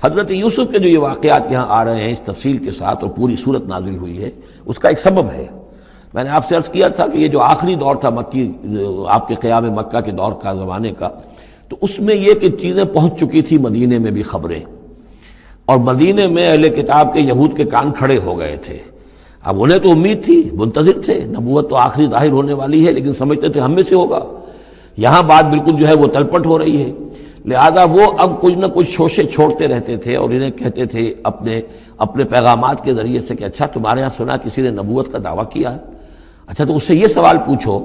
حضرت یوسف کے جو یہ واقعات یہاں آ رہے ہیں اس تفصیل کے ساتھ اور پوری صورت نازل ہوئی ہے، اس کا ایک سبب ہے۔ میں نے آپ سے عرض کیا تھا کہ یہ جو آخری دور تھا مکی، آپ کے قیام مکہ کے دور کا، زمانے کا، تو اس میں یہ کہ چیزیں پہنچ چکی تھی مدینے میں بھی خبریں، اور مدینے میں اہل کتاب کے یہود کے کان کھڑے ہو گئے تھے۔ اب انہیں تو امید تھی، منتظر تھے، نبوت تو آخری ظاہر ہونے والی ہے، لیکن سمجھتے تھے ہم میں سے ہوگا۔ یہاں بات بالکل جو ہے وہ تلپٹ ہو رہی ہے، لہذا وہ اب کچھ نہ کچھ شوشے چھوڑتے رہتے تھے اور انہیں کہتے تھے اپنے پیغامات کے ذریعے سے کہ اچھا تمہارے یہاں سنا کسی نے نبوت کا دعویٰ کیا ہے، اچھا تو اس سے یہ سوال پوچھو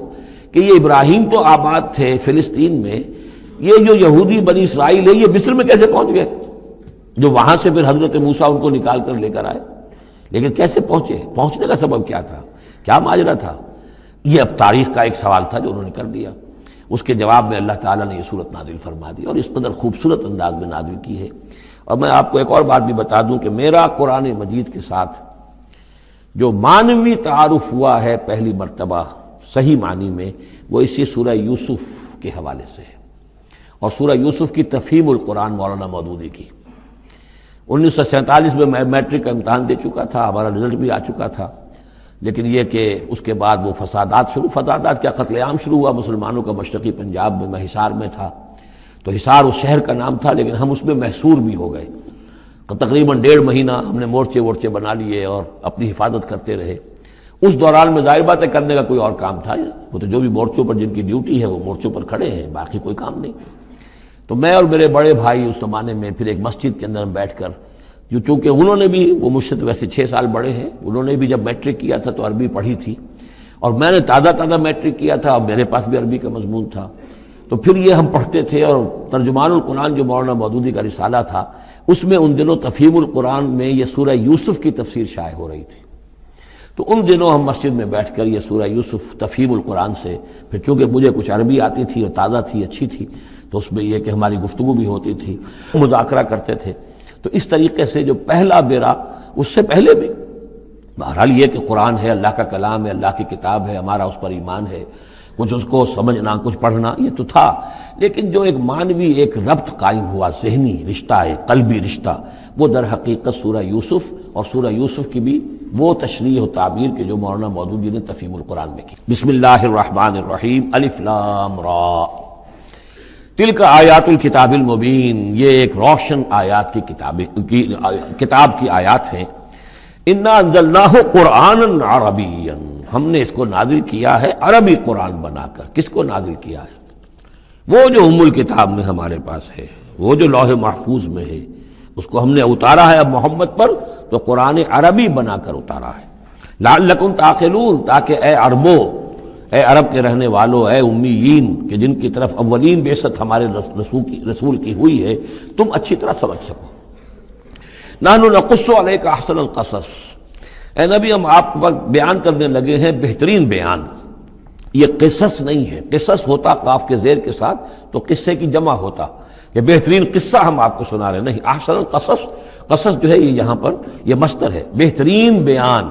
کہ یہ ابراہیم تو آباد تھے فلسطین میں، یہ جو یہودی بنی اسرائیل ہے یہ مصر میں کیسے پہنچ گئے، جو وہاں سے پھر حضرت موسیٰ ان کو نکال کر لے کر آئے، لیکن کیسے پہنچے، پہنچنے کا سبب کیا تھا، کیا ماجرا تھا؟ یہ اب تاریخ کا ایک سوال تھا جو انہوں نے کر دیا۔ اس کے جواب میں اللہ تعالیٰ نے یہ صورت نازل فرما دی اور اس قدر خوبصورت انداز میں نازل کی ہے۔ اور میں آپ کو ایک اور بات بھی بتا دوں کہ میرا قرآن مجید کے ساتھ جو معنوی تعارف ہوا ہے پہلی مرتبہ صحیح معنی میں، وہ اسی سورہ یوسف کے حوالے سے ہے، اور سورہ یوسف کی تفہیم القرآن مولانا مودودی کی۔ 1947 میں میں میٹرک کا امتحان دے چکا تھا، ہمارا رزلٹ بھی آ چکا تھا، لیکن یہ کہ اس کے بعد وہ فسادات کیا قتل عام شروع ہوا مسلمانوں کا مشرقی پنجاب میں۔ میں حصار میں تھا، تو حصار اس شہر کا نام تھا، لیکن ہم اس میں محصور بھی ہو گئے۔ تقریباً 1.5 مہینہ ہم نے مورچے بنا لیے اور اپنی حفاظت کرتے رہے۔ اس دوران میں ظاہر بات ہے کرنے کا کوئی اور کام تھا، وہ تو جو بھی مورچوں پر جن کی ڈیوٹی ہے وہ مورچوں پر کھڑے ہیں، باقی کوئی کام نہیں۔ تو میں اور میرے بڑے بھائی اس زمانے میں پھر ایک مسجد کے اندر بیٹھ کر، جو چونکہ انہوں نے بھی، وہ مجھ سے تو ویسے 6 سال بڑے ہیں، انہوں نے بھی جب میٹرک کیا تھا تو عربی پڑھی تھی، اور میں نے تازہ میٹرک کیا تھا، اور میرے پاس بھی عربی کا مضمون تھا، تو پھر یہ ہم پڑھتے تھے۔ اور ترجمان القرآن جو مولانا مودودی کا رسالہ تھا، اس میں ان دنوں تفہیم القرآن میں یہ سورہ یوسف کی تفسیر شائع ہو رہی تھی، تو ان دنوں ہم مسجد میں بیٹھ کر یہ سورہ یوسف تفہیم القرآن سے، پھر چونکہ مجھے کچھ عربی آتی تھی اور تازہ تھی، اچھی تھی، تو اس میں یہ کہ ہماری گفتگو بھی ہوتی تھی، مذاکرہ کرتے تھے۔ تو اس طریقے سے جو پہلا بیرا، اس سے پہلے بھی بہرحال یہ کہ قرآن ہے، اللہ کا کلام ہے، اللہ کی کتاب ہے، ہمارا اس پر ایمان ہے، کچھ اس کو سمجھنا، کچھ پڑھنا، یہ تو تھا، لیکن جو ایک معنوی ایک ربط قائم ہوا، ذہنی رشتہ، ایک قلبی رشتہ، وہ در حقیقت سورہ یوسف اور سورہ یوسف کی بھی وہ تشریح و تعبیر کے جو مولانا مودودی نے تفہیم القرآن میں کی۔ بسم اللہ الرحمن الرحیم، الف لام را، تلک آیات الکتاب المبین، یہ ایک روشن آیات کی کتاب کی آیات ہیں۔ انا انزلناہ قرآنا عربیا، ہم نے اس کو نازل کیا ہے عربی قرآن بنا کر۔ کس کو نازل کیا ہے؟ وہ جو ام الکتاب میں ہمارے پاس ہے، وہ جو لوح محفوظ میں ہے، اس کو ہم نے اتارا ہے اب محمد پر، تو قرآن عربی بنا کر اتارا ہے۔ لعلکم تعقلون، تاکہ اے عربو، اے عرب کے رہنے والوں، اے امیین کہ جن کی طرف اولین بعثت ہمارے رسول کی ہوئی ہے، تم اچھی طرح سمجھ سکو۔ نحن نقص علیک احسن القصص، اے نبی ہم آپ پر بیان کرنے لگے ہیں بہترین بیان۔ یہ قصص نہیں ہے، قصص ہوتا قاف کے زیر کے ساتھ تو قصے کی جمع ہوتا، یہ بہترین قصہ ہم آپ کو سنا رہے نہیں، احسن القصص، قصص جو ہے یہ یہاں پر یہ مصدر ہے، بہترین بیان،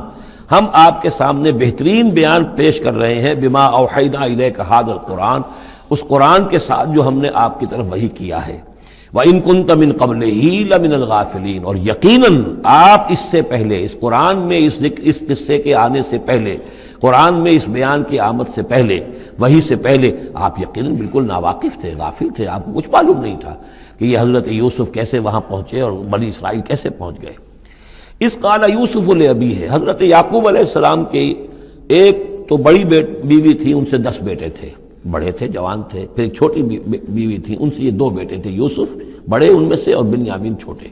ہم آپ کے سامنے بہترین بیان پیش کر رہے ہیں، بما اوحینا الیک ھذا القرآن، اس قرآن کے ساتھ جو ہم نے آپ کی طرف وحی کیا ہے۔ وَإِن كُنتَ مِن قَبْلِهِ لَمِنَ الْغَافِلِينَ، اور یقیناً آپ اس سے پہلے، اس قرآن میں اس قصے کے آنے سے پہلے، قرآن میں اس بیان کی آمد سے پہلے، وحی سے پہلے آپ یقیناً بالکل ناواقف تھے، غافل تھے، آپ کو کچھ معلوم نہیں تھا کہ یہ حضرت یوسف کیسے وہاں پہنچے اور بنی اسرائیل کیسے پہنچ گئے۔ اس قال یوسف لابیہ، حضرت یعقوب علیہ السلام کی ایک تو بڑی بیوی تھی، ان سے 10 بیٹے تھے، بڑے تھے، جوان تھے، پھر ایک چھوٹی بیوی تھی، ان سے یہ 2 بیٹے تھے، یوسف بڑے ان میں سے اور بنیامین چھوٹے،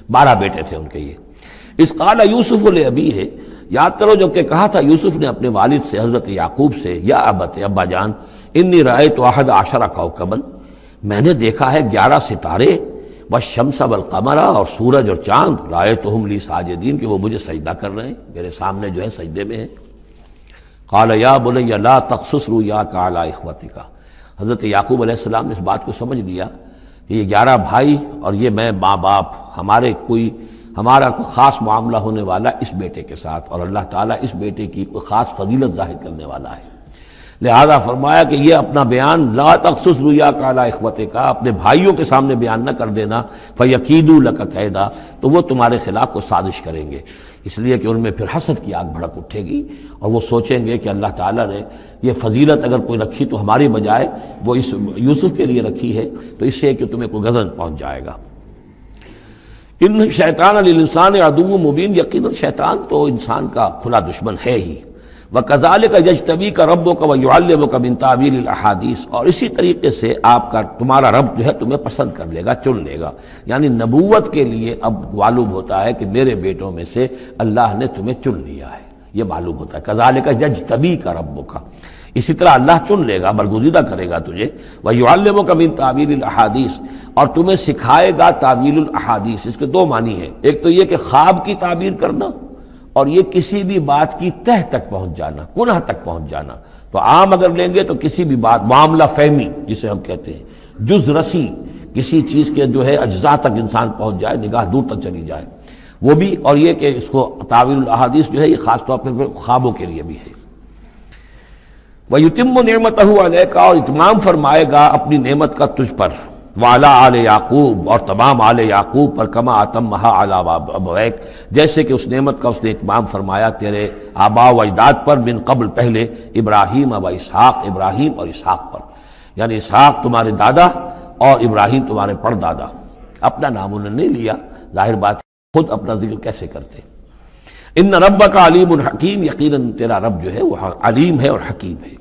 12 بیٹے تھے ان کے یہ۔ اس قال یوسف لابیہ، یاد کرو جب کہ کہا تھا یوسف نے اپنے والد سے، حضرت یعقوب سے، یا ابت، ابا جان، انی رأیت 11 کوكبا، میں نے دیکھا ہے 11 ستارے، والشمس والقمر، اور سورج اور چاند، رأیتہم لی ساجدین، کہ وہ مجھے سجدہ کر رہے ہیں، میرے سامنے جو ہے سجدے میں ہیں۔ قال یا بنی لا تقصص رؤیاک علی اخوتک، حضرت یعقوب علیہ السلام نے اس بات کو سمجھ لیا کہ یہ 11 بھائی اور یہ میں ماں باپ، ہمارا کوئی خاص معاملہ ہونے والا اس بیٹے کے ساتھ، اور اللہ تعالیٰ اس بیٹے کی کوئی خاص فضیلت ظاہر کرنے والا ہے۔ لہذا فرمایا کہ یہ اپنا بیان لا تخصص رؤیا کا علی اخوتک کا، اپنے بھائیوں کے سامنے بیان نہ کر دینا، فیکیدوا لک کیدا، تو وہ تمہارے خلاف کو سازش کریں گے، اس لیے کہ ان میں پھر حسد کی آگ بھڑک اٹھے گی اور وہ سوچیں گے کہ اللہ تعالیٰ نے یہ فضیلت اگر کوئی رکھی تو ہماری بجائے وہ اس یوسف کے لیے رکھی ہے، تو اس سے کہ تمہیں کوئی غضب پہنچ جائے گا۔ ان شیطان للانسان عدو مبین، یقیناً شیطان تو انسان کا کھلا دشمن ہے ہی۔ وَكَذَلِكَ يَجْتَبِيكَ رَبُّكَ وَيُعَلِّمُكَ مِن تَأْوِيلِ الْأَحَادِيثِ، اور اسی طریقے سے آپ کا تمہارا رب جو ہے تمہیں پسند کر لے گا، چن لے گا، یعنی نبوت کے لیے اب معلوم ہوتا ہے کہ میرے بیٹوں میں سے اللہ نے تمہیں چن لیا ہے، یہ معلوم ہوتا ہے۔ كَذَلِكَ يَجْتَبِيكَ رَبُّكَ، اسی طرح اللہ چن لے گا، برگزیدہ کرے گا تجھے۔ وَيُعَلِّمُكَ مِن تَأْوِيلِ الْأَحَادِيثِ، اور تمہیں سکھائے گا تعویل الاحادیث۔ اس کے دو معنی ہیں، ایک تو یہ کہ خواب کی تعبیر کرنا، اور یہ کسی بھی بات کی تہ تک پہنچ جانا، کنہ تک پہنچ جانا۔ تو عام اگر لیں گے تو کسی بھی بات، معاملہ فہمی جسے ہم کہتے ہیں، جز رسی، کسی چیز کے جو ہے اجزاء تک انسان پہنچ جائے، نگاہ دور تک چلی جائے، وہ بھی۔ اور یہ کہ اس کو تعویل الاحادیث جو ہے یہ خاص طور پر خوابوں کے لیے بھی ہے۔ وَيُتِمُّ نِعْمَتَهُ عَلَيْكَ، اور اتمام فرمائے گا اپنی نعمت کا تجھ پر، وعلی آل یعقوب، اور تمام آل یعقوب پر، کما اتمھا علی ابویک، جیسے کہ اس نعمت کا اس نے اتمام فرمایا تیرے آباء و اجداد پر، من قبل پہلے، ابراہیم و اسحاق، ابراہیم اور اسحاق پر، یعنی اسحاق تمہارے دادا اور ابراہیم تمہارے پردادا۔ اپنا نام انہوں نے نہیں لیا، ظاہر بات خود اپنا ذکر کیسے کرتے۔ ان ربک علیم حکیم، یقیناً تیرا رب جو ہے وہ علیم ہے اور حکیم ہے۔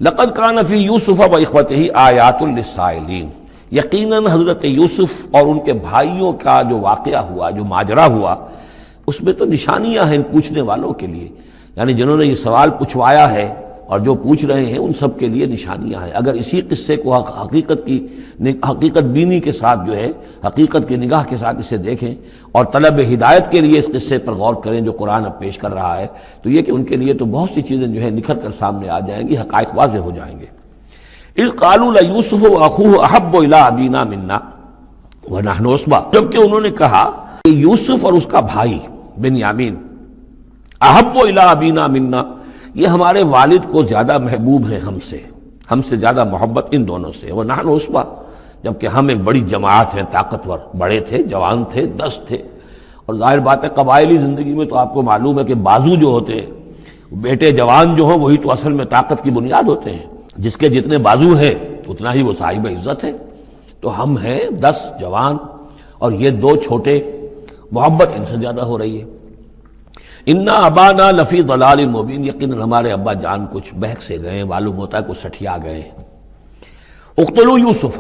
لقد کان فی یوسف و اخوتہ آیات للسائلین، یقیناً حضرت یوسف اور ان کے بھائیوں کا جو واقعہ ہوا، جو ماجرا ہوا، اس میں تو نشانیاں ہیں پوچھنے والوں کے لیے، یعنی جنہوں نے یہ سوال پوچھوایا ہے اور جو پوچھ رہے ہیں ان سب کے لیے نشانیاں ہیں۔ اگر اسی قصے کو حقیقت بینی کے ساتھ جو ہے، حقیقت کی نگاہ کے ساتھ اسے دیکھیں اور طلب ہدایت کے لیے اس قصے پر غور کریں جو قرآن اب پیش کر رہا ہے، تو یہ کہ ان کے لیے تو بہت سی چیزیں جو ہے نکھر کر سامنے آ جائیں گی، حقائق واضح ہو جائیں گے۔ اذ قالوا لیوسف واخوہ احب الی ابینا منا ونحن عصبہ، جبکہ انہوں نے کہا کہ یوسف اور اس کا بھائی بنیامین احب الی ابینا منا، یہ ہمارے والد کو زیادہ محبوب ہیں ہم سے زیادہ محبت ان دونوں سے، ونحن عصبہ، جبکہ ہم ایک بڑی جماعت ہیں، طاقتور، بڑے تھے، جوان تھے، 10 تھے۔ اور ظاہر بات ہے قبائلی زندگی میں تو آپ کو معلوم ہے کہ بازو جو ہوتے ہیں، بیٹے جوان جو ہوں وہی تو اصل میں طاقت کی بنیاد ہوتے ہیں، جس کے جتنے بازو ہیں اتنا ہی وہ صاحب عزت ہے۔ تو ہم ہیں 10 جوان اور یہ 2 چھوٹے، محبت ان سے زیادہ ہو رہی ہے۔ انا ابانا لفی ضلال مبین، یقیناً ہمارے ابا جان کچھ بہک سے گئے، معلوم ہوتا ہے کچھ سٹھیا گئے۔ اقتلوا یوسف،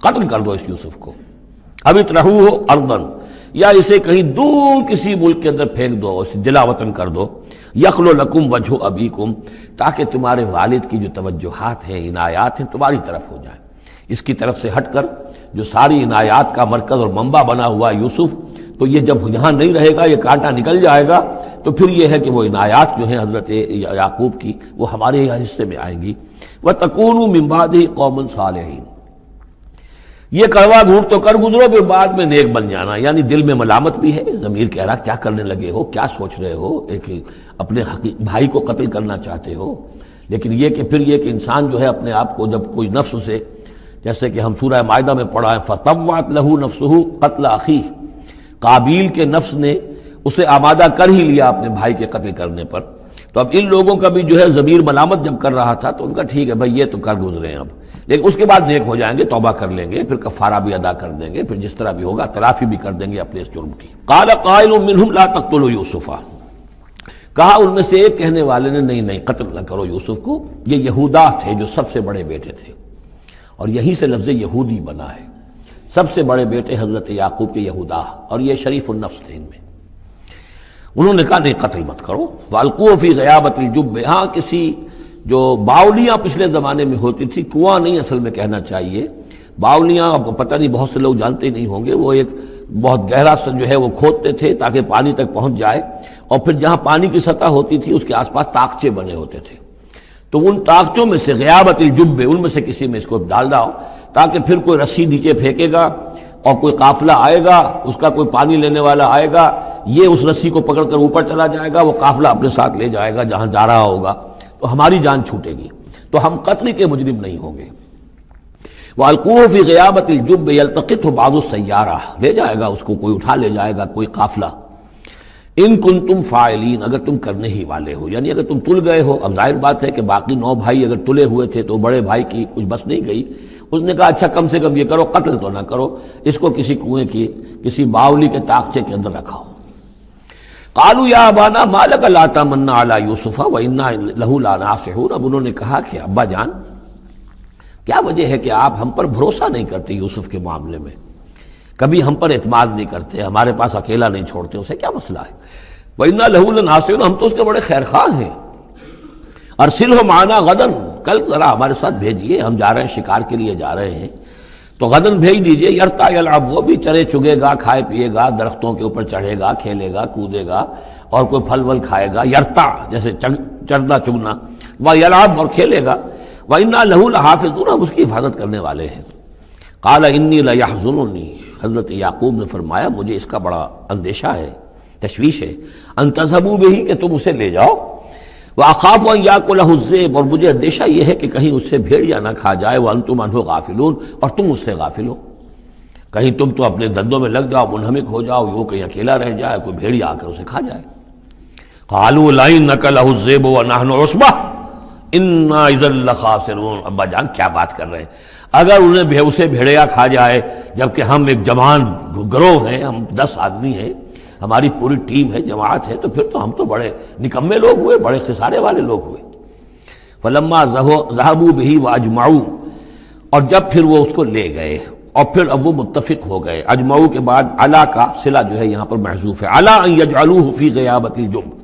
قتل کر دو اس یوسف کو، اب اطرحوہ ارضا، یا اسے کہیں دور کسی ملک کے اندر پھینک دو، اسے جلا وطن کر دو، یخلو لکم وجہ ابیکم، تاکہ تمہارے والد کی جو توجہات ہیں، عنایات ہیں، تمہاری طرف ہو جائیں۔ اس کی طرف سے ہٹ کر جو ساری عنایات کا مرکز اور منبع بنا ہوا یوسف، تو یہ جب یہاں نہیں رہے گا، یہ کانٹا نکل جائے گا، تو پھر یہ ہے کہ وہ عنایات جو ہیں حضرت یعقوب کی وہ ہمارے حصے میں آئیں گی۔ وَتَكُونُوا مِن بَعْدِهِ قَوْمًا صَالِحِينَ، یہ کڑوا گھونٹ تو کر گزرو، پھر بعد میں نیک بن جانا، یعنی دل میں ملامت بھی ہے، ضمیر کہہ رہا کیا کرنے لگے ہو، کیا سوچ رہے ہو، ایک اپنے بھائی کو قتل کرنا چاہتے ہو۔ لیکن یہ کہ پھر یہ کہ انسان جو ہے اپنے آپ کو جب کوئی نفس سے، جیسے کہ ہم سورہ مائدہ میں پڑھا ہے، فَطَوَّعَتْ لَهُ نَفْسُهُ قَتْلَ أَخِيهِ، قابیل کے نفس نے اسے آمادہ کر ہی لیا اپنے بھائی کے قتل کرنے پر۔ تو اب ان لوگوں کا بھی جو ہے ضمیر ملامت جب کر رہا تھا تو ان کا ٹھیک ہے بھائی یہ تو کر گزرے ہیں اب، لیکن اس کے بعد نیک ہو جائیں گے، توبہ کر لیں گے، پھر کفارہ بھی ادا کر دیں گے، پھر جس طرح بھی ہوگا تلافی بھی کر دیں گے اپنے اس جرم کی۔ قال قائل منهم لا تقتلوا یوسف، کہا ان میں سے ایک کہنے والے نے نہیں قتل نہ کرو یوسف کو، یہ یہودا تھے جو سب سے بڑے بیٹے تھے، اور یہیں سے لفظ یہودی بنا ہے، سب سے بڑے بیٹے حضرت یعقوب کے یہودا، اور یہ شریف النفس تھے ان میں۔ انہوں نے کہا نہیں قتل مت کرو، والقوا فی غیابۃ الجب، ہاں کسی جو باولیاں پچھلے زمانے میں ہوتی تھی، کنواں نہیں اصل میں کہنا چاہیے، باولیاں پتہ نہیں بہت سے لوگ جانتے نہیں ہوں گے، وہ ایک بہت گہرا سا جو ہے وہ کھودتے تھے تاکہ پانی تک پہنچ جائے، اور پھر جہاں پانی کی سطح ہوتی تھی اس کے آس پاس طاقچے بنے ہوتے تھے، تو ان طاقچوں میں سے غیابۃ الجب، ان میں سے کسی میں اس کو ڈال داؤ، تاکہ پھر کوئی رسی نیچے پھینکے گا اور کوئی قافلہ آئے گا، اس کا کوئی پانی لینے والا آئے گا، یہ اس رسی کو پکڑ کر اوپر چلا جائے گا، وہ قافلہ اپنے ساتھ لے جائے گا جہاں جا رہا ہوگا، تو ہماری جان چھوٹے گی، تو ہم قتل کے مجرم نہیں ہوں گے۔ وَأَلْقُوهُ فِي غِيَابَةِ الْجُبِّ يَلْتَقِطْهُ بَعْضُ السَّيَّارَةِ، لے جائے گا اس کو، کوئی اٹھا لے جائے گا، کوئی قافلہ۔ ان کنتم فاعلین، اگر تم کرنے ہی والے ہو، یعنی اگر تم تل گئے ہو۔ اب ظاہر بات ہے کہ باقی 9 بھائی اگر تلے ہوئے تھے تو بڑے بھائی کی کچھ بس نہیں گئی، اس نے کہا اچھا کم سے کم یہ کرو، قتل تو نہ کرو، اس کو کسی کنویں کی کسی باولی کے طاقچے کے اندر رکھاؤ۔ قالوا یا ابانا ما لک لا تمنا علی یوسف وانا لہ لناصحون، اب انہوں نے کہا کہ ابا جان کیا وجہ ہے کہ آپ ہم پر بھروسہ نہیں کرتے یوسف کے معاملے میں، کبھی ہم پر اعتماد نہیں کرتے، ہمارے پاس اکیلا نہیں چھوڑتے، اسے کیا مسئلہ ہے؟ وَإِنَّا لَهُ لَنَاصِحُونَ، ہم تو اس کے بڑے خیرخواہ ہیں۔ أَرْسِلْهُ مَعَنَا غَدًا، کل ذرا ہمارے ساتھ بھیجیے، ہم جا رہے ہیں شکار کے لیے جا رہے ہیں، تو غدن بھیج دیجئے۔ یرتا یلعب، وہ بھی چرے چگے گا، کھائے پیے گا، درختوں کے اوپر چڑھے گا، کھیلے گا، کودے گا، اور کوئی پھل ول کھائے گا، یرتا جیسے چرنا چگنا، وَيَلْعَبْ، اور کھیلے گا، وَإِنَّا لَهُ لَحَافِظُونَ، ہم اس کی حفاظت کرنے والے ہیں۔ قَالَ إِنِّي لَيَحْزُنُنِي، حضرت یعقوب نے فرمایا مجھے اس کا بڑا اندیشہ ہے، تشویش ہے، ان تذهبوا به، کہ تم اسے لے جاؤ، وَأَخَافُ أَن يَأْكُلَهُ الذِّئْبُ، اور مجھے اندیشہ یہ ہے کہ کہیں اس سے بھیڑیا نہ کھا جائے، وَأَنتُمْ عَنْهُ غَافِلُونَ، اور تم اس سے غافل ہو، کہیں تم تو اپنے دندوں میں لگ جاؤ، منہمک ہو جاؤ، وہ کہیں اکیلا رہ جائے، کوئی بھیڑیا آ کر اسے کھا جائے۔ قَالُوا لَئِن أَكَلَهُ الذِّئْبُ وَنَحْنُ عُصْبَةٌ إِنَّا إِذًا لَخَاسِرُونَ، ابا جان کیا بات کر رہے ہیں، اگر اسے بھیڑیا کھا جائے جبکہ ہم ایک جوان گروہ ہیں، ہم 10 آدمی ہیں، ہماری پوری ٹیم ہے، جماعت ہے، تو پھر تو ہم تو بڑے نکمے لوگ ہوئے، بڑے خسارے والے لوگ ہوئے۔ فلما ذهبوا به واجمعوا، اور جب پھر وہ اس کو لے گئے اور پھر اب وہ متفق ہو گئے۔ اجمعوا کے بعد علا کا صلہ جو ہے یہاں پر محذوف ہے، علا ان یجعلوه فی غیابۃ الجب،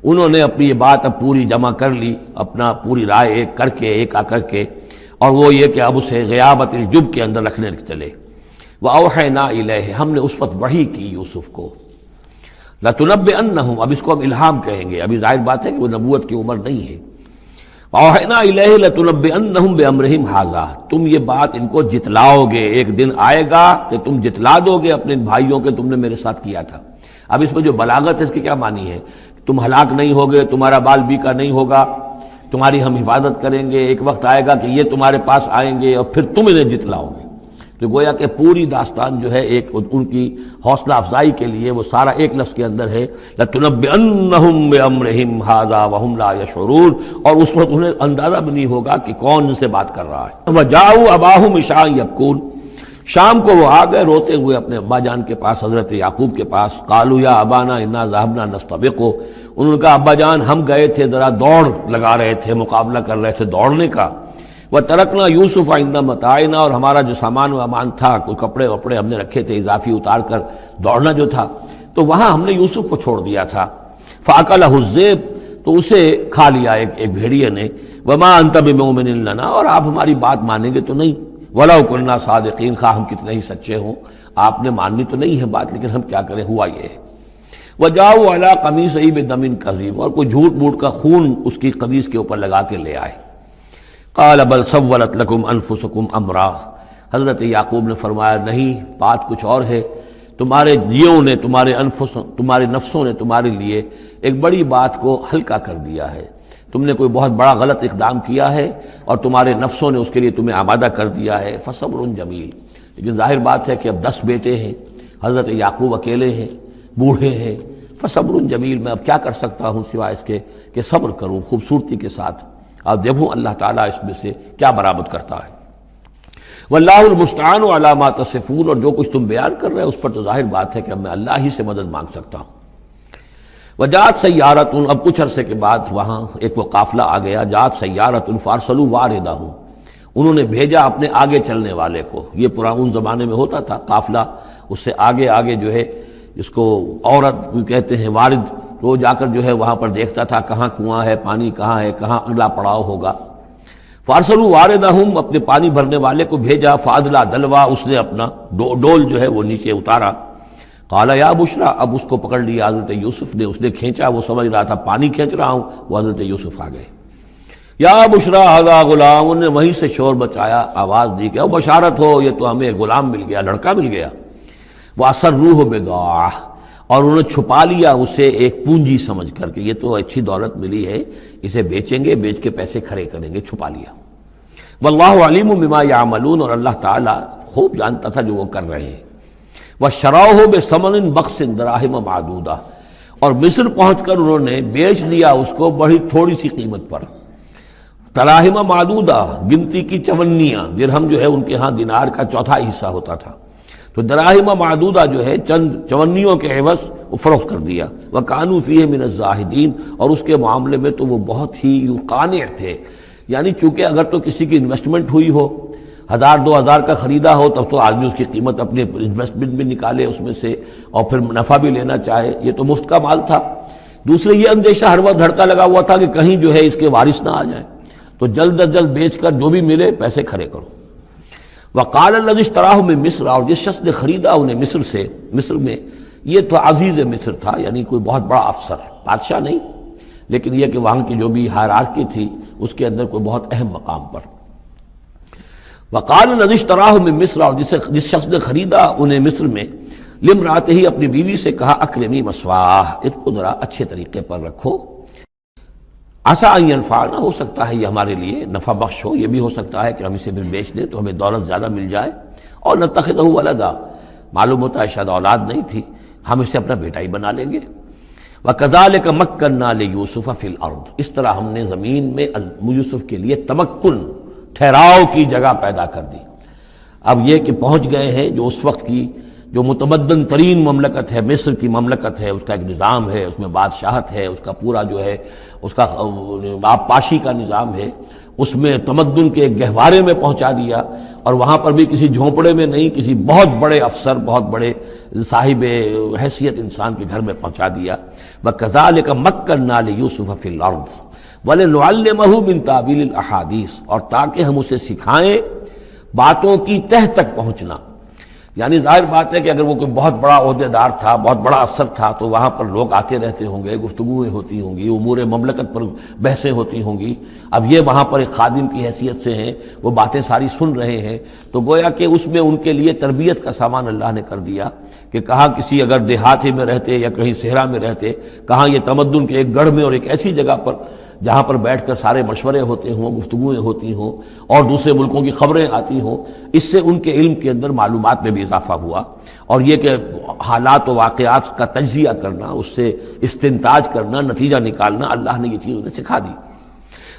انہوں نے اپنی یہ بات اب پوری جمع کر لی، اپنا پوری رائے ایک کر کے، ایک آ کر کے، اور وہ یہ کہ اب اسے غیابۃ الجب کے اندر رکھنے چلے۔ وَأَوْحَيْنَا إِلَيْهِ، ہم نے اس وقت وحی کی یوسف کو، لَتُنَبِّئَنَّهُمْ، اب اس کو ہم الہام کہیں گے، ابھی ظاہر بات ہے کہ وہ نبوت کی عمر نہیں ہے۔ وَأَوْحَيْنَا إِلَيْهِ لَتُنَبِّئَنَّهُمْ بِأَمْرِهِمْ هَذَا، تم یہ بات ان کو جتلاؤ گے، ایک دن آئے گا کہ تم جتلا دو گے اپنے بھائیوں کے تم نے میرے ساتھ کیا تھا۔ اب اس میں جو بلاغت ہے اس کی کیا معنی ہے؟ تم ہلاک نہیں ہوگے، تمہارا بال بیکا نہیں ہوگا، تمہاری ہم حفاظت کریں گے، ایک وقت آئے گا کہ یہ تمہارے پاس آئیں گے اور پھر تم انہیں جتلاؤ گے۔ تو گویا کہ پوری داستان جو ہے ایک ان کی حوصلہ افزائی کے لیے وہ سارا ایک لفظ کے اندر ہے، لَتُنَبِّئَنَّهُمْ بِأَمْرِهِمْ هَذَا وَهُمْ لَا يَشْعُرُونَ، اور اس وقت انہیں اندازہ بھی نہیں ہوگا کہ کون ان سے بات کر رہا ہے۔ وَجَاءُوا أَبَاهُمْ عِشَاءً يَبْكُونَ، شام کو وہ آ گئے روتے ہوئے اپنے ابا جان کے پاس، حضرت یعقوب کے پاس۔ قَالُوا يَا أَبَانَا إِنَّا ذَهَبْنَا نَسْتَبِقُ، انہوں نے کہا ابا جان ہم گئے تھے، ذرا دوڑ لگا رہے تھے، مقابلہ کر رہے تھے دوڑنے کا۔ وَتَرَكْنَا يُوسُفَ عِندَ مَتَاعِنَا، اور ہمارا جو سامان و امان تھا، کوئی کپڑے وپڑے ہم نے رکھے تھے اضافی اتار کر، دوڑنا جو تھا تو وہاں ہم نے یوسف کو چھوڑ دیا تھا۔ فَأَكَلَهُ الذِّئْبُ، تو اسے کھا لیا ایک بھیڑیے نے۔ وَمَا أَنْتَ بِمُؤْمِنٍ لَنَا، اور آپ ہماری بات مانیں گے تو نہیں۔ وَلَوْ كُنَّا صَادِقِينَ، خواہ ہم کتنے ہی سچے ہوں، آپ نے ماننی تو نہیں ہے بات، لیکن ہم کیا کریں، ہوا یہ ہے۔ وَجَاءُوا عَلَىٰ قَمِيصِهِ بِدَمٍ كَذِيبٍ، اور کوئی جھوٹ موٹ کا خون اس کی قمیص کے اوپر لگا کے لے آئے۔ قال بل سولت لکم انفسکم امرا، حضرت یعقوب نے فرمایا نہیں، بات کچھ اور ہے، تمہارے جیوں نے، تمہارے نفسوں نے تمہارے لیے ایک بڑی بات کو ہلکا کر دیا ہے، تم نے کوئی بہت بڑا غلط اقدام کیا ہے اور تمہارے نفسوں نے اس کے لیے تمہیں آمادہ کر دیا ہے۔ فصبر جمیل، لیکن ظاہر بات ہے کہ اب 10 بیٹے ہیں، حضرت یعقوب اکیلے ہیں، بوڑھے ہیں۔ فصبر جمیل، میں اب کیا کر سکتا ہوں سوائے اس کے کہ صبر کروں خوبصورتی کے ساتھ، اور دیکھوں اللہ تعالیٰ اس میں سے کیا برآمد کرتا ہے۔ واللہ المستعان علی ما تصفون، اور جو کچھ تم بیان کر رہے ہیں اس پر تو ظاہر بات ہے کہ اب میں اللہ ہی سے مدد مانگ سکتا ہوں۔ وجاءت سیارۃ، اب کچھ عرصے کے بعد وہاں ایک وہ قافلہ آ گیا۔ جاءت سیارۃ فارسلوا واردہم، انہوں نے بھیجا اپنے آگے چلنے والے کو۔ یہ پرانے زمانے میں ہوتا تھا قافلہ، اس سے آگے آگے جو ہے جس کو عورت کہتے ہیں وارد، وہ جا کر جو ہے وہاں پر دیکھتا تھا کہاں کنواں ہے، پانی کہاں ہے، کہاں اگلا پڑاؤ ہوگا۔ فارسلوا واردہم، اپنے پانی بھرنے والے کو بھیجا۔ فادلا دلوا، اس نے اپنا ڈول جو ہے وہ نیچے اتارا۔ قال یا بشرا، اب اس کو پکڑ لیا حضرت یوسف نے، اس نے کھینچا، وہ سمجھ رہا تھا پانی کھینچ رہا ہوں، وہ حضرت یوسف آ گئے۔ یا بشرا ھذا غلام، انہوں نے وہیں سے شور بچایا، آواز دی کہ او بشارت ہو، یہ تو ہمیں غلام مل گیا، لڑکا مل گیا۔ واسروہ بضاعہ، اور انہوں نے چھپا لیا اسے ایک پونجی سمجھ کر کہ یہ تو اچھی دولت ملی ہے، اسے بیچیں گے، بیچ کے پیسے کھڑے کریں گے، چھپا لیا۔ واللہ علیم بما یعملون، اور اللہ تعالیٰ خوب جانتا تھا جو وہ کر رہے ہیں۔ وَشَرَوْهُ بِثَمَنٍ بَخْسٍ دَرَاهِمَ مَعْدُودَةٍ، اور مصر پہنچ کر انہوں نے بیچ لیا اس کو بڑی تھوڑی سی قیمت پر، دراہم معدودہ، گنتی کی چونیاں، درہم جو ہے ان کے ہاں دینار کا چوتھائی حصہ ہوتا تھا، تو دراہم معدودہ جو ہے چند چونیوں کے عوض وہ فروخت کر دیا۔ وَكَانُوا فِيهِ مِنَ الزَّاهِدِينَ، اور اس کے معاملے میں تو وہ بہت ہی قانع تھے، یعنی چونکہ اگر تو کسی کی انویسٹمنٹ ہوئی ہو، 1000-2000 کا خریدا ہو، تب تو آدمی اس کی قیمت اپنے انویسٹمنٹ بھی نکالے اس میں سے اور پھر منافع بھی لینا چاہے، یہ تو مفت کا مال تھا۔ دوسرے یہ اندیشہ ہر وقت دھڑکا لگا ہوا تھا کہ کہیں جو ہے اس کے وارث نہ آ جائیں، تو جلد از جلد بیچ کر جو بھی ملے پیسے کھڑے کرو۔ وقال الذی اشتراہ من مصر، اور جس شخص نے خریدا انہیں مصر سے، مصر میں یہ تو عزیز مصر تھا، یعنی کوئی بہت بڑا افسر، بادشاہ نہیں، لیکن یہ کہ وہاں کی جو بھی ہائرارکی تھی اس کے اندر کوئی بہت اہم مقام پر۔ وقال الذی اشتراہ من مصر، اور جس شخص نے خریدا انہیں مصر میں، لامرأتہ، اپنی بیوی سے کہا اکرمی مثواہ، اس کو ذرا اچھے طریقے پر رکھو، عسیٰ ان ینفعنا، ہو سکتا ہے یہ ہمارے لیے نفع بخش ہو، یہ بھی ہو سکتا ہے کہ ہم اسے پھر بیچ دیں تو ہمیں دولت زیادہ مل جائے، اور نتخذہ ولدا، معلوم ہوتا ہے شاید اولاد نہیں تھی، ہم اسے اپنا بیٹا ہی بنا لیں گے۔ وَكَذَلِكَ مَكَّنَّا لِيُوسُفَ فِي الْأَرْضِ، اس طرح ہم نے زمین میں یوسف کے لیے تمکن، ٹھہراؤ کی جگہ پیدا کر دی۔ اب یہ کہ پہنچ گئے ہیں جو اس وقت کی جو متمدن ترین مملکت ہے، مصر کی مملکت ہے، اس کا ایک نظام ہے، اس میں بادشاہت ہے، اس کا پورا جو ہے اس کا آبپاشی کا نظام ہے، اس میں تمدن کے گہوارے میں پہنچا دیا، اور وہاں پر بھی کسی جھونپڑے میں نہیں، کسی بہت بڑے افسر، بہت بڑے صاحب حیثیت انسان کے گھر میں پہنچا دیا۔ وَكَذَلِكَ مَكَّنَّا لِيُوسُفَ فِي الْأَرْضِ وَلِنُعَلِّمَهُ مِن تَأْوِيلِ الْأَحَادِيثِ، اور تاکہ ہم اسے سکھائیں باتوں کی تہ تک پہنچنا۔ یعنی ظاہر بات ہے کہ اگر وہ کوئی بہت بڑا عہدے دار تھا، بہت بڑا افسر تھا، تو وہاں پر لوگ آتے رہتے ہوں گے، گفتگویں ہوتی ہوں گی، امور مملکت پر بحثیں ہوتی ہوں گی۔ اب یہ وہاں پر ایک خادم کی حیثیت سے ہیں، وہ باتیں ساری سن رہے ہیں، تو گویا کہ اس میں ان کے لیے تربیت کا سامان اللہ نے کر دیا کہ کہاں کسی اگر دیہاتی میں رہتے یا کہیں صحرا میں رہتے، کہاں یہ تمدن کے ایک گڑھ میں اور ایک ایسی جگہ پر جہاں پر بیٹھ کر سارے مشورے ہوتے ہوں، گفتگویں ہوتی ہوں اور دوسرے ملکوں کی خبریں آتی ہوں، اس سے ان کے علم کے اندر معلومات میں بھی اضافہ ہوا، اور یہ کہ حالات و واقعات کا تجزیہ کرنا، اس سے استنتاج کرنا، نتیجہ نکالنا، اللہ نے یہ چیز انہیں سکھا دی۔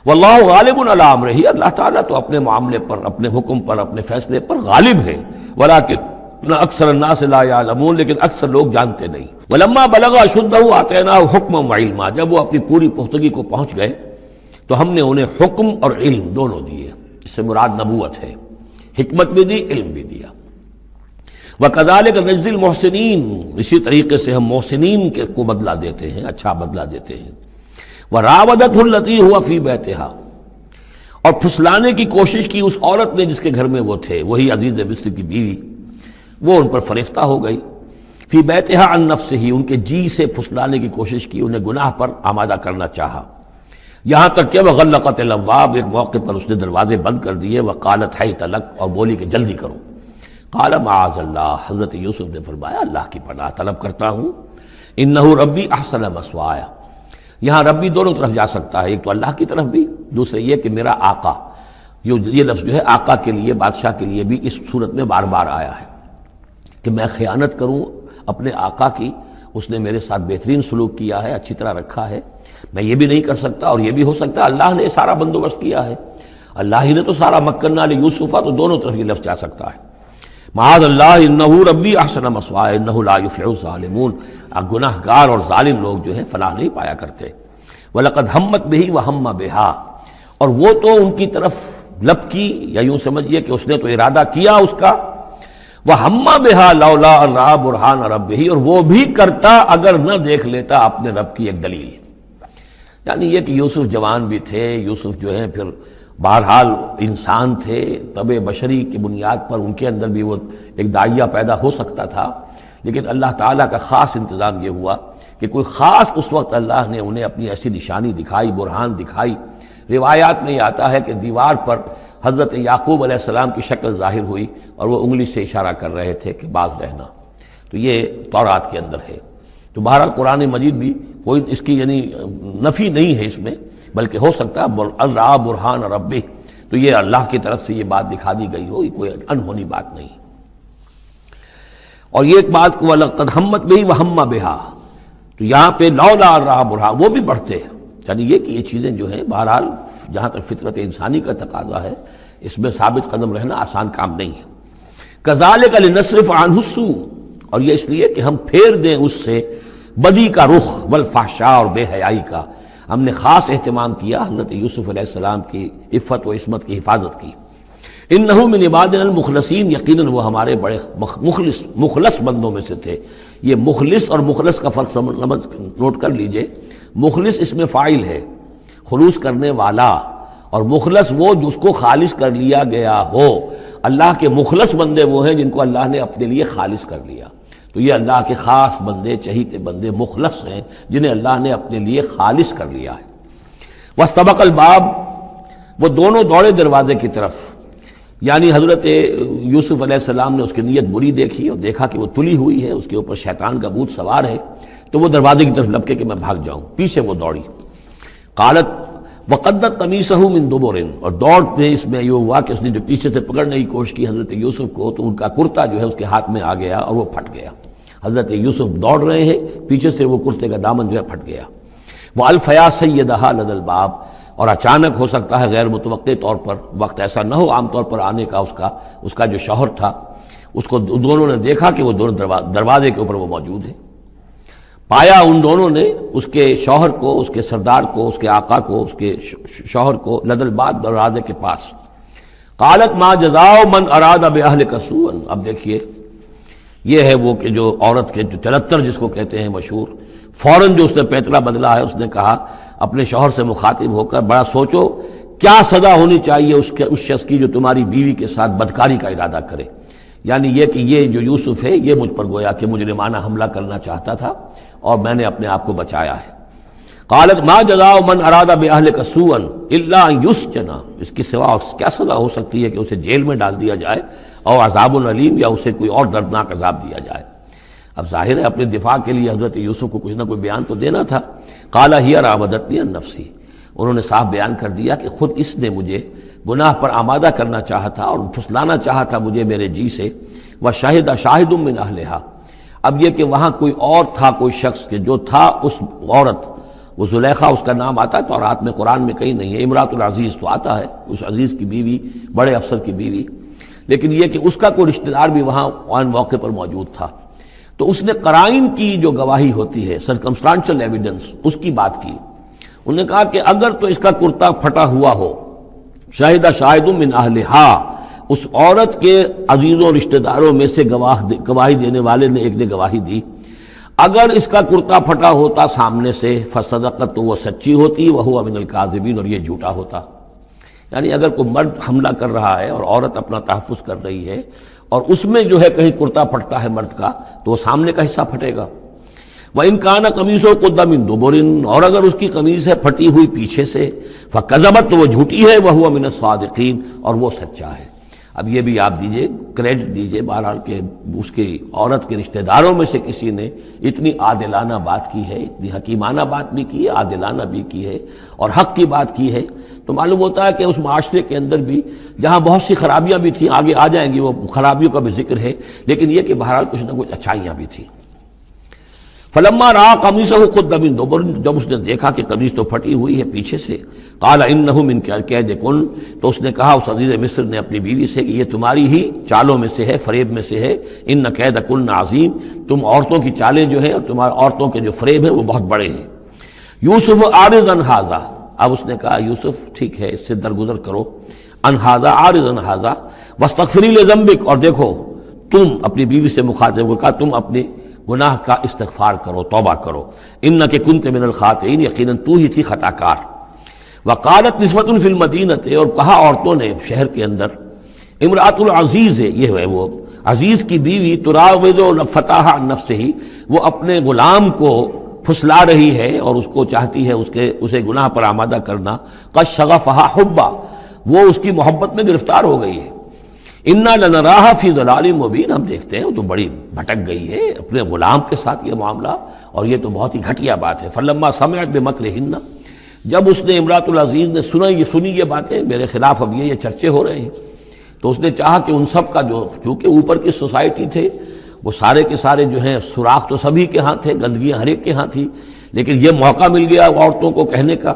واللہ غالب علی امرہ، اللہ تعالیٰ تو اپنے معاملے پر، اپنے حکم پر، اپنے فیصلے پر غالب ہے، ولکن اکثر الناس لا یعلمون، لیکن اکثر لوگ جانتے نہیں۔ ولما بلغ اشدہ آتیناہ حکما وعلما، جب وہ اپنی پوری پختگی کو پہنچ گئے تو ہم نے انہیں حکم اور علم دونوں دیے، اس سے مراد نبوت ہے، حکمت بھی دی، علم بھی دیا۔ وَكَذَلِكَ نَجْزِي الْمُحْسِنِينَ، اسی طریقے سے ہم محسنین کو بدلہ دیتے ہیں، اچھا بدلہ دیتے ہیں۔ وَرَاوَدَتْهُ الَّتِي هُوَ فِي بَيْتِهَا، اور پھسلانے کی کوشش کی اس عورت نے جس کے گھر میں وہ تھے، وہی عزیز مصر کی بیوی، وہ ان پر فریفتہ ہو گئی۔ فی بیتہا عن نفسہ، ان کے جی سے پھسلانے کی کوشش کی، انہیں گناہ پر آمادہ کرنا چاہا، یہاں تک کہ وغلقت الابواب، ایک موقع پر اس نے دروازے بند کر دیے، وقالت حیت لک، اور بولی کہ جلدی کرو۔ قال معاذ اللہ، حضرت یوسف نے فرمایا اللہ کی پناہ طلب کرتا ہوں، انہ ربی احسن مثوایا، یہاں ربی دونوں طرف جا سکتا ہے، ایک تو اللہ کی طرف بھی، دوسرے یہ کہ میرا آقا، یہ لفظ جو ہے آقا کے لیے، بادشاہ کے لیے بھی اس صورت میں بار بار آیا ہے کہ میں خیانت کروں اپنے آقا کی، اس نے میرے ساتھ بہترین سلوک کیا ہے، اچھی طرح رکھا ہے، میں یہ بھی نہیں کر سکتا، اور یہ بھی ہو سکتا ہے اللہ نے سارا بندوبست کیا ہے، اللہ ہی نے تو سارا مکننا لیوسف، تو دونوں طرف یہ لفظ جا سکتا ہے۔ معاذ اللہ انہ ربی احسن مثوایا انہ لا یفلح الظالمون، گناہ گار اور ظالم لوگ جو ہے فلاح نہیں پایا کرتے۔ وَلَقَدْ هَمَّتْ بِهِ وَهَمَّ بِهَا، اور وہ تو ان کی طرف لب کی، یا یوں سمجھیے کہ اس نے تو ارادہ کیا اس کا، وَهَمَّ بِهَا لَوْلَا أَن رَأَىٰ بُرْهَانَ رَبِّهِ، اور وہ بھی کرتا اگر نہ دیکھ لیتا اپنے رب کی ایک دلیل، یعنی یہ کہ یوسف جوان بھی تھے، یوسف جو ہے پھر بہرحال انسان تھے، طبع بشری کی بنیاد پر ان کے اندر بھی وہ ایک داعیہ پیدا ہو سکتا تھا، لیکن اللہ تعالیٰ کا خاص انتظام یہ ہوا کہ کوئی خاص اس وقت اللہ نے انہیں اپنی ایسی نشانی دکھائی، برہان دکھائی۔ روایات میں یہ آتا ہے کہ دیوار پر حضرت یعقوب علیہ السلام کی شکل ظاہر ہوئی اور وہ انگلی سے اشارہ کر رہے تھے کہ باز رہنا، تو یہ تورات کے اندر ہے۔ تو بہرحال قرآن مجید بھی کوئی اس کی یعنی نفی نہیں ہے اس میں، بلکہ ہو سکتا ہے الرا برہان ربہ، تو یہ اللہ کی طرف سے یہ بات دکھا دی گئی ہو، یہ کوئی انہونی بات نہیں۔ اور یہ ایک بات کو وَلَقَدْ ہَمَّتْ بِهِ وَهَمَّ بِهَا، تو یہاں پہ لولا الرا برہان وہ بھی بڑھتے ہیں، یعنی یہ کہ یہ چیزیں جو ہیں بہرحال جہاں تک فطرت انسانی کا تقاضا ہے اس میں ثابت قدم رہنا آسان کام نہیں ہے۔ كَذَلِكَ لِنَصْرِفَ عَنْهُ السُّوءَ، اور یہ اس لیے کہ ہم پھیر دیں اس سے بدی کا رخ والفحشاء اور بے حیائی کا، ہم نے خاص اہتمام کیا حضرت یوسف علیہ السلام کی عفت و عصمت کی حفاظت کی۔ انہ من عبادنا المخلصین، یقیناً وہ ہمارے بڑے مخلص بندوں میں سے تھے۔ یہ مخلص اور مخلص کا فرق نوٹ کر لیجئے، مخلص اس میں فاعل ہے، خلوص کرنے والا، اور مخلص وہ جس کو خالص کر لیا گیا ہو۔ اللہ کے مخلص بندے وہ ہیں جن کو اللہ نے اپنے لیے خالص کر لیا، تو یہ اللہ کے خاص بندے، چہیتے بندے مخلص ہیں جنہیں اللہ نے اپنے لیے خالص کر لیا ہے۔ واستبق الباب، وہ دونوں دوڑے دروازے کی طرف، یعنی حضرت یوسف علیہ السلام نے اس کی نیت بری دیکھی اور دیکھا کہ وہ تلی ہوئی ہے، اس کے اوپر شیطان کا بھوت سوار ہے، تو وہ دروازے کی طرف لپکے کہ میں بھاگ جاؤں، پیچھے وہ دوڑی۔ قالت وقدت قمیصہ من دبر، اور دوڑنے اس میں یہ ہوا کہ اس نے جو پیچھے سے پکڑنے کی کوشش کی حضرت یوسف کو، تو ان کا کرتا جو ہے اس کے ہاتھ میں آ گیا اور وہ پھٹ گیا۔ حضرت یوسف دوڑ رہے ہیں، پیچھے سے وہ کرتے کا دامن جو ہے پھٹ گیا۔ وَأَلْفَيَا سَيِّدَهَا لَدَى الْبَابِ، اور اچانک ہو سکتا ہے غیر متوقع طور پر، وقت ایسا نہ ہو عام طور پر آنے کا، اس کا جو شوہر تھا اس کو دونوں نے دیکھا کہ وہ دونوں دروازے کے اوپر وہ موجود ہیں۔ پایا ان دونوں نے اس کے شوہر کو، اس کے سردار کو، اس کے آقا کو، اس کے شوہر کو لدى الباب، دروازے کے پاس۔ قالت ما جزاء من اراد باهلك سوءا، اب دیکھیے یہ ہے وہ کہ جو عورت کے جو چلتر جس کو کہتے ہیں مشہور، فوراً جو اس نے پیترا بدلا ہے، اس نے کہا اپنے شوہر سے مخاطب ہو کر، بڑا سوچو کیا سزا ہونی چاہیے اس شخص کی جو تمہاری بیوی کے ساتھ بدکاری کا ارادہ کرے، یعنی یہ کہ یہ جو یوسف ہے یہ مجھ پر گویا کہ مجرمانہ حملہ کرنا چاہتا تھا اور میں نے اپنے آپ کو بچایا ہے۔ قالت ما جزاء من اراد باهلك سوءا الا ان يسجن، اس کی سوا کیا سزا ہو سکتی ہے کہ اسے جیل میں ڈال دیا جائے، اور عذاب العلیم، یا اسے کوئی اور دردناک عذاب دیا جائے۔ اب ظاہر ہے اپنے دفاع کے لیے حضرت یوسف کو کچھ نہ کوئی بیان تو دینا تھا۔ قال هي راودتني عن نفسي، انہوں نے صاف بیان کر دیا کہ خود اس نے مجھے گناہ پر آمادہ کرنا چاہا تھا اور پھسلانا چاہا تھا مجھے میرے جی سے۔ وشهد شاهد من اهلها، اب یہ کہ وہاں کوئی اور تھا، کوئی شخص کہ جو تھا اس عورت، وہ زلیخا اس کا نام آتا ہے تو رات میں قرآن میں کہیں نہیں ہے، امراۃ العزیز تو آتا ہے، اس عزیز کی بیوی، بڑے افسر کی بیوی، لیکن یہ کہ اس کا کوئی رشتہ دار بھی وہاں آن موقع پر موجود تھا، تو اس نے قرائن کی جو گواہی ہوتی ہے، سرکمسٹانشل ایویڈنس، اس کی بات کی۔ انہوں نے کہا کہ اگر تو اس کا کرتا پھٹا ہوا ہو، شاہد شاہد من اہلہا، اس عورت کے عزیزوں رشتہ داروں میں سے گواہی دینے والے نے ایک نے گواہی دی، اگر اس کا کرتا پھٹا ہوتا سامنے سے، فصدقت، تو وہ سچی ہوتی، وہو من الکاذبین، اور یہ جھوٹا ہوتا۔ یعنی اگر کوئی مرد حملہ کر رہا ہے اور عورت اپنا تحفظ کر رہی ہے اور اس میں جو ہے کہیں کرتا پھٹتا ہے مرد کا، تو وہ سامنے کا حصہ پھٹے گا۔ وَإِن كَانَ قَمِيصُهُ قُدَّ مِن دُبُرٍ، اور اگر اس کی قمیص ہے پھٹی ہوئی پیچھے سے، فَكَذَبَتْ، تو وہ جھوٹی ہے، وَهُوَ مِنَ الصَّادِقِينَ، اور وہ سچا ہے۔ اب یہ بھی آپ دیجئے، کریڈٹ دیجئے بہرحال کہ اس کی عورت کے رشتہ داروں میں سے کسی نے اتنی عادلانہ بات کی ہے، اتنی حکیمانہ بات بھی کی ہے، عادلانہ بھی کی ہے اور حق کی بات کی ہے، تو معلوم ہوتا ہے کہ اس معاشرے کے اندر بھی جہاں بہت سی خرابیاں بھی تھیں، آگے آ جائیں گی وہ خرابیوں کا بھی ذکر ہے، لیکن یہ کہ بہرحال کچھ نہ کچھ اچھائیاں بھی تھیں۔ فلما رأى قميصه قد من دبر، جب اس نے دیکھا کہ قمیص تو پھٹی ہوئی ہے پیچھے سے، قال انه من کیدکن، تو اس نے کہا اس عزیز مصر نے اپنی بیوی سے کہ یہ تمہاری ہی چالوں میں سے ہے، فریب میں سے ہے، ان کیدکن عظیم، تم عورتوں کی چالیں جو ہیں اور تمہارے عورتوں کے جو فریب ہیں وہ بہت بڑے ہیں۔ یوسف اعرض عن ھذا، اب اس نے کہا یوسف ٹھیک ہے اس سے درگزر کرو، عن ھذا، اعرض عن ھذا، واستغفری لذنبک، اور دیکھو تم اپنی بیوی سے مخاطب کو کہا تم اپنے گناہ کا استغفار کرو، توبہ کرو، انک کنت من الخاطئین، یقیناً تو ہی تھی خطا کار۔ وقالت نسوۃ فی المدینہ، اور کہا عورتوں نے شہر کے اندر، امرأۃ العزیز ہے، یہ ہے وہ عزیز کی بیوی، تراود فتاح عن نفسہ، وہ اپنے غلام کو پھسلا رہی ہے اور اس کو چاہتی ہے اسے گناہ پر آمادہ کرنا، قد شغفہا حبا، وہ اس کی محبت میں گرفتار ہو گئی ہے۔ انا لنراہا فی ضلال مبین، ہم دیکھتے ہیں وہ تو بڑی بھٹک گئی ہے اپنے غلام کے ساتھ یہ معاملہ، اور یہ تو بہت ہی گھٹیا بات ہے۔ فلما سمعت بمکرہن، جب اس نے امراۃ العزیز نے سنی یہ باتیں میرے خلاف، اب یہ چرچے ہو رہے ہیں، تو اس نے چاہا کہ ان سب کا جو چونکہ اوپر کی سوسائٹی تھے وہ سارے کے سارے جو ہیں سوراخ تو سبھی کے ہاں تھے، گندگیاں ہر ایک کے ہاں تھی، لیکن یہ موقع مل گیا عورتوں کو کہنے کا،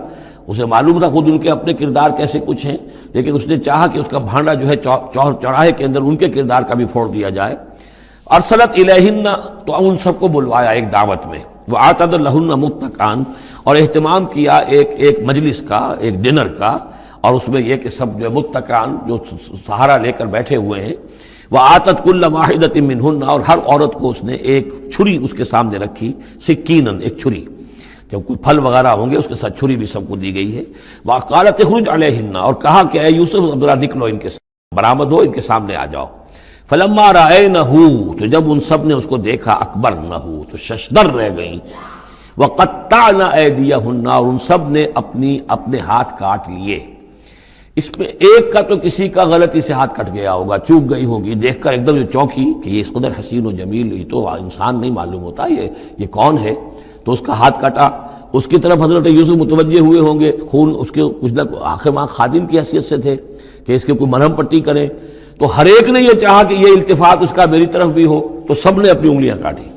اسے معلوم تھا خود ان کے اپنے کردار کیسے کچھ ہیں، لیکن اس نے چاہا کہ اس کا بھانڈا جو ہے چوراہے کے اندر ان کے کردار کا بھی پھوڑ دیا جائے۔ ارسلت الیہن، تو ان سب کو بلوایا ایک دعوت میں، وآتت لہن متکئان، اور اہتمام کیا ایک مجلس کا، ایک ڈنر کا، اور اس میں یہ کہ سب جو متکئان جو سہارا لے کر بیٹھے ہوئے ہیں، وآتت کل واحدۃ منہن، اور ہر عورت کو اس نے ایک چھری اس کے سامنے رکھی، سکینن، ایک چھری، جب کوئی پھل وغیرہ ہوں گے اس کے ساتھ چھری بھی سب کو دی گئی ہے۔ وقالت اخرج علیہن، اور کہا کہ اے یوسف ذرا نکلو ان کے سامنے، برآمد ہو، ان کے سامنے آ جاؤ۔ فلما رأینہ، تو جب ان سب نے اس کو دیکھا، اکبرنہ، تو ششدر رہ گئیں، وقطعن ایدیہن، اور ان سب نے اپنے ہاتھ کاٹ لیے۔ اس میں ایک کا تو کسی کا غلطی سے ہاتھ کٹ گیا ہوگا، چوک گئی ہوگی، دیکھ کر ایک دم جو چونکی کہ یہ اس قدر حسین و جمیل، یہ تو انسان نہیں معلوم ہوتا، یہ کون ہے، تو اس کا ہاتھ کٹا۔ اس کی طرف حضرت یوسف متوجہ ہوئے ہوں گے، خون اس کے کچھ نہ آخر ماں خادم کی حیثیت سے تھے کہ اس کے کوئی مرہم پٹی کریں، تو ہر ایک نے یہ چاہا کہ یہ التفات اس کا میری طرف بھی ہو، تو سب نے اپنی انگلیاں کاٹی۔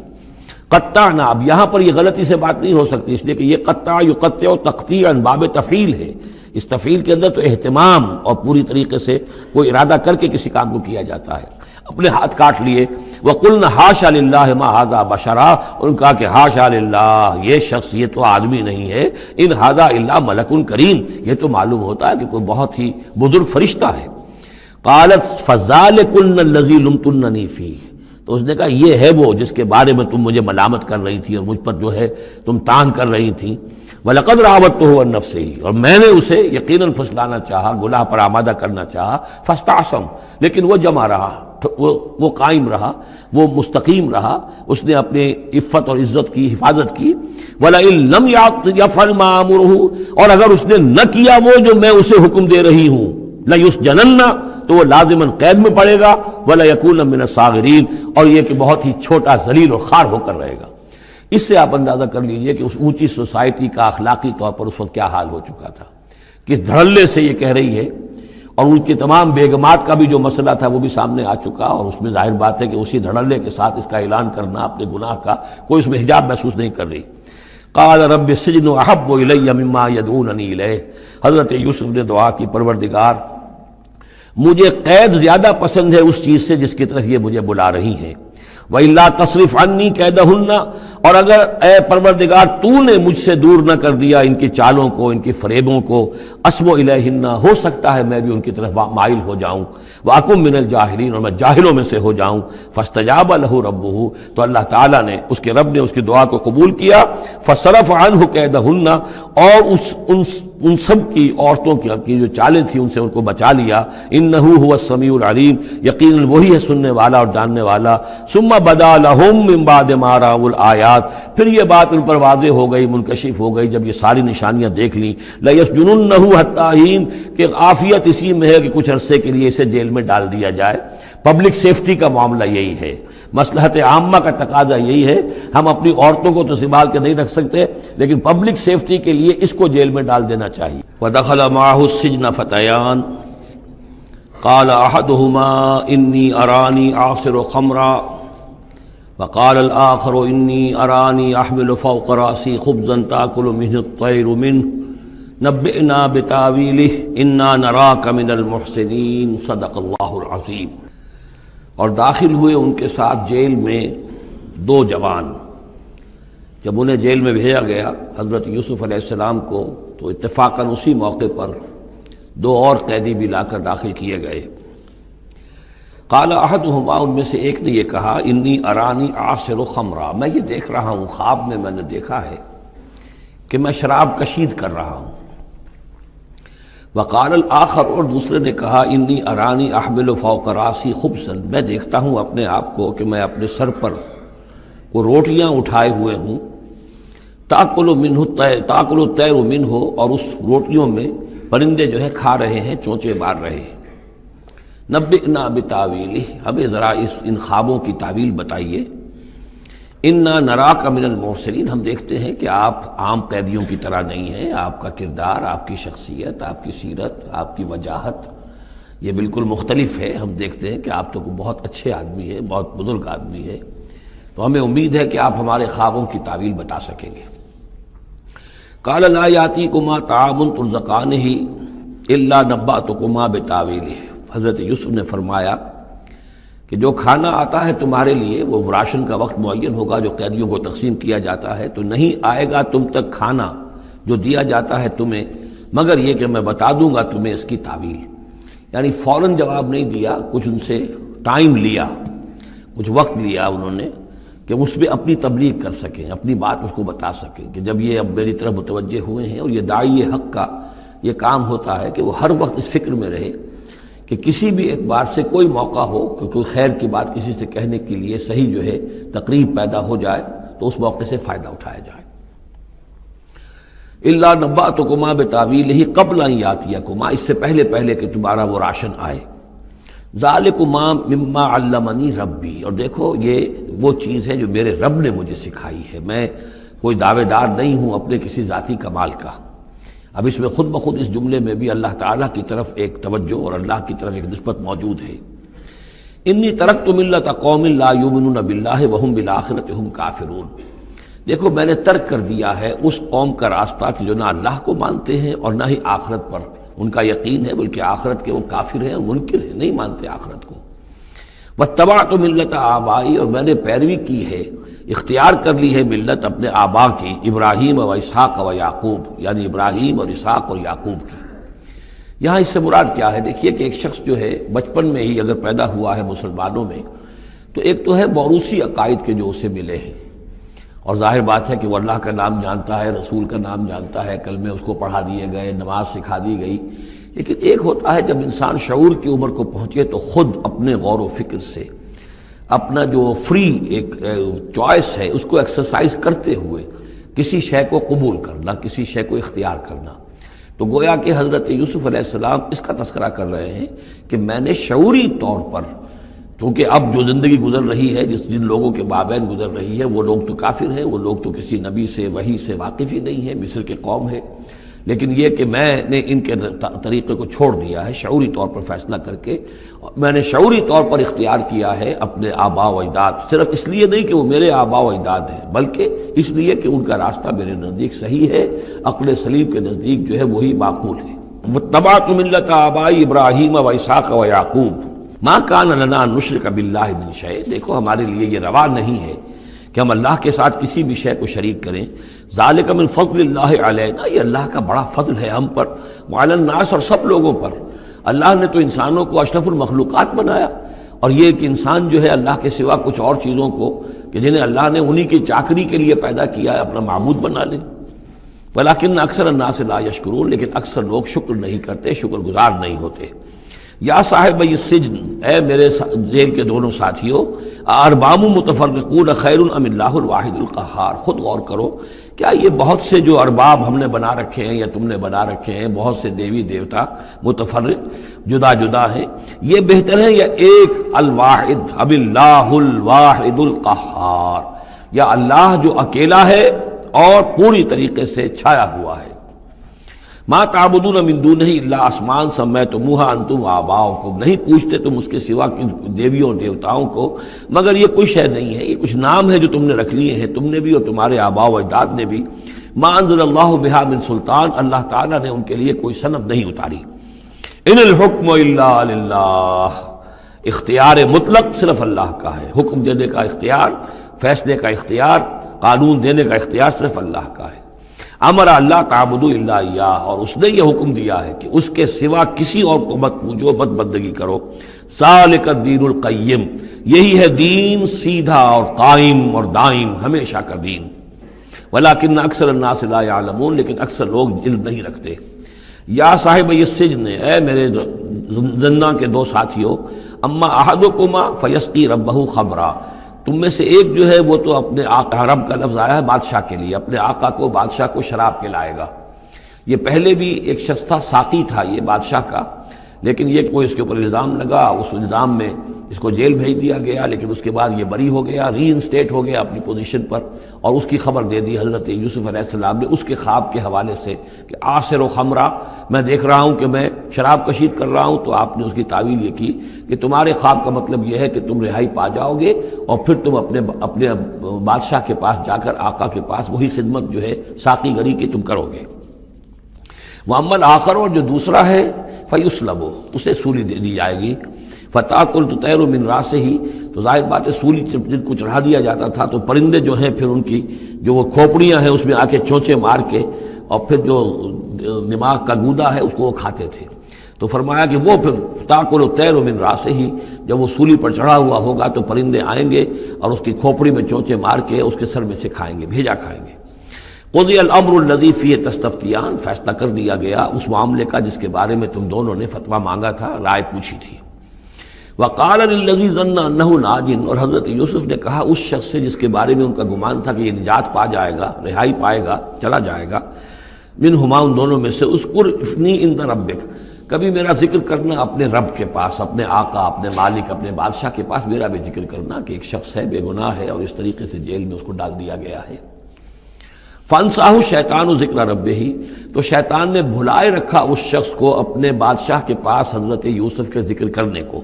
قطعنا، اب یہاں پر یہ غلطی سے بات نہیں ہو سکتی، اس لیے کہ یہ قطع یقطع تقطیعا باب تفعیل ہے، اس تفعیل کے اندر تو اہتمام اور پوری طریقے سے کوئی ارادہ کر کے کسی کام کو کیا جاتا ہے۔ اپنے ہاتھ کاٹ لیے۔ وَقُلْنَا حَاشَا لِلَّهِ مَا هَذَا بَشَرًا، ان کہا کہ حاشا للہ، یہ شخص، یہ تو آدمی نہیں ہے، ان هَذَا إِلَّا مَلَكٌ کریم، یہ تو معلوم ہوتا ہے کہ کوئی بہت ہی بزرگ فرشتہ ہے۔ قالت فَذَلِكُنَّ الَّذِي لُمْتُنَّنِي فِيهِ، تو اس نے کہا یہ ہے وہ جس کے بارے میں تم مجھے ملامت کر رہی تھی اور مجھ پر جو ہے تم تان کر رہی تھی۔ وَلَقَدْ رَاوَدتُّهُ عَن نَفْسِهِ، اور میں نے اسے یقیناً پھسلانا چاہا، گناہ پر آمادہ کرنا چاہا، فَاسْتَعْصَمَ، لیکن وہ جمع رہا، وہ قائم رہا، وہ مستقیم رہا، اس نے اپنے عفت اور عزت کی حفاظت کی۔ وَلَئِن لَمْ يَفْعَلْ مَا آمُرُهُ، اور اگر اس نے نہ کیا وہ جو میں اسے حکم دے رہی ہوں، لَيُسْجَنَنَّ، تو وہ لازماً قید میں پڑے گا، وَلَيَكُونَ مِنَ الصَّاغِرِينَ، اور یہ کہ بہت ہی چھوٹا ذلیل اور خوار ہو کر رہے گا۔ اس سے آپ اندازہ کر لیجئے کہ اس اونچی سوسائٹی کا اخلاقی طور پر اس وقت کیا حال ہو چکا تھا، کس دھڑلے سے یہ کہہ رہی ہے، اور ان کی تمام بیگمات کا بھی جو مسئلہ تھا وہ بھی سامنے آ چکا، اور اس میں ظاہر بات ہے کہ اسی دھڑلے کے ساتھ اس کا اعلان کرنا اپنے گناہ کا، کوئی اس میں حجاب محسوس نہیں کر رہی۔ قال رب السجن احب الی مما یدعوننی الیہ، حضرت یوسف نے دعا کی، پروردگار مجھے قید زیادہ پسند ہے اس چیز سے جس کی طرف یہ مجھے بلا رہی ہیں۔ وَإِلَّا تَصْرِفْ عَنِّي كَيْدَهُنَّ، اور اگر اے پروردگار تو نے مجھ سے دور نہ کر دیا ان کی چالوں کو، ان کی فریبوں کو، أَصْبُ إِلَيْهِنَّ، ہو سکتا ہے میں بھی ان کی طرف مائل ہو جاؤں، وَأَكُن مِّنَ الْجَاهِلِينَ، اور میں جاہلوں میں سے ہو جاؤں۔ فَاسْتَجَابَ لَهُ رَبُّهُ، تو اللہ تعالیٰ نے، اس کے رب نے اس کی دعا کو قبول کیا۔ فَصَرَفَ عَنْهُ كَيْدَهُنَّ، اور ان سب کی عورتوں کی جو چالیں تھیں ان سے ان کو بچا لیا۔ انہ هو السمیع العلیم، یقیناً وہی ہے سننے والا اور جاننے والا۔ ثم بدا لهم من بعد ما رأوا الآیات، پھر یہ بات ان پر واضح ہو گئی، منکشف ہو گئی جب یہ ساری نشانیاں دیکھ لیں۔ لَيَسْجُنُنَّهُ حَتَّىٰ حِينٍ، کہ عافیت اسی میں ہے کہ کچھ عرصے کے لیے اسے جیل میں ڈال دیا جائے۔ پبلک سیفٹی کا معاملہ یہی ہے، مصلحت عامہ کا تقاضا یہی ہے۔ ہم اپنی عورتوں کو تو سنبھال کے نہیں رکھ سکتے، لیکن پبلک سیفٹی کے لیے اس کو جیل میں ڈال دینا چاہیے۔ وَدَخَلَ مَعَهُ السِّجْنَ فَتَيَانِ قَالَ أَحَدُهُمَا إِنِّي أَرَانِي أَعْصِرُ خَمْرًا وَقَالَ الْآخَرُ إِنِّي أَرَانِي أَحْمِلُ فَوْقَ رَأْسِي خُبْزًا تَأْكُلُ مِنْهُ الطَّيْرُ مِنْهُ نَبِّئْنَا بِتَأْوِيلِهِ إِنَّا نَرَاكَ مِنَ الْمُحْسِنِينَ صدق اللہ العظیم۔ اور داخل ہوئے ان کے ساتھ جیل میں دو جوان۔ جب انہیں جیل میں بھیجا گیا حضرت یوسف علیہ السلام کو، تو اتفاقاً اسی موقع پر دو اور قیدی بھی لا کر داخل کیے گئے۔ قال احدہما، ان میں سے ایک نے یہ کہا، انی ارانی اعصر خمرا، میں یہ دیکھ رہا ہوں، خواب میں نے دیکھا ہے کہ میں شراب کشید کر رہا ہوں۔ وقال الآخر، اور دوسرے نے کہا، انی ارانی احمل فوق راسی خبزا، میں دیکھتا ہوں اپنے آپ کو کہ میں اپنے سر پر وہ روٹیاں اٹھائے ہوئے ہوں، تاکل الطیر منہ، اور اس روٹیوں میں پرندے جو ہے کھا رہے ہیں، چونچے مار رہے ہیں۔ نبئنا بتاویلہ، ہمیں ذرا ان خوابوں کی تعویل بتائیے۔ انا نراک من المحسنین، ہم دیکھتے ہیں کہ آپ عام قیدیوں کی طرح نہیں ہیں، آپ کا کردار، آپ کی شخصیت، آپ کی سیرت، آپ کی وجاہت یہ بالکل مختلف ہے۔ ہم دیکھتے ہیں کہ آپ تو بہت اچھے آدمی ہیں، بہت بزرگ آدمی ہے، تو ہمیں امید ہے کہ آپ ہمارے خوابوں کی تعویل بتا سکیں گے۔ قال لا یاتیکما طعام ترزقانہ الا نبأتکما بتاویلہ، حضرت یوسف نے فرمایا کہ جو کھانا آتا ہے تمہارے لیے، وہ راشن کا وقت معین ہوگا جو قیدیوں کو تقسیم کیا جاتا ہے، تو نہیں آئے گا تم تک کھانا جو دیا جاتا ہے تمہیں، مگر یہ کہ میں بتا دوں گا تمہیں اس کی تعویل۔ یعنی فوراً جواب نہیں دیا، کچھ ان سے ٹائم لیا، کچھ وقت لیا انہوں نے کہ اس میں اپنی تبلیغ کر سکیں، اپنی بات اس کو بتا سکیں کہ جب یہ اب میری طرف متوجہ ہوئے ہیں۔ اور یہ داعی حق کا یہ کام ہوتا ہے کہ وہ ہر وقت اس فکر میں رہے کہ کسی بھی اعتبار سے کوئی موقع ہو کہ کوئی خیر کی بات کسی سے کہنے کے لیے صحیح جو ہے تقریب پیدا ہو جائے تو اس موقع سے فائدہ اٹھایا جائے۔ الا نبأتکما بتاویلہ قبل ان یاتیکما، اس سے پہلے کہ تمہارا وہ راشن آئے۔ ذالکما مما علمنی ربی، اور دیکھو یہ وہ چیز ہے جو میرے رب نے مجھے سکھائی ہے، میں کوئی دعوے دار نہیں ہوں اپنے کسی ذاتی کمال کا۔ اب اس میں خود بخود اس جملے میں بھی اللہ تعالیٰ کی طرف ایک توجہ اور اللہ کی طرف ایک نسبت موجود ہے۔ انی ترکت ملت قوم لا یؤمنون باللہ وہم بالآخرۃ ہم کافرون، دیکھو میں نے ترک کر دیا ہے اس قوم کا راستہ کہ جو نہ اللہ کو مانتے ہیں اور نہ ہی آخرت پر ان کا یقین ہے، بلکہ آخرت کے وہ کافر ہیں، منکر ہیں، نہیں مانتے آخرت کو۔ واتبعت ملت آبائی، اور میں نے پیروی کی ہے، اختیار کر لی ہے ملت اپنے آبا کی، ابراہیم و اسحاق و یعقوب، یعنی ابراہیم اور اسحاق اور یعقوب کی۔ یہاں اس سے مراد کیا ہے؟ دیکھیے کہ ایک شخص جو ہے بچپن میں ہی اگر پیدا ہوا ہے مسلمانوں میں، تو ایک تو ہے موروثی عقائد کے جو اسے ملے ہیں، اور ظاہر بات ہے کہ وہ اللہ کا نام جانتا ہے، رسول کا نام جانتا ہے، کلمے اس کو پڑھا دیے گئے، نماز سکھا دی گئی۔ لیکن ایک ہوتا ہے جب انسان شعور کی عمر کو پہنچے تو خود اپنے غور و فکر سے اپنا جو فری ایک چوائس ہے اس کو ایکسرسائز کرتے ہوئے کسی شے کو قبول کرنا، کسی شے کو اختیار کرنا۔ تو گویا کہ حضرت یوسف علیہ السلام اس کا تذکرہ کر رہے ہیں کہ میں نے شعوری طور پر، کیونکہ اب جو زندگی گزر رہی ہے، جن لوگوں کے مابین گزر رہی ہے، وہ لوگ تو کافر ہیں، وہ لوگ تو کسی نبی سے وحی سے واقف ہی نہیں ہیں، مصر کے قوم ہے، لیکن یہ کہ میں نے ان کے طریقے کو چھوڑ دیا ہے شعوری طور پر فیصلہ کر کے، میں نے شعوری طور پر اختیار کیا ہے اپنے آبا و اجداد، صرف اس لیے نہیں کہ وہ میرے آبا و اجداد ہیں، بلکہ اس لیے کہ ان کا راستہ میرے نزدیک صحیح ہے، عقل سلیم کے نزدیک جو ہے وہی معقول ہے۔ واتبعت ملت آبائی ابراہیم و اسحاق و یعقوب ما کان لنا ان نشرک باللہ من شیء، دیکھو ہمارے لیے یہ روا نہیں ہے کہ ہم اللہ کے ساتھ کسی بھی شے کو شریک کریں۔ ذالک من فضل اللہ علینا، یہ اللہ کا بڑا فضل ہے ہم پر، وعلی الناس، اور سب لوگوں پر۔ اللہ نے تو انسانوں کو اشرف المخلوقات بنایا، اور یہ کہ انسان جو ہے اللہ کے سوا کچھ اور چیزوں کو کہ جنہیں اللہ نے انہی کی چاکری کے لیے پیدا کیا ہے اپنا معبود بنا لے۔ ولیکن اکثر الناس لا یشکرون، لیکن اکثر لوگ شکر نہیں کرتے، شکر گزار نہیں ہوتے۔ یا صاحب السجن، اے میرے جیل کے دونوں ساتھیوں، ارباب متفرقون خیر ام اللہ الواحد القہار، خود غور کرو، کیا یہ بہت سے جو ارباب ہم نے بنا رکھے ہیں یا تم نے بنا رکھے ہیں، بہت سے دیوی دیوتا متفرق جدا جدا ہیں، یہ بہتر ہے یا ایک الواحد اب اللہ الواحد القہار، یا اللہ جو اکیلا ہے اور پوری طریقے سے چھایا ہوا ہے۔ ما تعبدون من دونہ الا اسماء سمیتموها انتم وآباؤکم، نہیں پوچھتے تم اس کے سوا دیویوں اور دیوتاؤں کو مگر یہ کوئی شے نہیں ہے، یہ کچھ نام ہے جو تم نے رکھ لیے ہیں، تم نے بھی اور تمہارے آباء و اجداد نے بھی۔ ما انزل اللہ بہا من سلطان، اللہ تعالیٰ نے ان کے لیے کوئی سند نہیں اتاری۔ ان الحکم الا للہ، اختیار مطلق صرف اللہ کا ہے، حکم دینے کا اختیار، فیصلے کا اختیار، قانون دینے کا اختیار صرف اللہ کا ہے۔ امر اللہ تعبدوا الا ایاہ، اور اس نے یہ حکم دیا ہے کہ اس کے سوا کسی اور کو مت پوجو، مت بندگی کرو۔ ذالک الدین القیم، یہی ہے دین سیدھا اور قائم اور دائم، ہمیشہ کا دین۔ ولیکن اکثر الناس لا یعلمون، لیکن اکثر لوگ علم نہیں رکھتے۔ یا صاحب السجن، اے میرے زندان کے دو ساتھیوں، اما احدکما فیسقی ربہ خمرا، تم میں سے ایک جو ہے وہ تو اپنے آقا، رب کا لفظ آیا ہے بادشاہ کے لیے، اپنے آقا کو، بادشاہ کو شراب پلائے گا۔ یہ پہلے بھی ایک شخص تھا، ساقی تھا یہ بادشاہ کا، لیکن یہ کوئی اس کے اوپر الزام لگا، اس الزام میں اس کو جیل بھیج دیا گیا، لیکن اس کے بعد یہ بری ہو گیا، ری انسٹیٹ ہو گیا اپنی پوزیشن پر، اور اس کی خبر دے دی حضرت یوسف علیہ السلام نے اس کے خواب کے حوالے سے کہ عاصر و خمرہ، میں دیکھ رہا ہوں کہ میں شراب کشید کر رہا ہوں۔ تو آپ نے اس کی تعویل یہ کی کہ تمہارے خواب کا مطلب یہ ہے کہ تم رہائی پا جاؤ گے، اور پھر تم اپنے بادشاہ کے پاس جا کر، آقا کے پاس وہی خدمت جو ہے ساقی گری کی تم کرو گے۔ وَأَمَّا الْآخَرُ، اور جو دوسرا ہے، فَيُسْلَبُ، اسے سولی دے دی جائے گی۔ فَتَأْكُلُ الطَّيْرُ مِنْ رَأْسِهِ، تو ظاہر بات ہے سولی جن کو چڑھا دیا جاتا تھا تو پرندے جو ہیں پھر ان کی جو وہ کھوپڑیاں ہیں اس میں آ کے چونچے مار کے، اور پھر جو دماغ کا گودا ہے اس کو وہ کھاتے تھے۔ تو فرمایا کہ وہ پھر تَأْكُلُ الطَّيْرُ مِنْ رَأْسِهِ، جب وہ سولی پر چڑھا ہوا ہوگا تو پرندے آئیں گے اور اس کی کھوپڑی میں چونچے مار کے اس کے سر میں سے کھائیں گے، بھیجا کھائیں گے۔ قضی الامر الذی فیہ تستفتیان، فیصلہ کر دیا گیا اس معاملے کا جس کے بارے میں تم دونوں نے فتویٰ مانگا تھا، رائے پوچھی تھی۔ وقال للذی ظن انہ ناج، اور حضرت یوسف نے کہا اس شخص سے جس کے بارے میں ان کا گمان تھا کہ یہ نجات پا جائے گا، رہائی پائے گا، چلا جائے گا، منہما، ان دونوں میں سے، اذکر افنی عند ربک، کبھی میرا ذکر کرنا اپنے رب کے پاس، اپنے آقا، اپنے مالک، اپنے بادشاہ کے پاس میرا بھی ذکر کرنا کہ ایک شخص ہے، بے گناہ ہے، اور اس طریقے سے جیل میں اس کو ڈال دیا گیا ہے۔ فَأَنسَاهُ الشَّيْطَانُ ذِكْرَ رَبِّهِ، تو شیطان نے بھلائے رکھا اس شخص کو اپنے بادشاہ کے پاس حضرت یوسف کے ذکر کرنے کو۔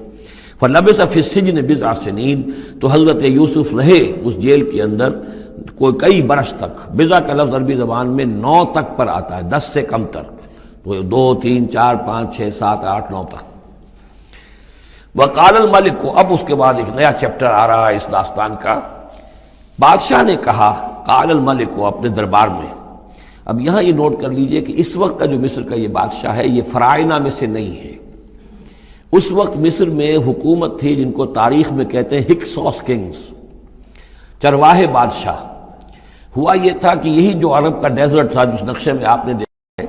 فَلَبِثَ فِي السِّجْنِ بِضْعَ سِنِينَ، تو حضرت یوسف رہے اس جیل کے اندر کوئی کئی برس تک۔ بضع کا لفظ عربی زبان میں 9 تک پر آتا ہے، 10 سے کم تر، تو 2 3 4 5 6 7 8 9 تک۔ وقال الملک کو، اب اس کے بعد ایک نیا چیپٹر آ رہا ہے اس داستان کا۔ بادشاہ نے کہا، قال الملک کو، اپنے دربار میں۔ اب یہاں یہ نوٹ کر لیجئے کہ اس وقت کا جو مصر کا یہ بادشاہ ہے یہ فرائنہ میں سے نہیں ہے۔ اس وقت مصر میں حکومت تھی جن کو تاریخ میں کہتے ہیں ہکسوس کنگز، چرواہے بادشاہ۔ ہوا یہ تھا کہ یہی جو عرب کا ڈیزرٹ تھا جس نقشے میں آپ نے دیکھا ہے،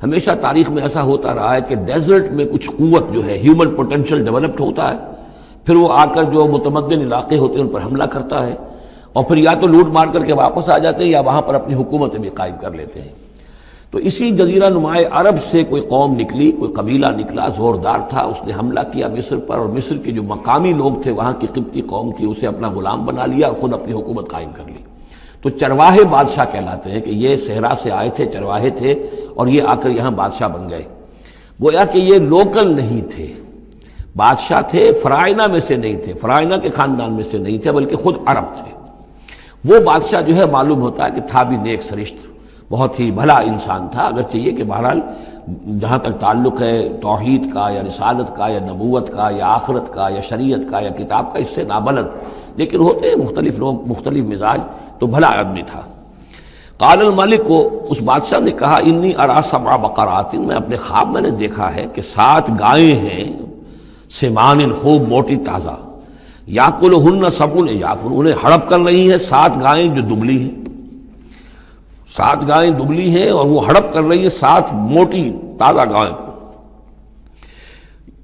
ہمیشہ تاریخ میں ایسا ہوتا رہا ہے کہ ڈیزرٹ میں کچھ قوت جو ہے، ہیومن پوٹینشل ڈیولپڈ ہوتا ہے، پھر وہ آ کر جو متمدن علاقے ہوتے ہیں ان پر حملہ کرتا ہے، اور پھر یا تو لوٹ مار کر کے واپس آ جاتے ہیں یا وہاں پر اپنی حکومتیں بھی قائم کر لیتے ہیں۔ تو اسی جزیرہ نمائے عرب سے کوئی قوم نکلی، کوئی قبیلہ نکلا، زوردار تھا، اس نے حملہ کیا مصر پر، اور مصر کے جو مقامی لوگ تھے، وہاں کی قبطی قوم تھی، اسے اپنا غلام بنا لیا اور خود اپنی حکومت قائم کر لی۔ تو چرواہے بادشاہ کہلاتے ہیں کہ یہ صحرا سے آئے تھے، چرواہے تھے، اور یہ آ کر یہاں بادشاہ بن گئے۔ گویا کہ یہ لوکل نہیں تھے، بادشاہ تھے، فرائنہ میں سے نہیں تھے، فرائنہ کے خاندان میں سے نہیں تھے، بلکہ خود عرب تھے۔ وہ بادشاہ جو ہے معلوم ہوتا ہے کہ تھا بھی نیک سرشت، بہت ہی بھلا انسان تھا، اگرچہ یہ کہ بہرحال جہاں تک تعلق ہے توحید کا یا رسالت کا یا نبوت کا یا آخرت کا یا شریعت کا یا کتاب کا، اس سے نابلد، لیکن ہوتے ہیں مختلف لوگ، مختلف مزاج، تو بھلا آدمی تھا۔ قال الملک کو، اس بادشاہ نے کہا، انی ارا سبع بقرات، میں اپنے خواب میں نے دیکھا ہے کہ 7 گائیں ہیں، سمان، خوب موٹی تازہ، یاکلہن سبع عجاف، انہیں ہڑپ کر رہی ہیں 7 گائیں جو دبلی ہیں، 7 گائیں دبلی ہیں اور وہ ہڑپ کر رہی ہیں 7 موٹی تازہ گائیں کو۔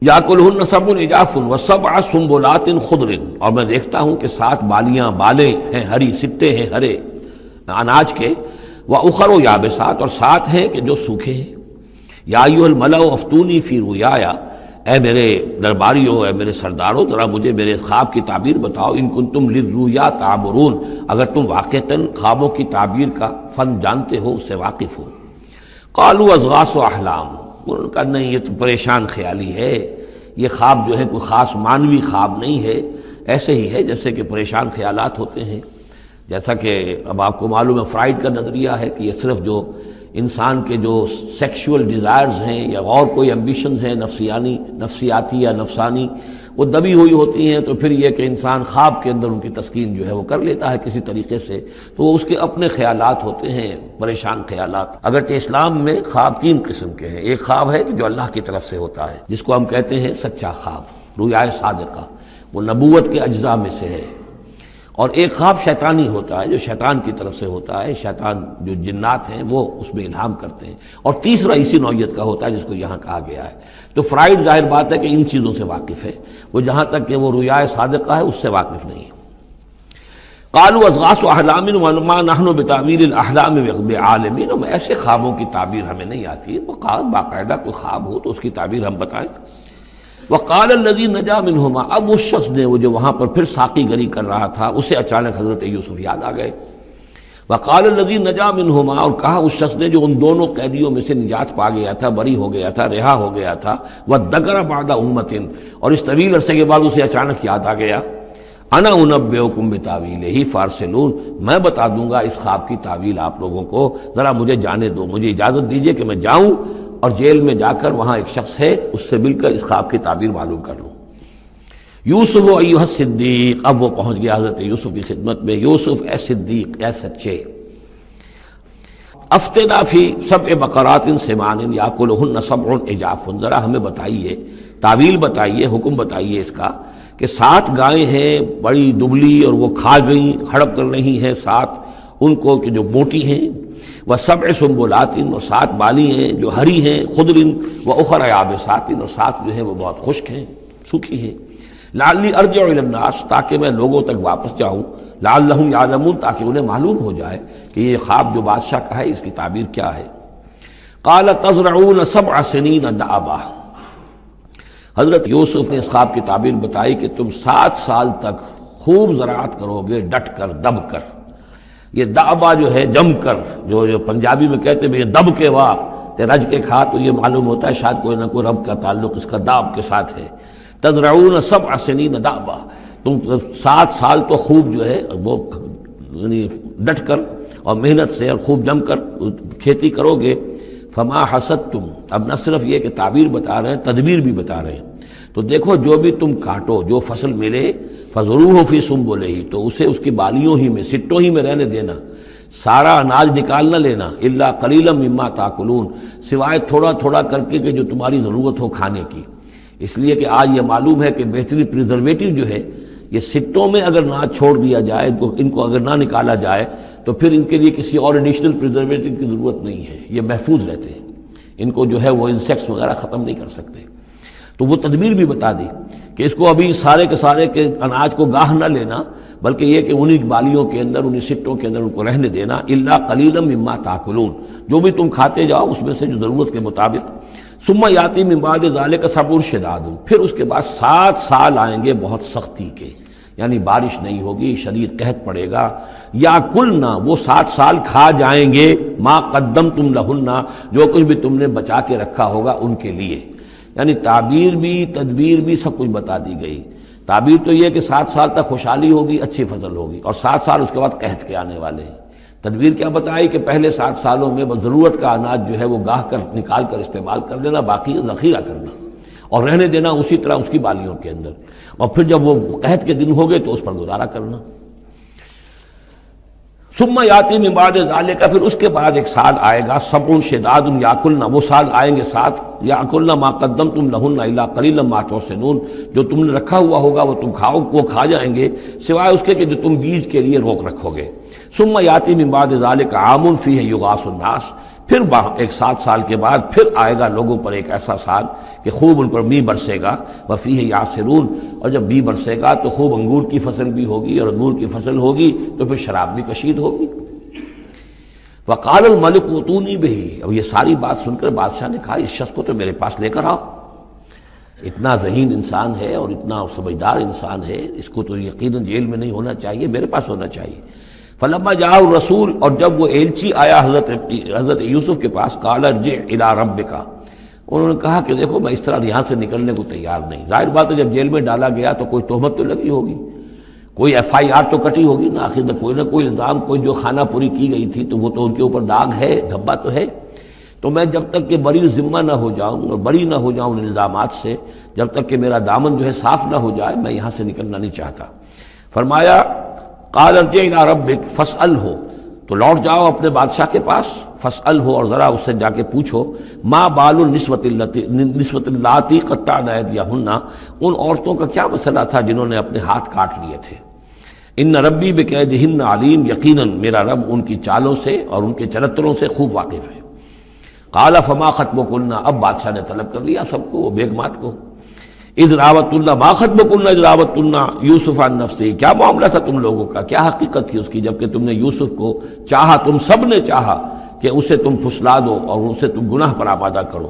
یاکلہن سبع عجاف وسبع سنبلات خضر، اور میں دیکھتا ہوں کہ 7 بالیاں، بالیں ہیں ہری، سٹے ہیں ہرے اناج کے، واخر یابسات، اور 7 ہیں کہ جو سوکھے ہیں۔ یا ایھا الملأ افتونی فی رؤیایا، اے میرے درباریوں، اے میرے سرداروں، ذرا مجھے میرے خواب کی تعبیر بتاؤ، ان کنتم للرؤیا تعبرون، اگر تم واقعتاً خوابوں کی تعبیر کا فن جانتے ہو، اس سے واقف ہو۔ قالوا اضغاث احلام، انہوں نے کہا نہیں، یہ تو پریشان خیالی ہے، یہ خواب جو ہے کوئی خاص معنوی خواب نہیں ہے، ایسے ہی ہے جیسے کہ پریشان خیالات ہوتے ہیں۔ جیسا کہ اب آپ کو معلوم ہے فرائڈ کا نظریہ ہے کہ یہ صرف جو انسان کے جو سیکشول ڈیزائرز ہیں یا اور کوئی ایمبیشنز ہیں نفسیاتی یا نفسانی، وہ دبی ہوئی ہوتی ہیں، تو پھر یہ کہ انسان خواب کے اندر ان کی تسکین جو ہے وہ کر لیتا ہے کسی طریقے سے، تو وہ اس کے اپنے خیالات ہوتے ہیں، پریشان خیالات۔ اگرچہ اسلام میں خواب 3 قسم کے ہیں، ایک خواب ہے کہ جو اللہ کی طرف سے ہوتا ہے، جس کو ہم کہتے ہیں سچا خواب، رؤیا صادقہ، وہ نبوت کے اجزاء میں سے ہے، اور ایک خواب شیطانی ہوتا ہے جو شیطان کی طرف سے ہوتا ہے، شیطان جو جنات ہیں وہ اس میں الہام کرتے ہیں، اور تیسرا اسی نوعیت کا ہوتا ہے جس کو یہاں کہا گیا ہے۔ تو فرائڈ ظاہر بات ہے کہ ان چیزوں سے واقف ہے، وہ جہاں تک کہ وہ رؤیا صادقہ ہے اس سے واقف نہیں ہے۔ قالوا اضغاث احلام وما نحن بتاویل الاحلام بعالمین، ایسے خوابوں کی تعبیر ہمیں نہیں آتی ہے، وہ باقاعدہ کوئی خواب ہو تو اس کی تعبیر ہم بتائیں۔ وقال الذی نجا منہما، اب اس شخص نے وہ جو وہاں پر پھر ساقی گری کر رہا تھا اسے اچانک حضرت یوسف یاد آ گئے. وقال الذی نجا منہما، اور کہا اس شخص نے جو ان دونوں قیدیوں میں سے نجات پا گیا تھا، بری ہو گیا تھا، رہا ہو گیا تھا، وذکر بعد امۃ، اور اس طویل عرصے کے بعد اسے اچانک یاد آ گیا، انا انبئکم بتاویلہ فارسلون، میں بتا دوں گا اس خواب کی تعویل آپ لوگوں کو، ذرا مجھے جانے دو، مجھے اجازت دیجئے کہ میں جاؤں اور جیل میں جا کر وہاں ایک شخص ہے اس سے مل کر اس خواب کی تعبیر معلوم کر لوں. یوسف ایھا الصدیق، اب وہ پہنچ گیا حضرت یوسف کی خدمت میں. یوسف اے صدیق، اے سچے، افتنا فی سبع بقرات سمان یاکلہن سبع عجاف، ذرا ہمیں بتائیے، تعویل بتائیے، حکم بتائیے اس کا کہ 7 گائیں ہیں بڑی دبلی اور وہ کھا گئیں، ہڑپ کر رہی ہیں 7 ان کو کہ جو موٹی ہیں، وسبع سنبلات، اور 7 بالی ہیں جو ہری ہیں، خضر واخر یابسات، اور 7 جو ہیں وہ بہت خشک ہیں، سوکھی ہیں. لعلی ارجع الی الناس، تاکہ میں لوگوں تک واپس جاؤں، لعلہم یعلمون، تاکہ انہیں معلوم ہو جائے کہ یہ خواب جو بادشاہ کا ہے اس کی تعبیر کیا ہے. قال تزرعون 7 سنین دأبا، حضرت یوسف نے اس خواب کی تعبیر بتائی کہ تم 7 سال تک خوب زراعت کرو گے، ڈٹ کر، دب کر. یہ دأبا جو ہے جم کر، جو پنجابی میں کہتے ہیں دب کے واہ تے رج کے کھا، تو یہ معلوم ہوتا ہے شاید کوئی نہ کوئی رب کا تعلق اس کا داب کے ساتھ ہے. تزرعون 7 سنین دأبا، تم 7 سال تو خوب جو ہے وہ یعنی ڈٹ کر اور محنت سے اور خوب جم کر کھیتی کرو گے. فما حصدتم، اب نہ صرف یہ کہ تعبیر بتا رہے ہیں، تدبیر بھی بتا رہے ہیں. تو دیکھو جو بھی تم کاٹو، جو فصل ملے، فضروہ فی سنبلہ، تو اسے اس کی بالیوں ہی میں، سٹوں ہی میں رہنے دینا، سارا اناج نکال نہ لینا. الا قلیلا مما تاکلون، سوائے تھوڑا تھوڑا کر کے کہ جو تمہاری ضرورت ہو کھانے کی. اس لیے کہ آج یہ معلوم ہے کہ بہترین پریزرویٹو جو ہے یہ سٹوں میں اگر نہ چھوڑ دیا جائے، ان کو اگر نہ نکالا جائے تو پھر ان کے لیے کسی اور ایڈیشنل پریزرویٹو کی ضرورت نہیں ہے، یہ محفوظ رہتے ہیں، ان کو جو ہے وہ انسیکٹس وغیرہ ختم نہیں کر سکتے. تو وہ تدبیر بھی بتا دی کہ اس کو ابھی سارے کے سارے کے اناج کو گاہ نہ لینا، بلکہ یہ کہ انہی بالیوں کے اندر، انہی سٹوں کے اندر ان کو رہنے دینا. الا قلیلا مما تاکلون، جو بھی تم کھاتے جاؤ اس میں سے جو ضرورت کے مطابق. ثم یاتی من بعد ذلک صبر شداد، پھر اس کے بعد 7 سال آئیں گے بہت سختی کے، یعنی بارش نہیں ہوگی، شدید قحط پڑے گا. یا کلنا، وہ 7 سال کھا جائیں گے، ما قدمتم لہن، جو کچھ بھی تم نے بچا کے رکھا ہوگا ان کے لیے. یعنی تعبیر بھی تدبیر بھی سب کچھ بتا دی گئی. تعبیر تو یہ کہ 7 سال تک خوشحالی ہوگی، اچھی فصل ہوگی، اور 7 سال اس کے بعد قحط کے آنے والے ہیں. تدبیر کیا بتائی کہ پہلے 7 سالوں میں بس ضرورت کا اناج جو ہے وہ گاہ کر نکال کر استعمال کر لینا، باقی ذخیرہ کرنا اور رہنے دینا اسی طرح اس کی بالیوں کے اندر، اور پھر جب وہ قحط کے دن ہو گئے تو اس پر گزارا کرنا. ثم یاتی من بعد ذالک، پھر اس کے بعد ایک سال آئے گا، سبع شداد یاکلن، وہ سال آئیں گے 7، یاکلن ما قدمتم لہن الا قلیلا ما تحسنون، جو تم نے رکھا ہوا ہوگا وہ تم کھاؤ، وہ کھا جائیں گے، سوائے اس کے کہ جو تم بیج کے لیے روک رکھو گے. ثم یاتی من بعد ذالک عام فیہ یغاث الناس، پھر ایک 7 سال کے بعد پھر آئے گا لوگوں پر ایک ایسا سال کہ خوب ان پر میہ برسے گا. وفیہ یعصرون، اور جب میہ برسے گا تو خوب انگور کی فصل بھی ہوگی، اور انگور کی فصل ہوگی تو پھر شراب بھی کشید ہوگی. وقال الملک ائتونی بہ، اب یہ ساری بات سن کر بادشاہ نے کہا اس شخص کو تو میرے پاس لے کر آؤ، اتنا ذہین انسان ہے اور اتنا سمجھدار انسان ہے، اس کو تو یقیناً جیل میں نہیں ہونا چاہیے، میرے پاس ہونا چاہیے. فلما جاء الرسول، اور جب وہ ایلچی آیا حضرت یوسف کے پاس، قال ارجع الی ربک، انہوں نے کہا کہ دیکھو میں اس طرح یہاں سے نکلنے کو تیار نہیں. ظاہر بات ہے جب جیل میں ڈالا گیا تو کوئی تہمت تو لگی ہوگی، کوئی FIR تو کٹی ہوگی نا، آخر میں کوئی نہ کوئی الزام، کوئی جو خانہ پوری کی گئی تھی تو وہ تو ان کے اوپر داغ ہے، دھبا تو ہے. تو میں جب تک کہ بری ذمہ نہ ہو جاؤں اور بری نہ ہو جاؤں ان الزامات سے، جب تک کہ میرا دامن جو ہے صاف نہ ہو جائے، میں یہاں سے نکلنا نہیں چاہتا. فرمایا قال ارجع الی ربک فاسألہ، تو لوٹ جاؤ اپنے بادشاہ کے پاس، فاسألہ، اور ذرا اس سے جا کے پوچھو، ما بال النسوۃ اللاتی قطعن ایدیہن، ان عورتوں کا کیا مسئلہ تھا جنہوں نے اپنے ہاتھ کاٹ لیے تھے. ان ربی بکیدہن علیم، یقیناً میرا رب ان کی چالوں سے اور ان کے چرتروں سے خوب واقف ہے. قال فما خطبکن، اب بادشاہ نے طلب کر لیا سب کو، وہ بیگمات کو. اذ راوتن، ما خطبکن اذ راوتن یوسف عن نفسہ، کیا معاملہ تھا تم لوگوں کا، کیا حقیقت تھی اس کی جب کہ تم نے یوسف کو چاہا، تم سب نے چاہا کہ اسے تم پھسلا دو اور اسے تم گناہ پر آمادہ کرو.